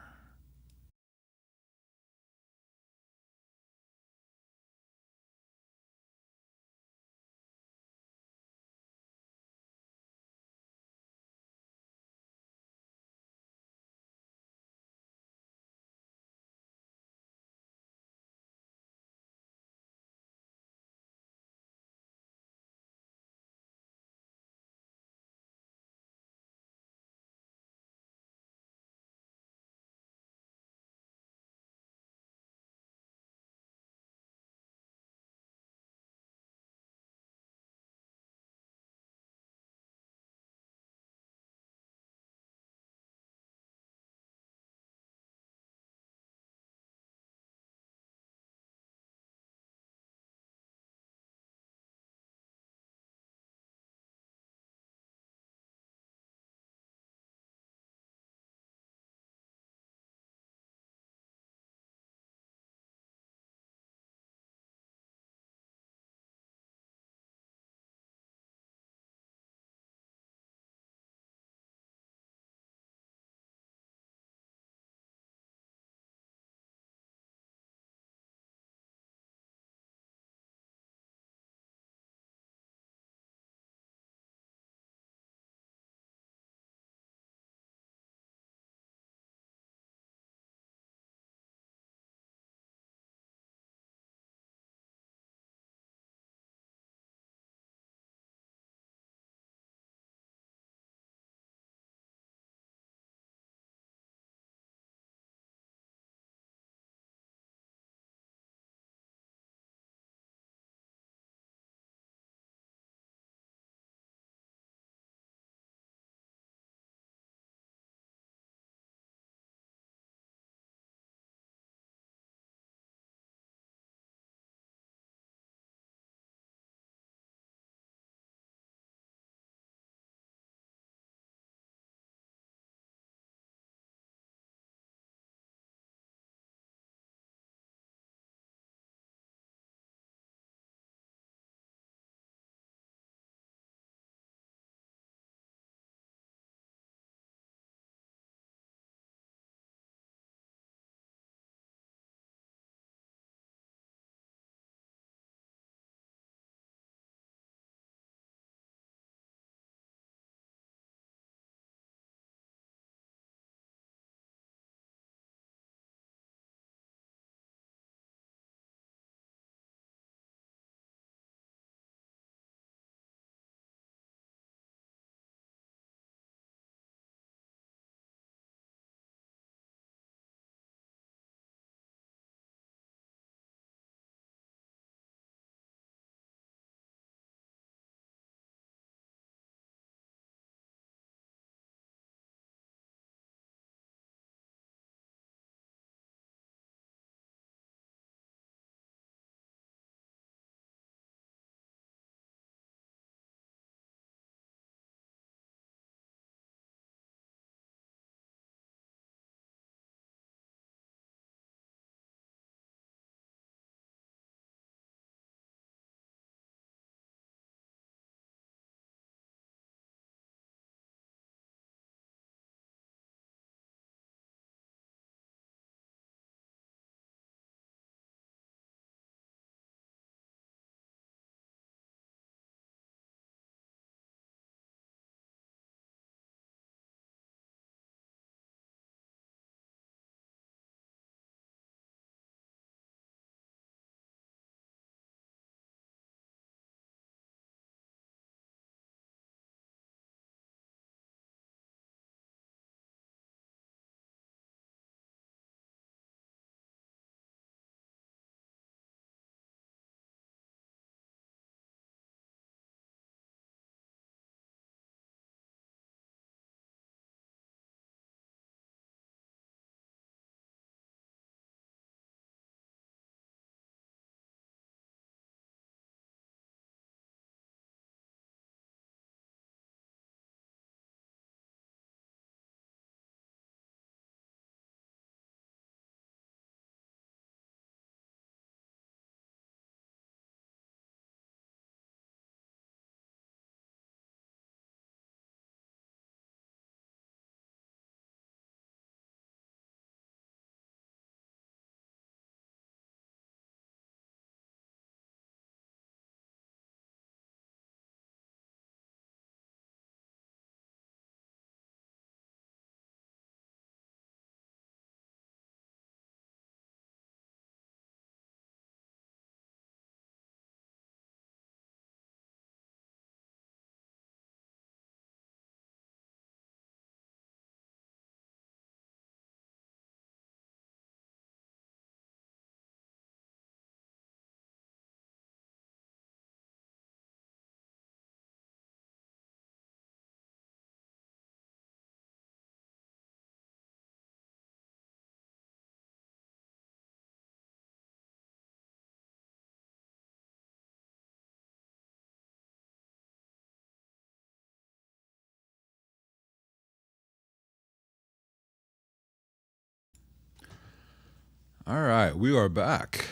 All right, we are back.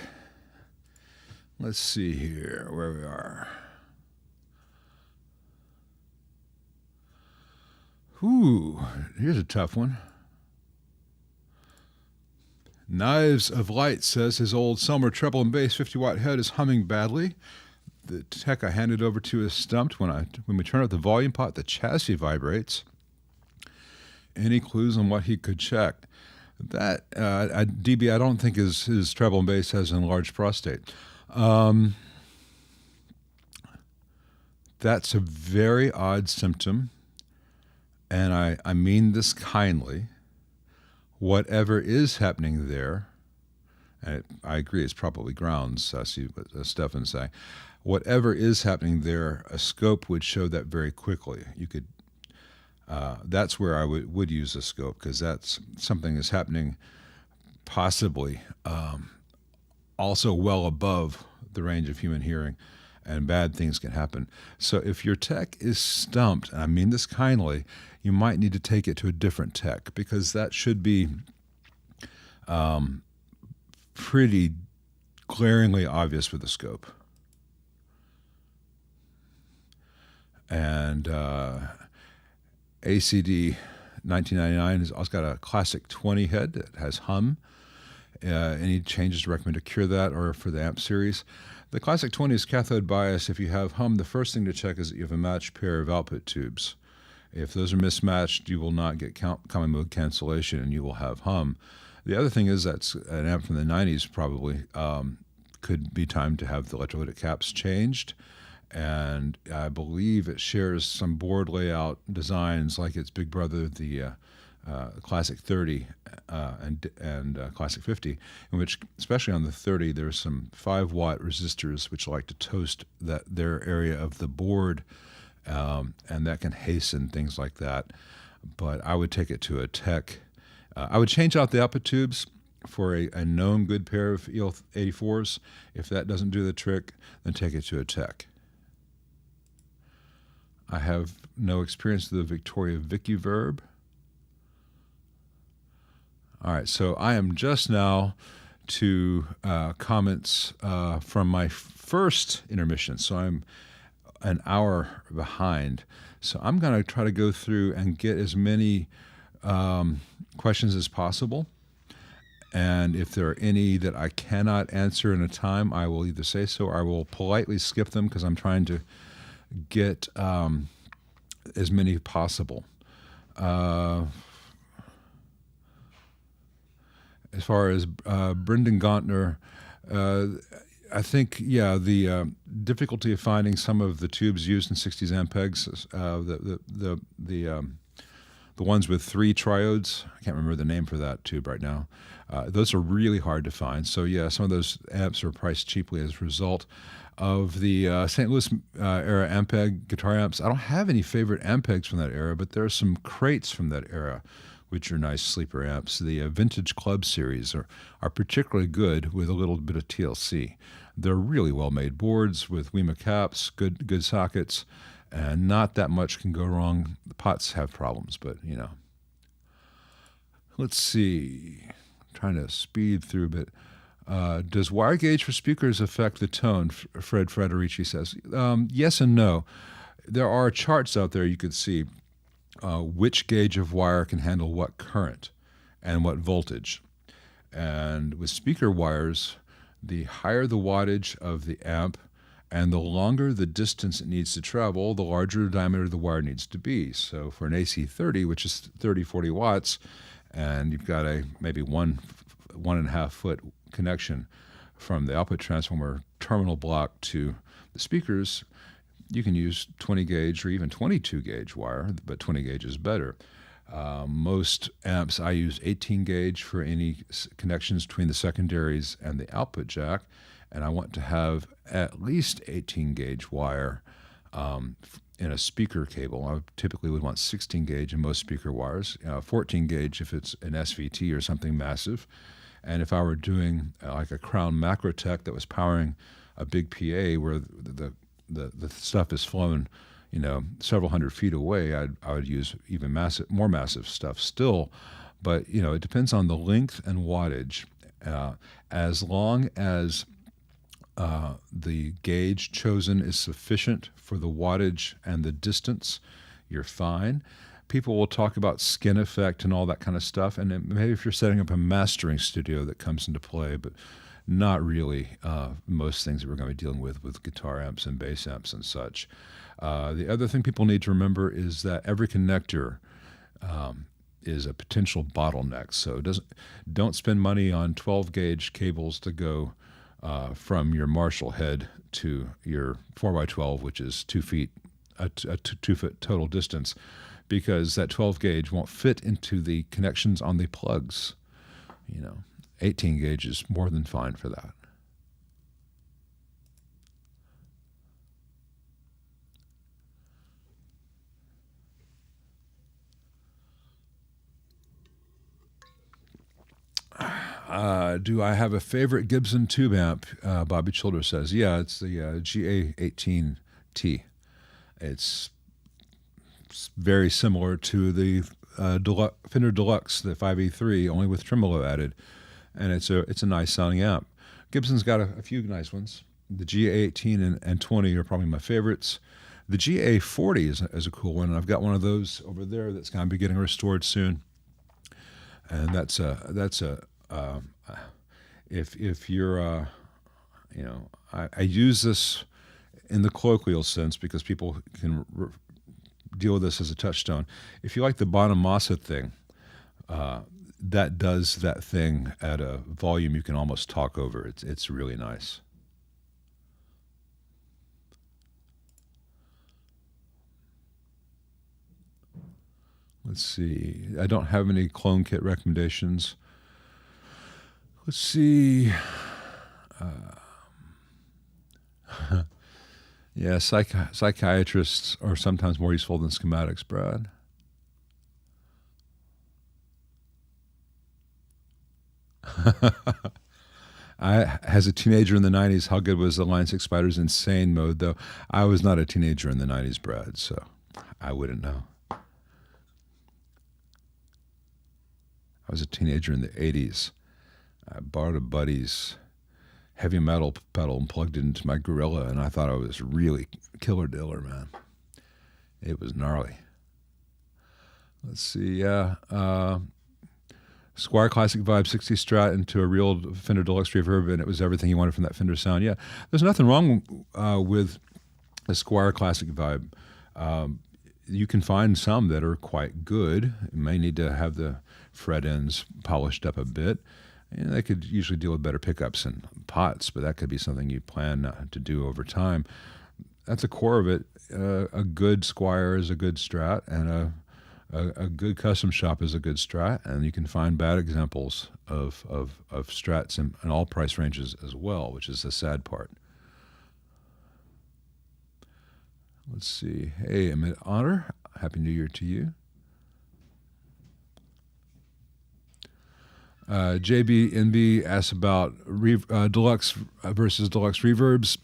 Let's see here where we are. Ooh, here's a tough one. Knives of Light says his old Selmer treble and bass 50-watt head is humming badly. The tech I handed over to is stumped. When we turn up the volume pot, the chassis vibrates. Any clues on what he could check? That DB, I don't think his treble and bass has an enlarged prostate. That's a very odd symptom, and I mean this kindly. Whatever is happening there, and I agree it's probably grounds, I see what Stefan's saying. Whatever is happening there, a scope would show that very quickly. You could. That's where I would use a scope, because that's something is happening possibly also well above the range of human hearing, and bad things can happen. So if your tech is stumped, and I mean this kindly, you might need to take it to a different tech, because that should be pretty glaringly obvious with the scope. And ACD 1999 has also got a classic 20 head that has hum. Any changes to recommend to cure that, or for the amp series? The classic 20 is cathode bias. If you have hum, the first thing to check is that you have a matched pair of output tubes. If those are mismatched, you will not get common mode cancellation, and you will have hum. The other thing is that's an amp from the 90s probably could be time to have the electrolytic caps changed. And I believe it shares some board layout designs like its big brother, the Classic 30 and Classic 50, in which, especially on the 30, there's some 5-watt resistors which like to toast their area of the board, and that can hasten things like that. But I would take it to a tech. I would change out the output tubes for a known good pair of EL84s. If that doesn't do the trick, then take it to a tech. I have no experience with the Victoria Vicky verb. All right, so I am just now to comments from my first intermission. So I'm an hour behind. So I'm going to try to go through and get as many questions as possible. And if there are any that I cannot answer in a time, I will either say so or I will politely skip them, because I'm trying to get as many possible. As far as Brendan Gauntner, I think, the difficulty of finding some of the tubes used in 60s Ampegs, the ones with 3 triodes, I can't remember the name for that tube right now, those are really hard to find. So yeah, some of those amps are priced cheaply as a result of the St. Louis era Ampeg guitar amps. I don't have any favorite Ampegs from that era, but there are some crates from that era which are nice sleeper amps. The Vintage Club series are particularly good with a little bit of TLC. They're really well-made boards with WEMA caps, good sockets, and not that much can go wrong. The pots have problems, but, you know. Let's see. I'm trying to speed through a bit. Does wire gauge for speakers affect the tone? Fred Frederici says. Yes and no. There are charts out there you could see which gauge of wire can handle what current and what voltage. And with speaker wires, the higher the wattage of the amp and the longer the distance it needs to travel, the larger the diameter the wire needs to be. So for an AC30, which is 30-40 watts, and you've got a maybe 1.5 foot connection from the output transformer terminal block to the speakers, you can use 20 gauge or even 22 gauge wire, but 20 gauge is better. Most amps, I use 18 gauge for any connections between the secondaries and the output jack, and I want to have at least 18 gauge wire in a speaker cable. I typically would want 16 gauge in most speaker wires, 14 gauge if it's an SVT or something massive. And if I were doing like a Crown Macrotech that was powering a big PA where the stuff is flown, several hundred feet away, I would use even more massive stuff still. But, it depends on the length and wattage. Uh, as long as the gauge chosen is sufficient for the wattage and the distance, you're fine. People will talk about skin effect and all that kind of stuff, and maybe if you're setting up a mastering studio that comes into play, but not really most things that we're going to be dealing with guitar amps and bass amps and such. The other thing people need to remember is that every connector is a potential bottleneck. So don't spend money on 12 gauge cables to go from your Marshall head to your 4x12, which is 2 feet, a 2 foot total distance, because that 12 gauge won't fit into the connections on the plugs. 18 gauge is more than fine for that. Do I have a favorite Gibson tube amp? Bobby Childers says, yeah, it's the GA18T. It's very similar to the Fender Deluxe, the 5E3, only with tremolo added, and it's a nice sounding amp. Gibson's got a few nice ones. The GA18 and 20 are probably my favorites. The GA40 is a cool one, and I've got one of those over there that's going to be getting restored soon. And if you're I use this in the colloquial sense because people can deal with this as a touchstone. If you like the Bonamassa thing, that does that thing at a volume you can almost talk over. It's really nice. Let's see. I don't have any clone kit recommendations. Let's see. Yeah, psychiatrists are sometimes more useful than schematics, Brad. As a teenager in the 90s, how good was the Line 6 Spider's Insane mode, though? I was not a teenager in the 90s, Brad, so I wouldn't know. I was a teenager in the 80s. I borrowed a buddy's heavy metal pedal and plugged it into my Gorilla, and I thought I was really killer diller, man. It was gnarly. Let's see, Squier Classic Vibe 60 Strat into a real Fender Deluxe reverb, and it was everything you wanted from that Fender sound. Yeah, there's nothing wrong with a Squier Classic Vibe. You can find some that are quite good. You may need to have the fret ends polished up a bit. And they could usually deal with better pickups and pots, but that could be something you plan to do over time. That's the core of it. A good Squier is a good Strat, and a good custom shop is a good Strat, and you can find bad examples of Strats in all price ranges as well, which is the sad part. Let's see. Hey, Amit Honor, Happy New Year to you. JBNB asks about Deluxe versus Deluxe reverbs.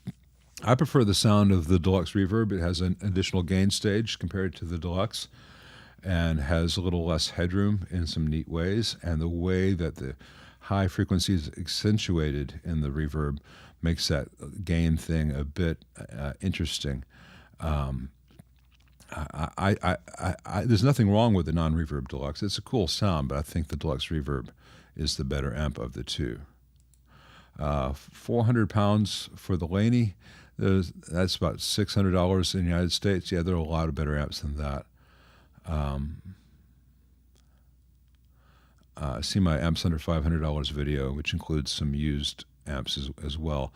I prefer the sound of the Deluxe reverb. It has an additional gain stage compared to the Deluxe and has a little less headroom in some neat ways. And the way that the high frequency is accentuated in the reverb makes that gain thing a bit interesting. There's nothing wrong with the non-reverb Deluxe. It's a cool sound, but I think the Deluxe reverb is the better amp of the two. 400 pounds for the Laney. That's about $600 in the United States. Yeah, there are a lot of better amps than that. See my amps under $500 video, which includes some used amps as well.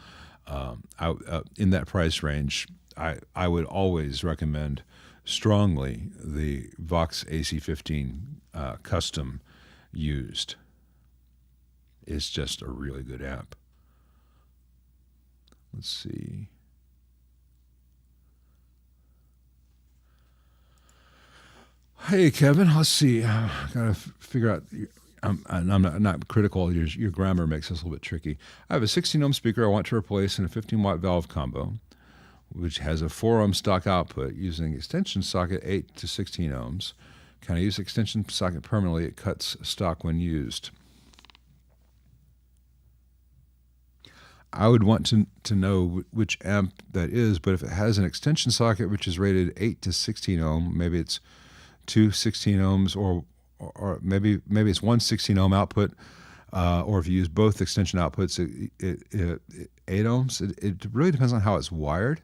In that price range, I would always recommend strongly the Vox AC15 custom used. It's just a really good amp. Let's see. Hey, Kevin, let's see. Gotta figure out. I'm not critical. Your grammar makes this a little bit tricky. I have a 16 ohm speaker I want to replace in a 15 watt valve combo, which has a 4 ohm stock output using extension socket 8 to 16 ohms. Can I use extension socket permanently? It cuts stock when used. I would want to know which amp that is, but if it has an extension socket which is rated 8 to 16 ohm, maybe it's two 16 ohms, or maybe it's one 16 ohm output, or if you use both extension outputs, 8 ohms. It really depends on how it's wired.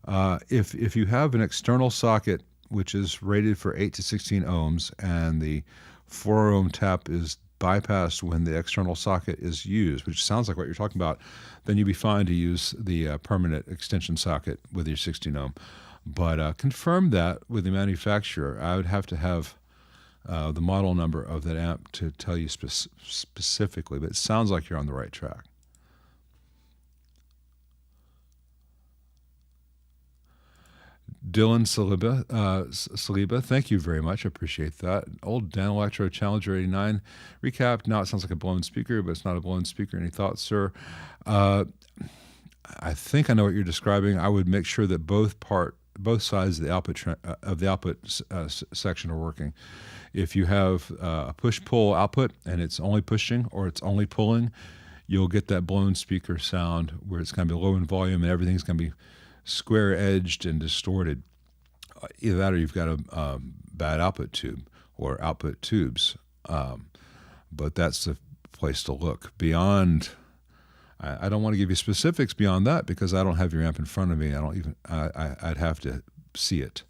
If you have an external socket which is rated for 8 to 16 ohms and the 4 ohm tap is bypassed when the external socket is used, which sounds like what you're talking about, then you'd be fine to use the permanent extension socket with your 16 ohm. But confirm that with the manufacturer. I would have to have the model number of that amp to tell you specifically, but it sounds like you're on the right track. Dylan Saliba, thank you very much. I appreciate that. Old Dan Electro Challenger 89 recap. Now it sounds like a blown speaker, but it's not a blown speaker. Any thoughts, sir? I think I know what you're describing. I would make sure that both sides of the output section are working. If you have a push-pull output and it's only pushing or it's only pulling, you'll get that blown speaker sound where it's going to be low in volume and everything's going to be square-edged and distorted. Either that or you've got a bad output tube or output tubes. But that's the place to look. Beyond, I don't want to give you specifics beyond that because I don't have your amp in front of me. I'd have to see it.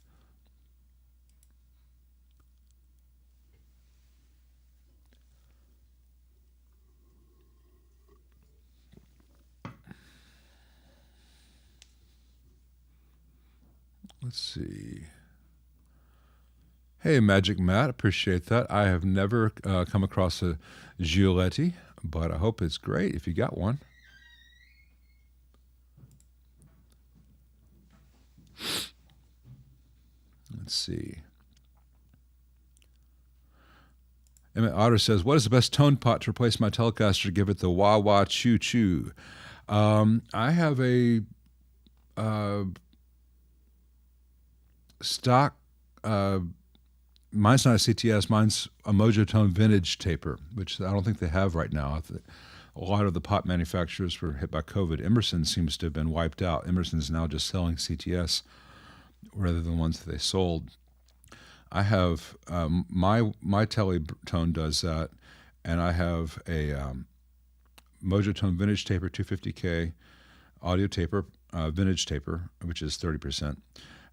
Let's see. Hey, Magic Matt, appreciate that. I have never come across a Giuletti, but I hope it's great if you got one. Let's see. Emmett Otter says, what is the best tone pot to replace my Telecaster to give it the wah-wah choo-choo? I have a stock, mine's not a CTS, mine's a Mojotone vintage taper, which I don't think they have right now. A lot of the pot manufacturers were hit by COVID. Emerson seems to have been wiped out. Emerson's now just selling CTS rather than the ones that they sold. I have my Teletone does that, and I have a Mojotone vintage taper 250K audio taper, vintage taper, which is 30%.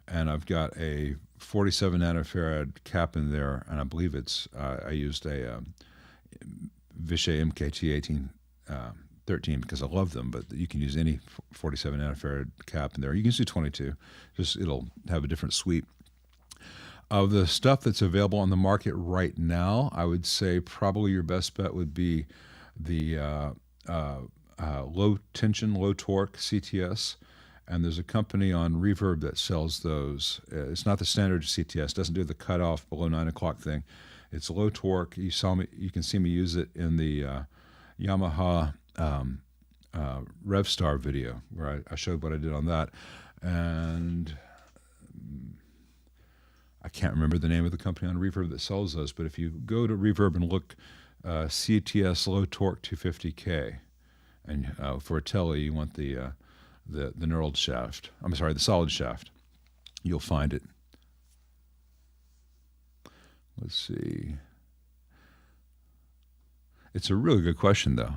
And I've got a 47 nanofarad cap in there, and I believe it's, I used a Vishay MKT 1813 because I love them, but you can use any 47 nanofarad cap in there. You can use 22, just it'll have a different sweep. Of the stuff that's available on the market right now, I would say probably your best bet would be the low tension, low torque CTS. And there's a company on Reverb that sells those. It's not the standard CTS. Doesn't do the cutoff below 9 o'clock thing. It's low torque. You can see me use it in the Yamaha RevStar video where I showed what I did on that. And I can't remember the name of the company on Reverb that sells those. But if you go to Reverb and look CTS low torque 250K, and for a Tele you want the knurled shaft. I'm sorry, the solid shaft. You'll find it. Let's see. It's a really good question, though.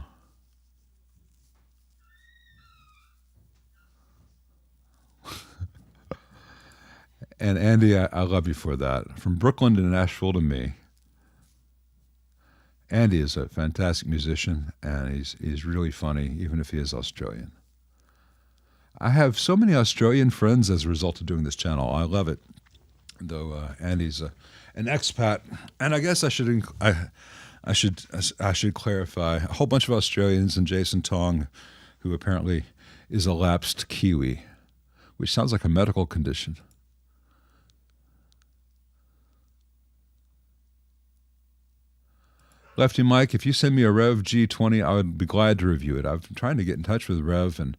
And Andy, I love you for that. From Brooklyn to Nashville to me. Andy is a fantastic musician, and he's really funny, even if he is Australian. I have so many Australian friends as a result of doing this channel. I love it. Though Andy's an expat, and I guess I should clarify a whole bunch of Australians and Jason Tong, who apparently is a lapsed Kiwi, which sounds like a medical condition. Lefty Mike, if you send me a Rev G20, I would be glad to review it. I've been trying to get in touch with Rev, and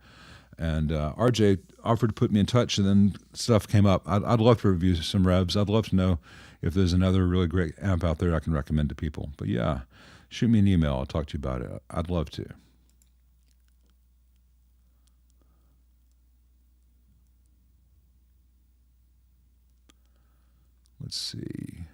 RJ offered to put me in touch, and then stuff came up. I'd love to review some Revs. I'd love to know if there's another really great amp out there I can recommend to people. But yeah, shoot me an email. I'll talk to you about it. I'd love to. Let's see.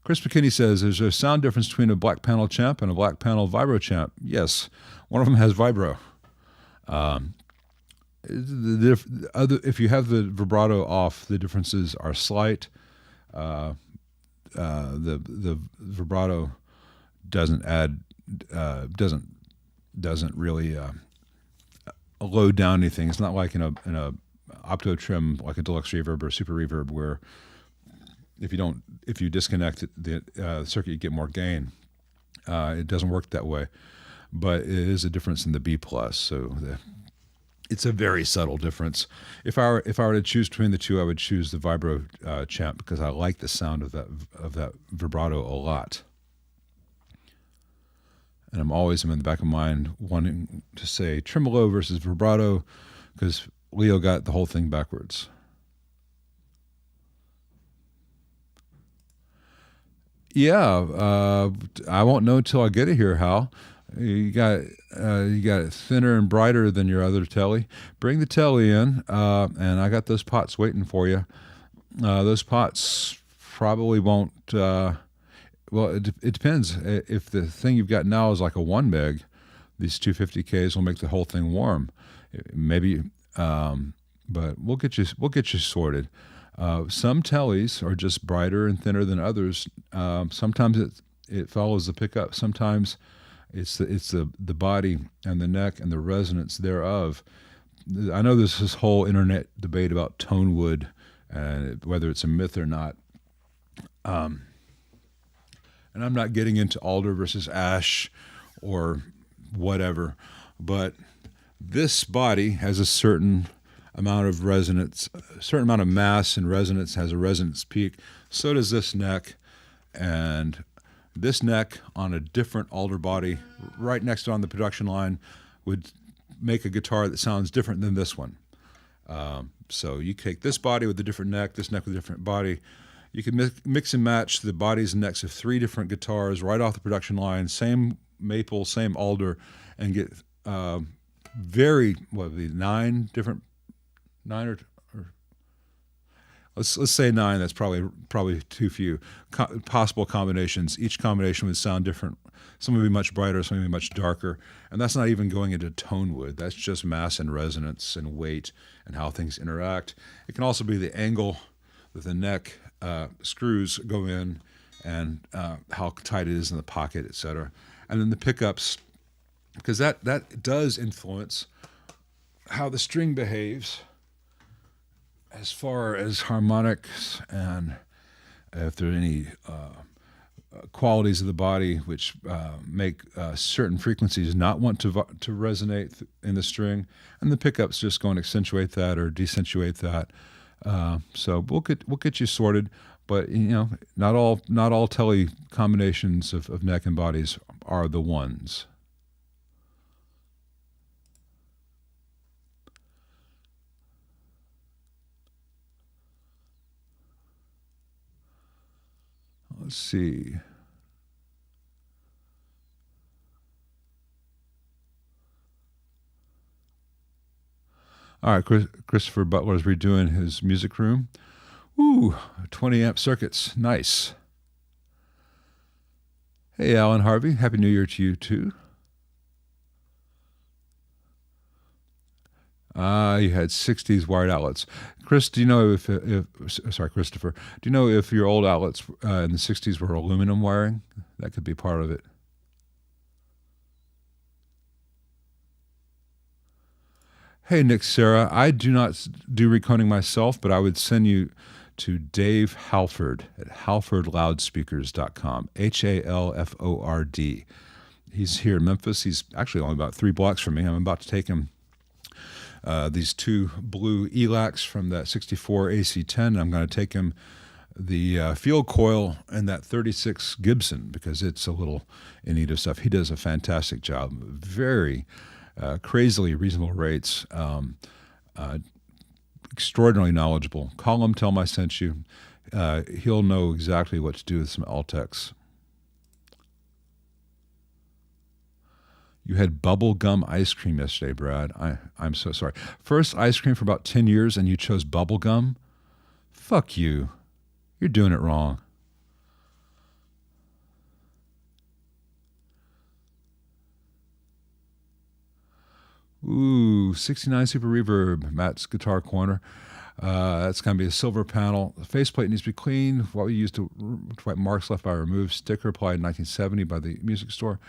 Chris McKinney says, is there a sound difference between a black panel champ and a black panel vibro champ? Yes. One of them has vibro. If you have the vibrato off, the differences are slight. The vibrato doesn't really load down anything. It's not like in a opto trim like a deluxe reverb or super reverb where if you disconnect the circuit, you get more gain. It doesn't work that way, but it is a difference in the B plus. So it's a very subtle difference. If I were to choose between the two, I would choose the vibro champ because I like the sound of that vibrato a lot. And I'm always in the back of mind wanting to say tremolo versus vibrato because Leo got the whole thing backwards. Yeah, I won't know until I get it here, Hal. You got it thinner and brighter than your other telly. Bring the telly in, and I got those pots waiting for you. Those pots probably won't. Well, it depends. If the thing you've got now is like a 1 meg, these 250Ks will make the whole thing warm. Maybe, but we'll get you sorted. Some tellies are just brighter and thinner than others. Sometimes it follows the pickup. Sometimes it's the body and the neck and the resonance thereof. I know there's this whole internet debate about tone wood and whether it's a myth or not. And I'm not getting into alder versus ash or whatever, but this body has a certain amount of resonance, a certain amount of mass and resonance, has a resonance peak. So does this neck. And this neck on a different alder body right next on the production line would make a guitar that sounds different than this one. So you take this body with a different neck, this neck with a different body. You can mix and match the bodies and necks of 3 different guitars right off the production line, same maple, same alder, and get 9 or let's say 9. That's probably too few possible combinations. Each combination would sound different. Some would be much brighter, some would be much darker, and that's not even going into tone wood. That's just mass and resonance and weight and how things interact. It can also be the angle that the neck screws go in and how tight it is in the pocket, etc. And then the pickups, because that does influence how the string behaves as far as harmonics and if there are any qualities of the body which make certain frequencies not want to resonate in the string, and the pickups just go and accentuate that or decentuate that. So we'll get you sorted, but not all telly combinations of neck and bodies are the ones. Let's see. All right, Christopher Butler is redoing his music room. Ooh, 20 amp circuits, nice. Hey, Alan Harvey, Happy New Year to you too. You had 60s wired outlets. Chris, do you know Christopher, do you know if your old outlets in the 60s were aluminum wiring? That could be part of it. Hey, Nick, Sarah, I do not do recoding myself, but I would send you to Dave Halford at halfordloudspeakers.com, HALFORD. He's here in Memphis. He's actually only about 3 blocks from me. I'm about to take him these 2 blue ELACs from that 64 AC10. I'm going to take him the field coil and that 36 Gibson because it's a little in need of stuff. He does a fantastic job. Very crazily reasonable rates. Extraordinarily knowledgeable. Call him, tell him I sent you. He'll know exactly what to do with some Altex. You had bubble gum ice cream yesterday, Brad. I'm so sorry. First ice cream for about 10 years and you chose bubble gum? Fuck you. You're doing it wrong. Ooh, 69 Super Reverb, Matt's Guitar Corner. That's going to be a silver panel. The faceplate needs to be clean. What we used to wipe marks left by a removed sticker applied in 1970 by the music store.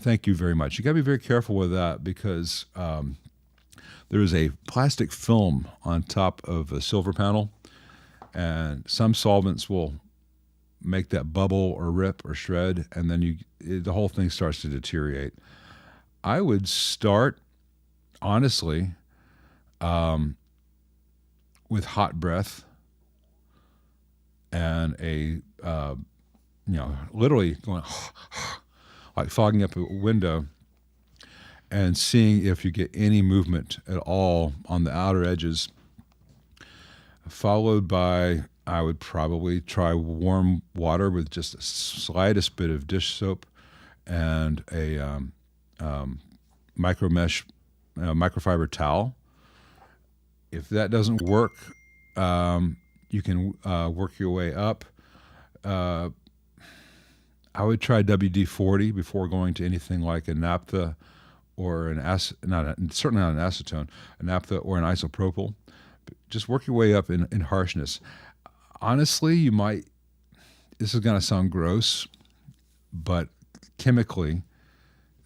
Thank you very much. You got to be very careful with that because there is a plastic film on top of a silver panel, and some solvents will make that bubble or rip or shred, and then the whole thing starts to deteriorate. I would start, honestly, with hot breath and literally going like fogging up a window and seeing if you get any movement at all on the outer edges, followed by, I would probably try warm water with just the slightest bit of dish soap and a microfiber towel. If that doesn't work, you can work your way up. I would try WD-40 before going to anything like a naphtha or certainly not an acetone, a naphtha or an isopropyl. Just work your way up in harshness. Honestly, this is going to sound gross, but chemically,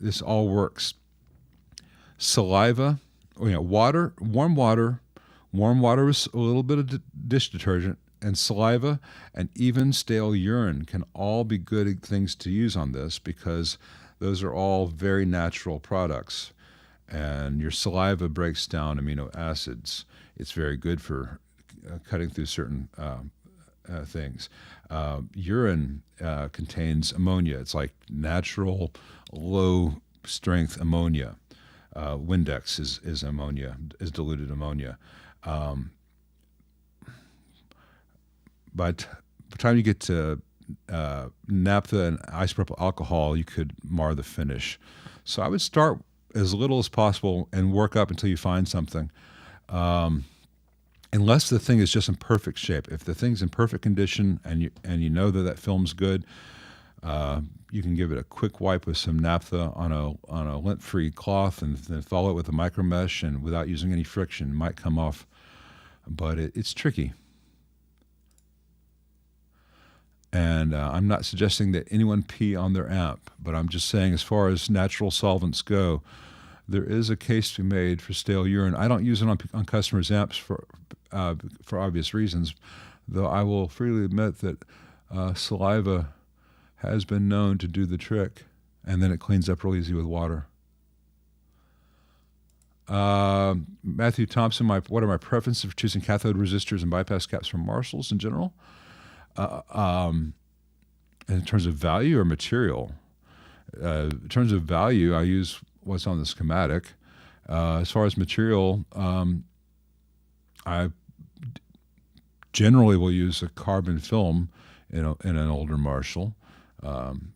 this all works. Saliva, water, warm water with a little bit of dish detergent, and saliva and even stale urine can all be good things to use on this because those are all very natural products. And your saliva breaks down amino acids. It's very good for cutting through certain things. Urine contains ammonia. It's like natural low-strength ammonia. Windex is ammonia, is diluted ammonia. But by the time you get to naphtha and isopropyl alcohol, you could mar the finish. So I would start as little as possible and work up until you find something. Unless the thing is just in perfect shape. If the thing's in perfect condition and you know that film's good, you can give it a quick wipe with some naphtha on a lint-free cloth and then follow it with a micro mesh, and without using any friction, it might come off. But it's tricky. And I'm not suggesting that anyone pee on their amp, but I'm just saying as far as natural solvents go, there is a case to be made for stale urine. I don't use it on customers' amps for obvious reasons, though I will freely admit that saliva has been known to do the trick, and then it cleans up real easy with water. Matthew Thompson, what are my preferences for choosing cathode resistors and bypass caps from Marshalls in general? In terms of value or material? In terms of value, I use what's on the schematic. As far as material, I generally will use a carbon film in an older Marshall,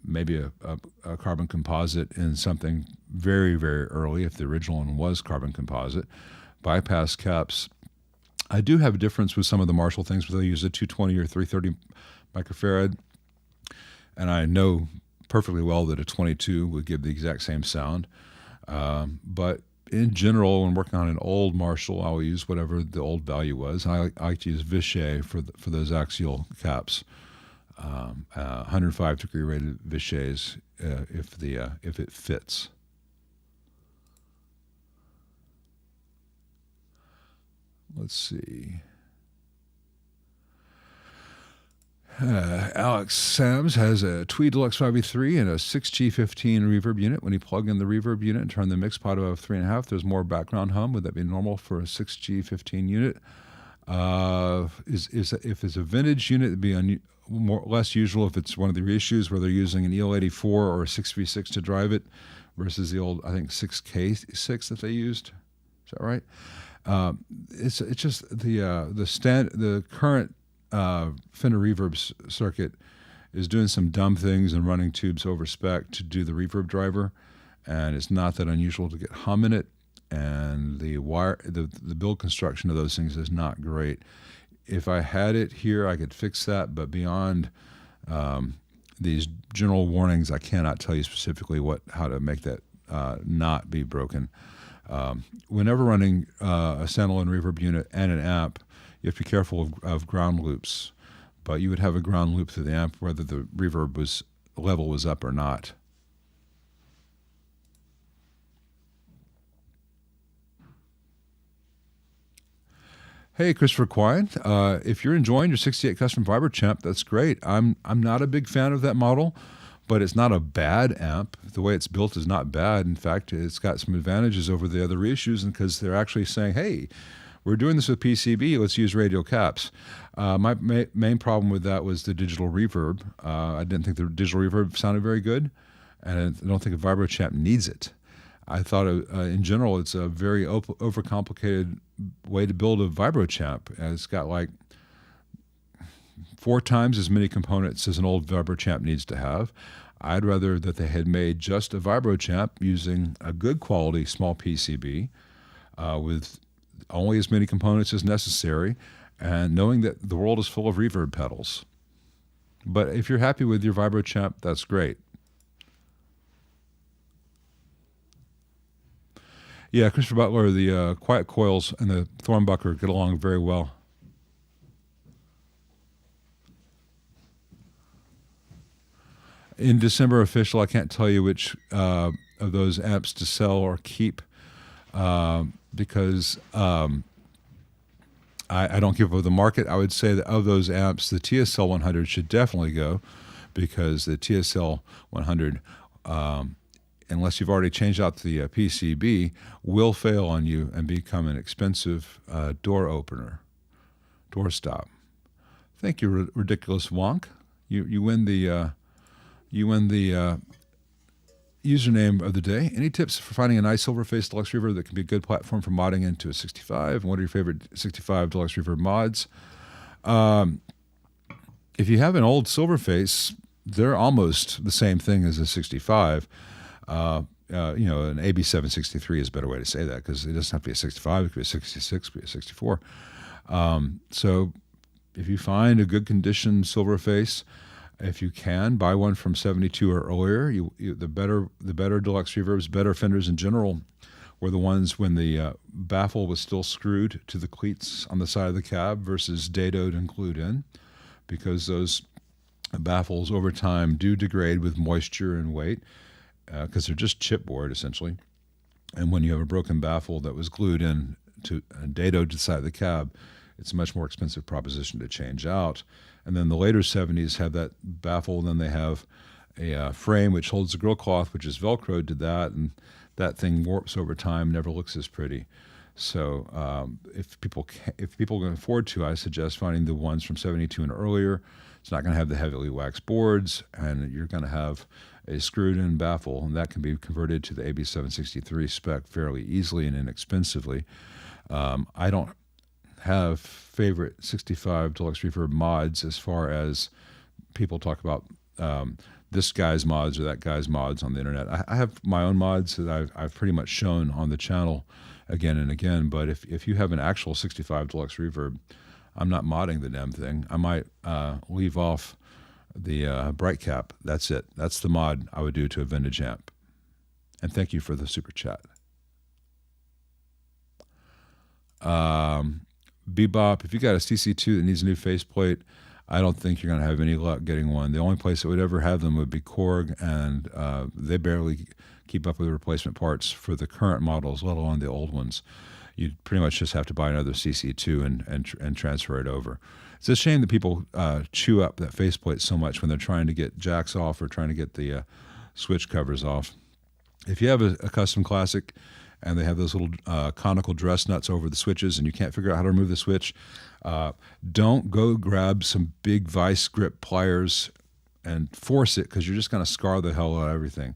maybe a carbon composite in something very, very early, if the original one was carbon composite. Bypass caps, I do have a difference with some of the Marshall things where they use a 220 or 330 microfarad, and I know perfectly well that a 22 would give the exact same sound. But in general, when working on an old Marshall, I'll use whatever the old value was. I like to use Vichy for those axial caps, 105 degree rated Vichys if it fits. Let's see. Alex Sams has a Tweed Deluxe 5v3 and a 6G15 reverb unit. When you plug in the reverb unit and turn the mix pot above 3.5, there's more background hum. Would that be normal for a 6G15 unit? If it's a vintage unit, it'd be less usual if it's one of the reissues where they're using an EL84 or a 6v6 to drive it versus the old, I think, 6K6 that they used. Is that right? It's just the current Fender reverb circuit is doing some dumb things and running tubes over spec to do the reverb driver, and it's not that unusual to get hum in it. And the build construction of those things is not great. If I had it here, I could fix that, but beyond these general warnings, I cannot tell you specifically how to make that not be broken. Whenever running a standalone reverb unit and an amp, you have to be careful of ground loops. But you would have a ground loop through the amp whether the reverb level was up or not. Hey, Christopher Quine. If you're enjoying your 68 custom Vibro Champ, that's great. I'm not a big fan of that model, but it's not a bad amp. The way it's built is not bad. In fact, it's got some advantages over the other reissues, because they're actually saying, hey, we're doing this with PCB, let's use radial caps. My main problem with that was the digital reverb. I didn't think the digital reverb sounded very good, and I don't think a Vibro Champ needs it. I thought, in general, it's a very overcomplicated way to build a Vibro Champ. It's got like 4 times as many components as an old Vibro Champ needs to have. I'd rather that they had made just a Vibro Champ using a good quality small PCB with only as many components as necessary, and knowing that the world is full of reverb pedals. But if you're happy with your Vibro Champ, that's great. Yeah, Christopher Butler, the quiet coils and the Thornbucker get along very well. In December official, I can't tell you which of those amps to sell or keep because I don't give up the market. I would say that of those amps, the TSL 100 should definitely go, because the TSL 100, unless you've already changed out the PCB, will fail on you and become an expensive door opener, door stop. Thank you, Ridiculous Wonk. You win the username of the day. Any tips for finding a nice Silverface Deluxe Reverb that can be a good platform for modding into a 65? And what are your favorite 65 Deluxe Reverb mods? If you have an old Silverface, they're almost the same thing as a 65. An AB763 is a better way to say that, because it doesn't have to be a 65. It could be a 66, it could be a 64. So if you find a good condition Silverface, if you can, buy one from 72 or earlier. The better deluxe reverbs, better fenders in general, were the ones when the baffle was still screwed to the cleats on the side of the cab versus dadoed and glued in, because those baffles over time do degrade with moisture and weight, because they're just chipboard essentially. And when you have a broken baffle that was glued in to dadoed to the side of the cab, it's a much more expensive proposition to change out. And then the later 70s have that baffle, and then they have a frame which holds the grill cloth, which is Velcroed to that, and that thing warps over time, never looks as pretty. So if people can afford to, I suggest finding the ones from 72 and earlier. It's not going to have the heavily waxed boards, and you're going to have a screwed-in baffle, and that can be converted to the AB763 spec fairly easily and inexpensively. I don't have favorite 65 Deluxe Reverb mods as far as people talk about this guy's mods or that guy's mods on the internet. I have my own mods that I've pretty much shown on the channel again and again, but if you have an actual 65 Deluxe Reverb, I'm not modding the damn thing. I might leave off the bright cap. That's it. That's the mod I would do to a vintage amp. And thank you for the super chat. Bebop, if you got a CC2 that needs a new faceplate, I don't think you're going to have any luck getting one. The only place that would ever have them would be Korg, and they barely keep up with the replacement parts for the current models, let alone the old ones. You'd pretty much just have to buy another CC2 and transfer it over. It's a shame that people chew up that faceplate so much when they're trying to get jacks off or trying to get the switch covers off. If you have a custom classic and they have those little conical dress nuts over the switches and you can't figure out how to remove the switch, don't go grab some big vice grip pliers and force it, because you're just going to scar the hell out of everything.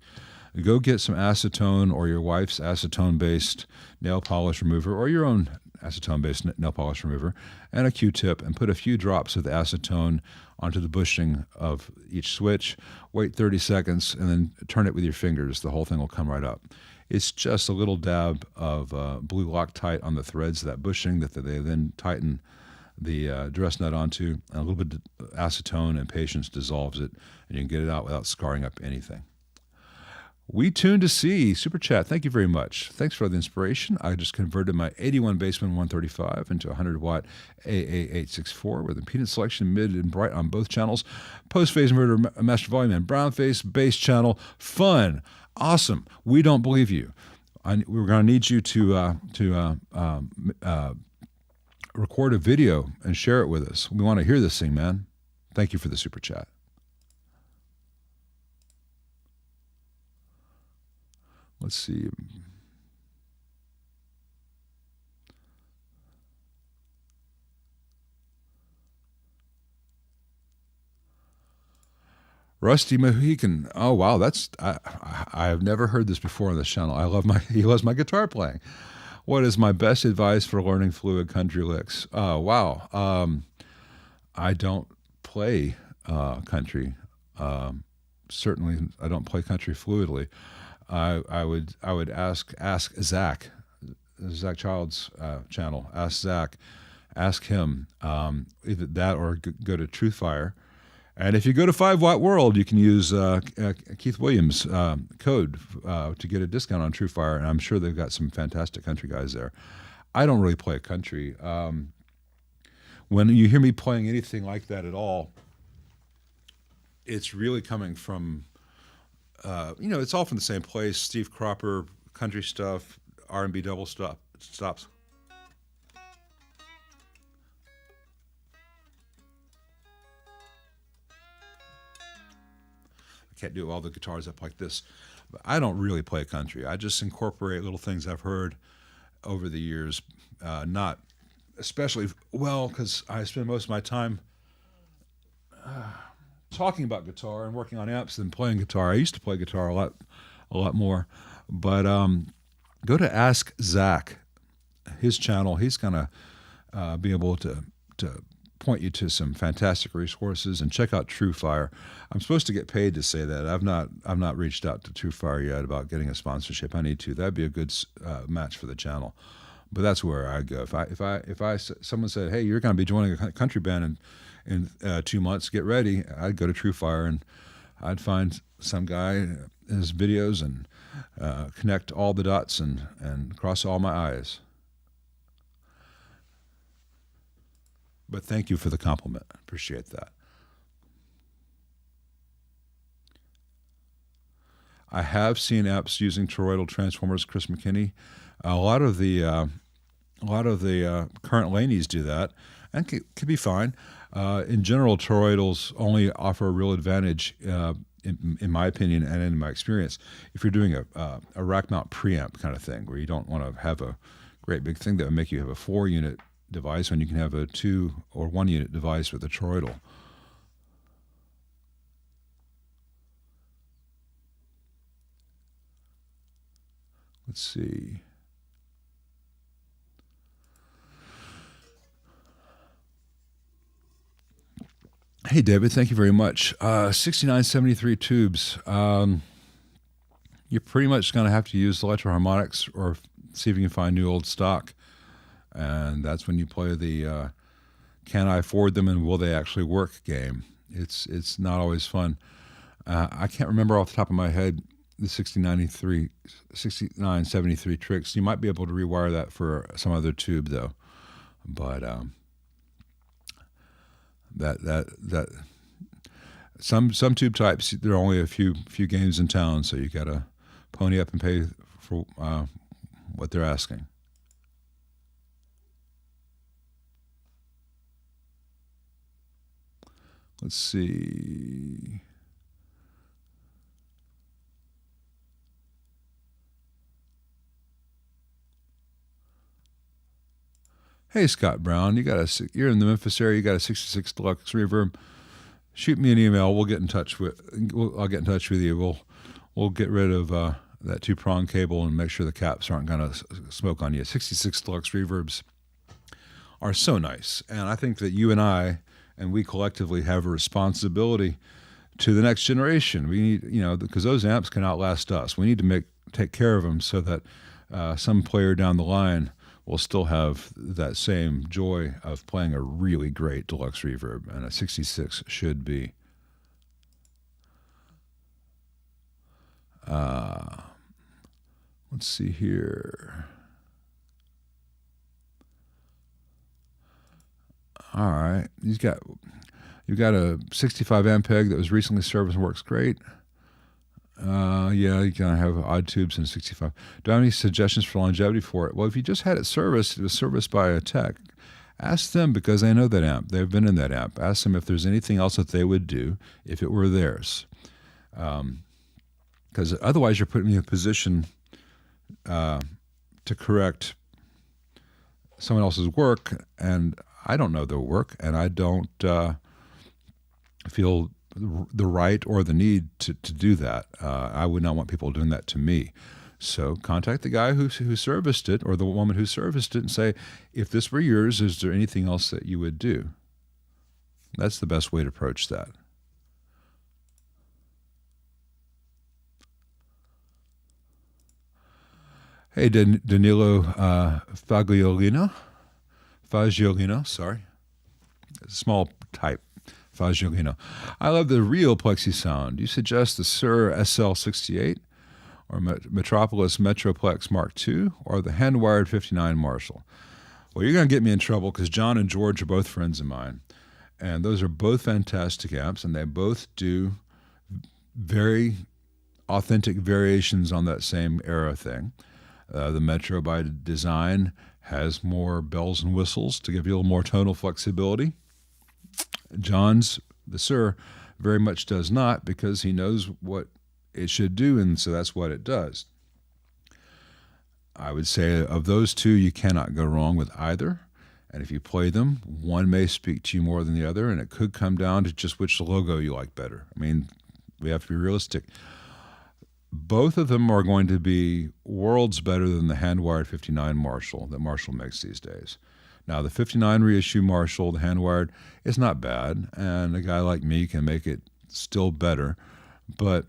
Go get some acetone or your wife's acetone-based nail polish remover, or your own acetone-based nail polish remover, and a Q-tip, and put a few drops of the acetone onto the bushing of each switch. Wait 30 seconds, and then turn it with your fingers. The whole thing will come right up. It's just a little dab of blue Loctite on the threads of that bushing that they then tighten the dress nut onto. And a little bit of acetone and patience dissolves it, and you can get it out without scarring up anything. We Tune to See, Super Chat, thank you very much. Thanks for the inspiration. I just converted my 81 Bassman 135 into a 100-watt AA864 with impedance selection mid and bright on both channels. Post-phase inverter, master volume, and brown phase bass channel. Fun. Awesome. We don't believe you. We're going to need you to record a video and share it with us. We want to hear this thing, man. Thank you for the Super Chat. Let's see. Rusty Mohican. Oh wow, I have never heard this before on this channel. He loves my guitar playing. What is my best advice for learning fluid country licks? Oh wow. I don't play country. Certainly, I don't play country fluidly. I would ask Zach Child's channel. Ask Zach. Ask him. Either that or go to Truthfire. And if you go to 5-Watt World, you can use Keith Williams' code to get a discount on Truthfire, and I'm sure they've got some fantastic country guys there. I don't really play country. When you hear me playing anything like that at all, it's really coming from, it's all from the same place. Steve Cropper, country stuff, R&B double stops. Can't do all the guitars up like this. But I don't really play country. I just incorporate little things I've heard over the years, not especially well, because I spend most of my time talking about guitar and working on amps than playing guitar. I used to play guitar a lot more, but go to Ask Zach, his channel. He's gonna be able to point you to some fantastic resources, and check out Truthfire. I'm supposed to get paid to say that. I've not reached out to Truthfire yet about getting a sponsorship. I need to. That'd be a good match for the channel. But that's where I go. If someone said, "Hey, you're going to be joining a country band in 2 months, get ready," I'd go to Truthfire and I'd find some guy in his videos and connect all the dots and cross all my I's. But thank you for the compliment. Appreciate that. I have seen apps using toroidal transformers. Chris McKinney. A lot of the current laneys do that, and can be fine. In general, toroidals only offer a real advantage, in my opinion and in my experience, if you're doing a rack mount preamp kind of thing, where you don't want to have a great big thing that would make you have a 4-unit device when you can have a 2 or 1 unit device with a toroidal. Let's see. Hey, David, thank you very much. 6973 tubes. You're pretty much going to have to use electroharmonics or see if you can find new old stock. And that's when you play the can I afford them and will they actually work game. It's not always fun. I can't remember off the top of my head the 6973 tricks. You might be able to rewire that for some other tube though. But that some tube types, there are only a few games in town, so you got to pony up and pay for what they're asking. Let's see. Hey, Scott Brown, you're in the Memphis area. You got a 66 Deluxe reverb. Shoot me an email. I'll get in touch with you. We'll get rid of that 2-prong cable and make sure the caps aren't going to smoke on you. 66 Deluxe reverbs. are so nice. And I think that you and I, and we collectively have a responsibility to the next generation. We need, because those amps can outlast us. We need to take care of them so that some player down the line will still have that same joy of playing a really great deluxe reverb, and a 66 should be. Let's see here. All right, you've got a 65 amp peg that was recently serviced and works great. Yeah, you can have odd tubes in 65. Do I have any suggestions for longevity for it? Well, if you just had it was serviced by a tech, ask them, because they know that amp. They've been in that amp. Ask them if there's anything else that they would do if it were theirs. Because otherwise you're putting me in a position to correct someone else's work, and I don't know their work, and I don't feel the right or the need to do that. I would not want people doing that to me. So contact the guy who serviced it, or the woman who serviced it, and say, if this were yours, is there anything else that you would do? That's the best way to approach that. Hey, Danilo Fagiolino, sorry. Small type. Fagiolino. I love the real Plexi sound. Do you suggest the Sur SL68 or Metropolis Metroplex Mark II or the hand-wired 59 Marshall? Well, you're going to get me in trouble because John and George are both friends of mine. And those are both fantastic amps, and they both do very authentic variations on that same era thing. The Metro by design has more bells and whistles to give you a little more tonal flexibility. John's, the Sur, very much does not, because he knows what it should do, and so that's what it does. I would say of those two, you cannot go wrong with either. And if you play them, one may speak to you more than the other, and it could come down to just which logo you like better. I mean, we have to be realistic. Both of them are going to be worlds better than the hand-wired 59 Marshall that Marshall makes these days. Now, the 59 reissue Marshall, the hand-wired, is not bad, and a guy like me can make it still better. But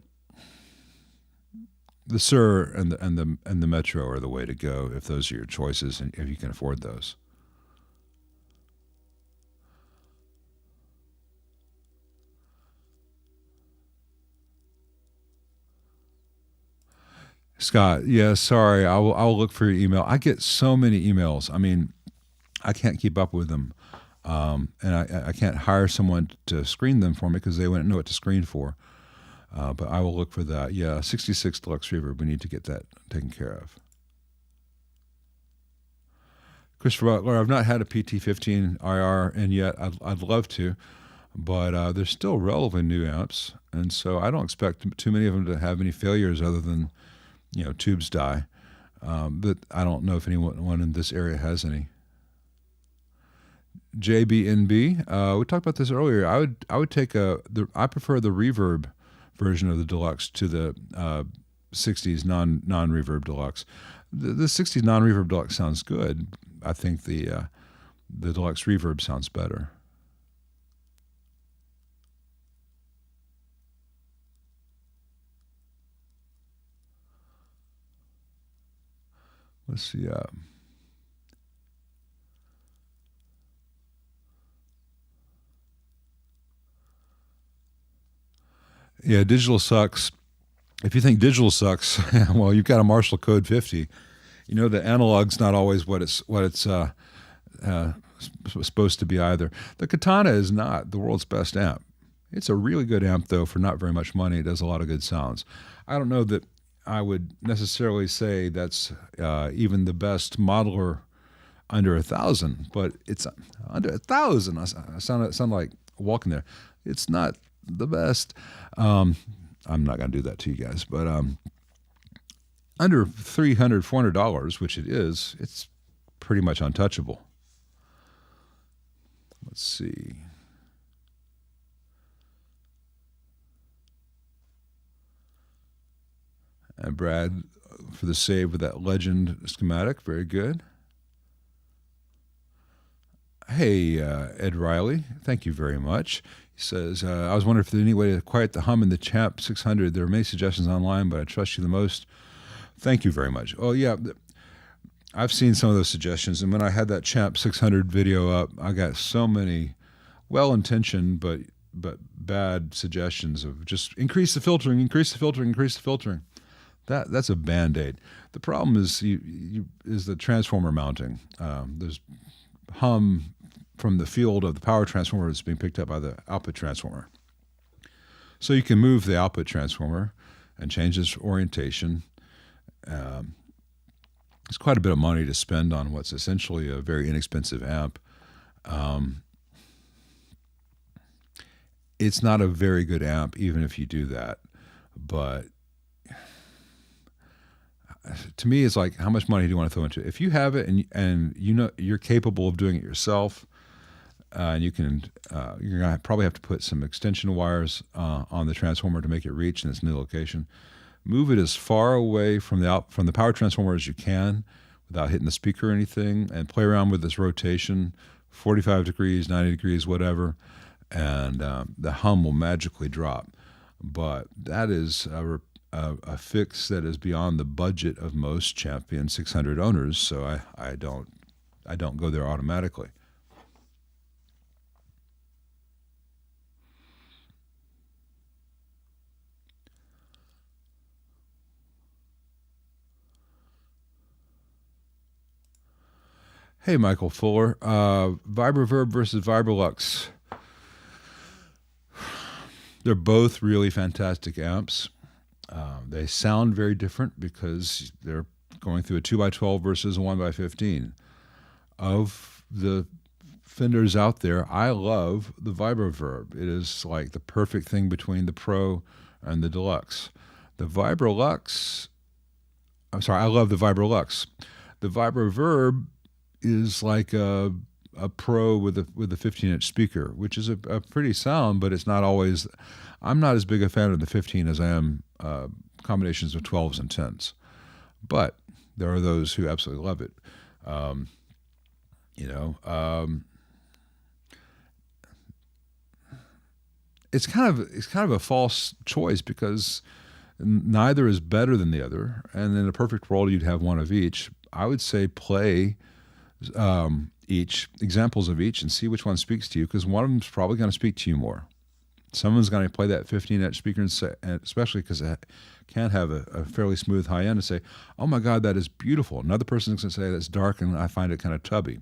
the Sur and the Metro are the way to go if those are your choices and if you can afford those. Scott, yeah, sorry. I will look for your email. I get so many emails. I mean, I can't keep up with them. And I can't hire someone to screen them for me because they wouldn't know what to screen for. But I will look for that. Yeah, 66 Deluxe Reverb. We need to get that taken care of. Christopher Butler, I've not had a PT15 IR in yet. I'd love to, but they're still relatively new amps. And so I don't expect too many of them to have any failures other than, tubes die. But I don't know if anyone in this area has any. JBNB, we talked about this earlier. I would take I prefer the reverb version of the Deluxe to the 60s non-reverb Deluxe. The 60s non-reverb Deluxe sounds good. I think the Deluxe reverb sounds better. Let's see. Yeah, digital sucks. If you think digital sucks, well, you've got a Marshall Code 50. You know the analog's not always what it's supposed to be either. The Katana is not the world's best amp. It's a really good amp, though, for not very much money. It does a lot of good sounds. I don't know that I would necessarily say that's even the best modeler under 1,000, but it's under 1,000. I sound like walking there. It's not the best. I'm not going to do that to you guys, but under $300, $400, which it is, it's pretty much untouchable. Let's see. And Brad, for the save with that Legend schematic, very good. Hey, Ed Riley, thank you very much. He says, I was wondering if there's any way to quiet the hum in the Champ 600. There are many suggestions online, but I trust you the most. Thank you very much. Oh, yeah, I've seen some of those suggestions, and when I had that Champ 600 video up, I got so many well-intentioned but bad suggestions of just increase the filtering, increase the filtering, increase the filtering. That's a Band-Aid. The problem is is the transformer mounting. There's hum from the field of the power transformer that's being picked up by the output transformer. So you can move the output transformer and change its orientation. It's quite a bit of money to spend on what's essentially a very inexpensive amp. It's not a very good amp, even if you do that. But to me, it's like, how much money do you want to throw into it? If you have it and you know you're capable of doing it yourself, and you can, you're gonna probably have to put some extension wires on the transformer to make it reach in its new location. Move it as far away from the power transformer as you can, without hitting the speaker or anything, and play around with this rotation, 45 degrees, 90 degrees, whatever, and the hum will magically drop. But that is a fix that is beyond the budget of most Champion 600 owners, so I don't go there automatically. Hey, Michael Fuller, Vibroverb versus Vibrolux. They're both really fantastic amps. They sound very different because they're going through a 2x12 versus a 1x15. Of the Fenders out there, I love the Vibroverb. It is like the perfect thing between the Pro and the Deluxe. The Vibrolux, I love the Vibrolux. The Vibroverb is like a Pro with a 15-inch speaker, which is a pretty sound, but it's not always. I'm not as big a fan of the 15 as I am combinations of 12s and 10s, but there are those who absolutely love it. It's kind of a false choice because neither is better than the other, and in a perfect world you'd have one of each. I would say play each examples of each and see which one speaks to you, because one of them's probably going to speak to you more. Someone's going to play that 15-inch speaker and say, especially because it can have a fairly smooth high end, and say, "Oh my God, that is beautiful." Another person's going to say, "That's dark and I find it kind of tubby."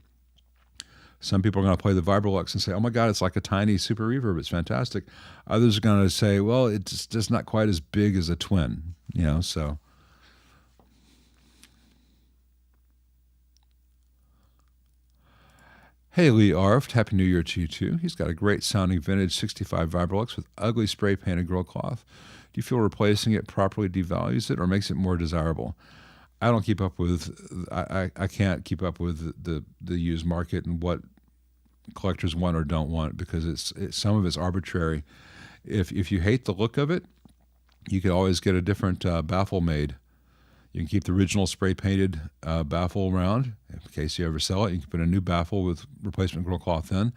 Some people are going to play the Vibrolux and say, "Oh my God, it's like a tiny super reverb. It's fantastic." Others are going to say, "Well, it's just not quite as big as a twin," so. Hey, Lee Arft, Happy New Year to you too. He's got a great sounding vintage 65 Vibrolux with ugly spray painted grill cloth. Do you feel replacing it properly devalues it or makes it more desirable? I don't keep up with, I can't keep up with the used market and what collectors want or don't want, because it's some of it's arbitrary. If you hate the look of it, you could always get a different baffle made. You can keep the original spray painted baffle around in case you ever sell it. You can put a new baffle with replacement grill cloth in.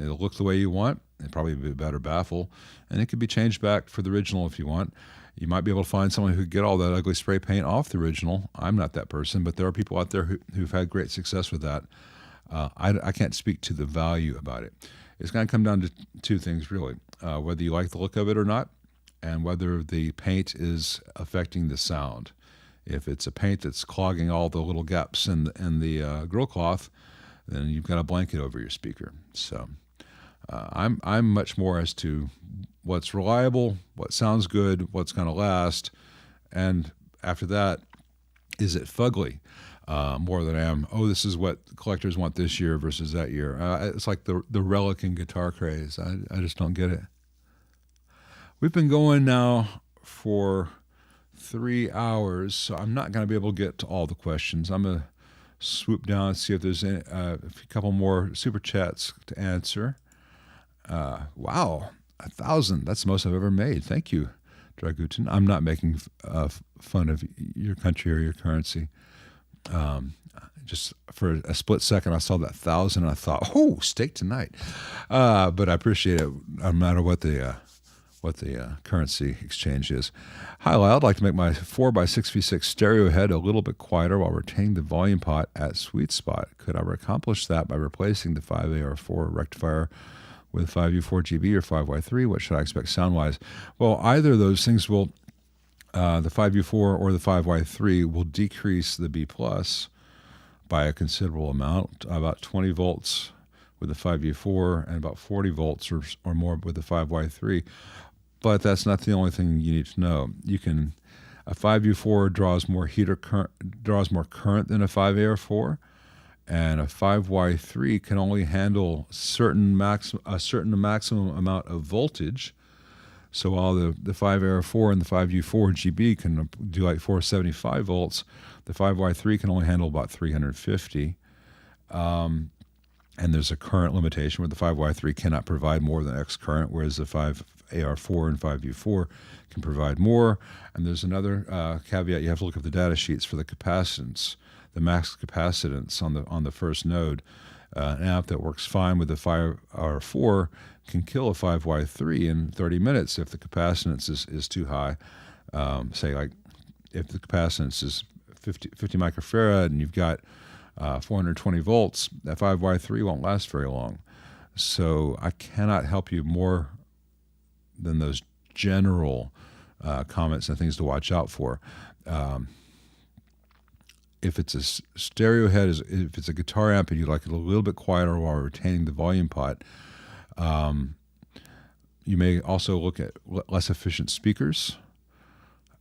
It'll look the way you want. It'll probably be a better baffle, and it could be changed back for the original if you want. You might be able to find someone who could get all that ugly spray paint off the original. I'm not that person, but there are people out there who've had great success with that. I can't speak to the value about it. It's going to come down to two things, really. Whether you like the look of it or not, and whether the paint is affecting the sound. If it's a paint that's clogging all the little gaps in the grill cloth, then you've got a blanket over your speaker. So I'm much more as to what's reliable, what sounds good, what's going to last, and after that, is it fugly? More than I am, this is what collectors want this year versus that year. It's like the relic in guitar craze. I just don't get it. We've been going now for 3 hours, so I'm not going to be able to get to all the questions. I'm going to swoop down and see if there's a couple more super chats to answer. Wow, 1,000. That's the most I've ever made. Thank you, Dragutin. I'm not making fun of your country or your currency. Just for a split second, I saw that 1,000, and I thought, "Oh, steak tonight." But I appreciate it, no matter what the currency exchange is. Hi, Lyle. I'd like to make my 4x6v6 stereo head a little bit quieter while retaining the volume pot at sweet spot. Could I accomplish that by replacing the 5AR4 rectifier with 5U4GB or 5Y3? What should I expect sound-wise? Well, either of those things will, the 5U4 or the 5Y3 will decrease the B plus by a considerable amount, about 20 volts with the 5U4 and about 40 volts or more with the 5Y3. But that's not the only thing you need to know. A 5U4 draws more current than a 5AR4, and a 5Y3 can only handle a certain maximum amount of voltage. So while the 5AR4 and the 5U4GB can do like 475 volts, the 5Y3 can only handle about 350. And there's a current limitation where the 5Y3 cannot provide more than X current, whereas the 5AR4 and 5U4 can provide more. And there's another caveat: you have to look at the data sheets for the capacitance, the max capacitance on the first node. An amp that works fine with the 5R4 can kill a 5Y3 in 30 minutes if the capacitance is too high. Say, like, if the capacitance is 50 microfarad and you've got 420 volts, that 5Y3 won't last very long. So I cannot help you more than those general comments and things to watch out for. If it's a stereo head, if it's a guitar amp and you like it a little bit quieter while retaining the volume pot, you may also look at less efficient speakers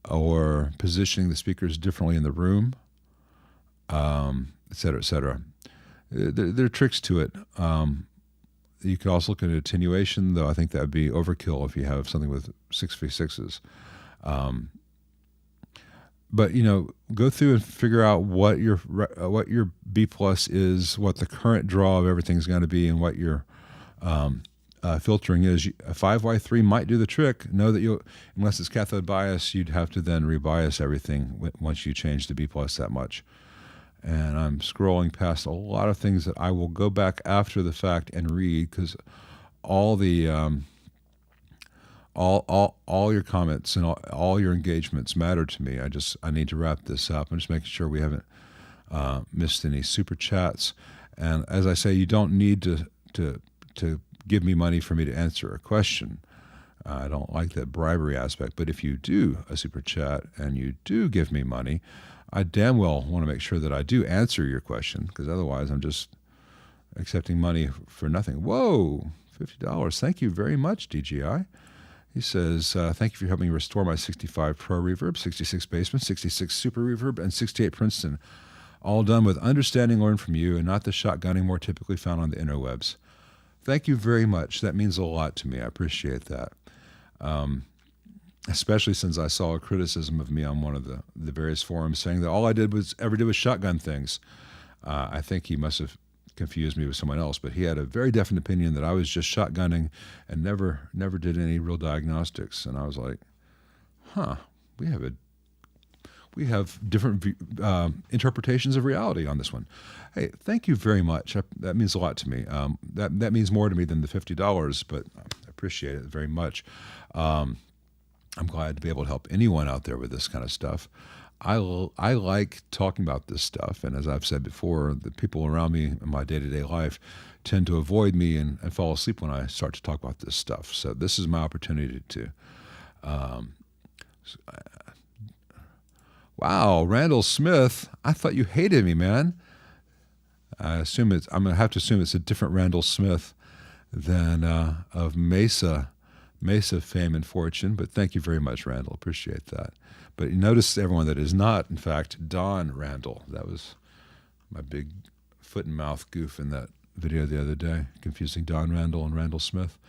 or positioning the speakers differently in the room, et cetera, et cetera. There are tricks to it. You could also look at attenuation, though I think that would be overkill if you have something with 6v6s. But go through and figure out what your B plus is, what the current draw of everything's going to be, and what your filtering is. A 5Y3 might do the trick. Know that unless it's cathode bias, you'd have to then rebias everything once you change the B plus that much. And I'm scrolling past a lot of things that I will go back after the fact and read, because all the all your comments and all your engagements matter to me. I need to wrap this up. I'm just making sure we haven't missed any super chats. And as I say, you don't need to give me money for me to answer a question. I don't like that bribery aspect. But if you do a super chat and you do give me money, I damn well want to make sure that I do answer your question, because otherwise I'm just accepting money for nothing. Whoa, $50. Thank you very much, DGI. He says, thank you for helping me restore my 65 Pro Reverb, 66 Basement, 66 Super Reverb, and 68 Princeton. All done with understanding learned from you and not the shotgunning more typically found on the interwebs. Thank you very much. That means a lot to me. I appreciate that. Especially since I saw a criticism of me on one of the various forums saying that all I ever did was shotgun things. I think he must have confused me with someone else, but he had a very definite opinion that I was just shotgunning and never did any real diagnostics. And I was like, we have different interpretations of reality on this one. Hey, thank you very much. That means a lot to me. That means more to me than the $50, but I appreciate it very much. I'm glad to be able to help anyone out there with this kind of stuff. I like talking about this stuff, and as I've said before, the people around me in my day-to-day life tend to avoid me and fall asleep when I start to talk about this stuff. So this is my opportunity to. Wow, Randall Smith! I thought you hated me, man. I'm gonna have to assume it's a different Randall Smith than of Mesa fame and fortune. But thank you very much, Randall. Appreciate that. But you notice, everyone, that is not, in fact, Don Randall. That was my big foot and mouth goof in that video the other day, confusing Don Randall and Randall Smith.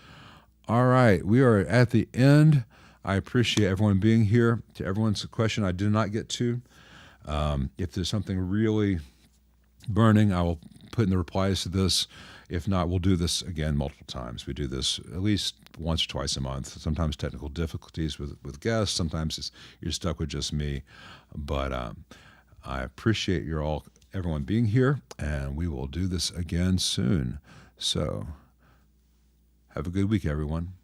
All right, we are at the end. I appreciate everyone being here. To everyone's question I did not get to, if there's something really burning, I will put in the replies to this. If not, we'll do this again multiple times. We do this at least once or twice a month. Sometimes technical difficulties with guests. Sometimes you're stuck with just me. But I appreciate everyone being here, and we will do this again soon. So have a good week, everyone.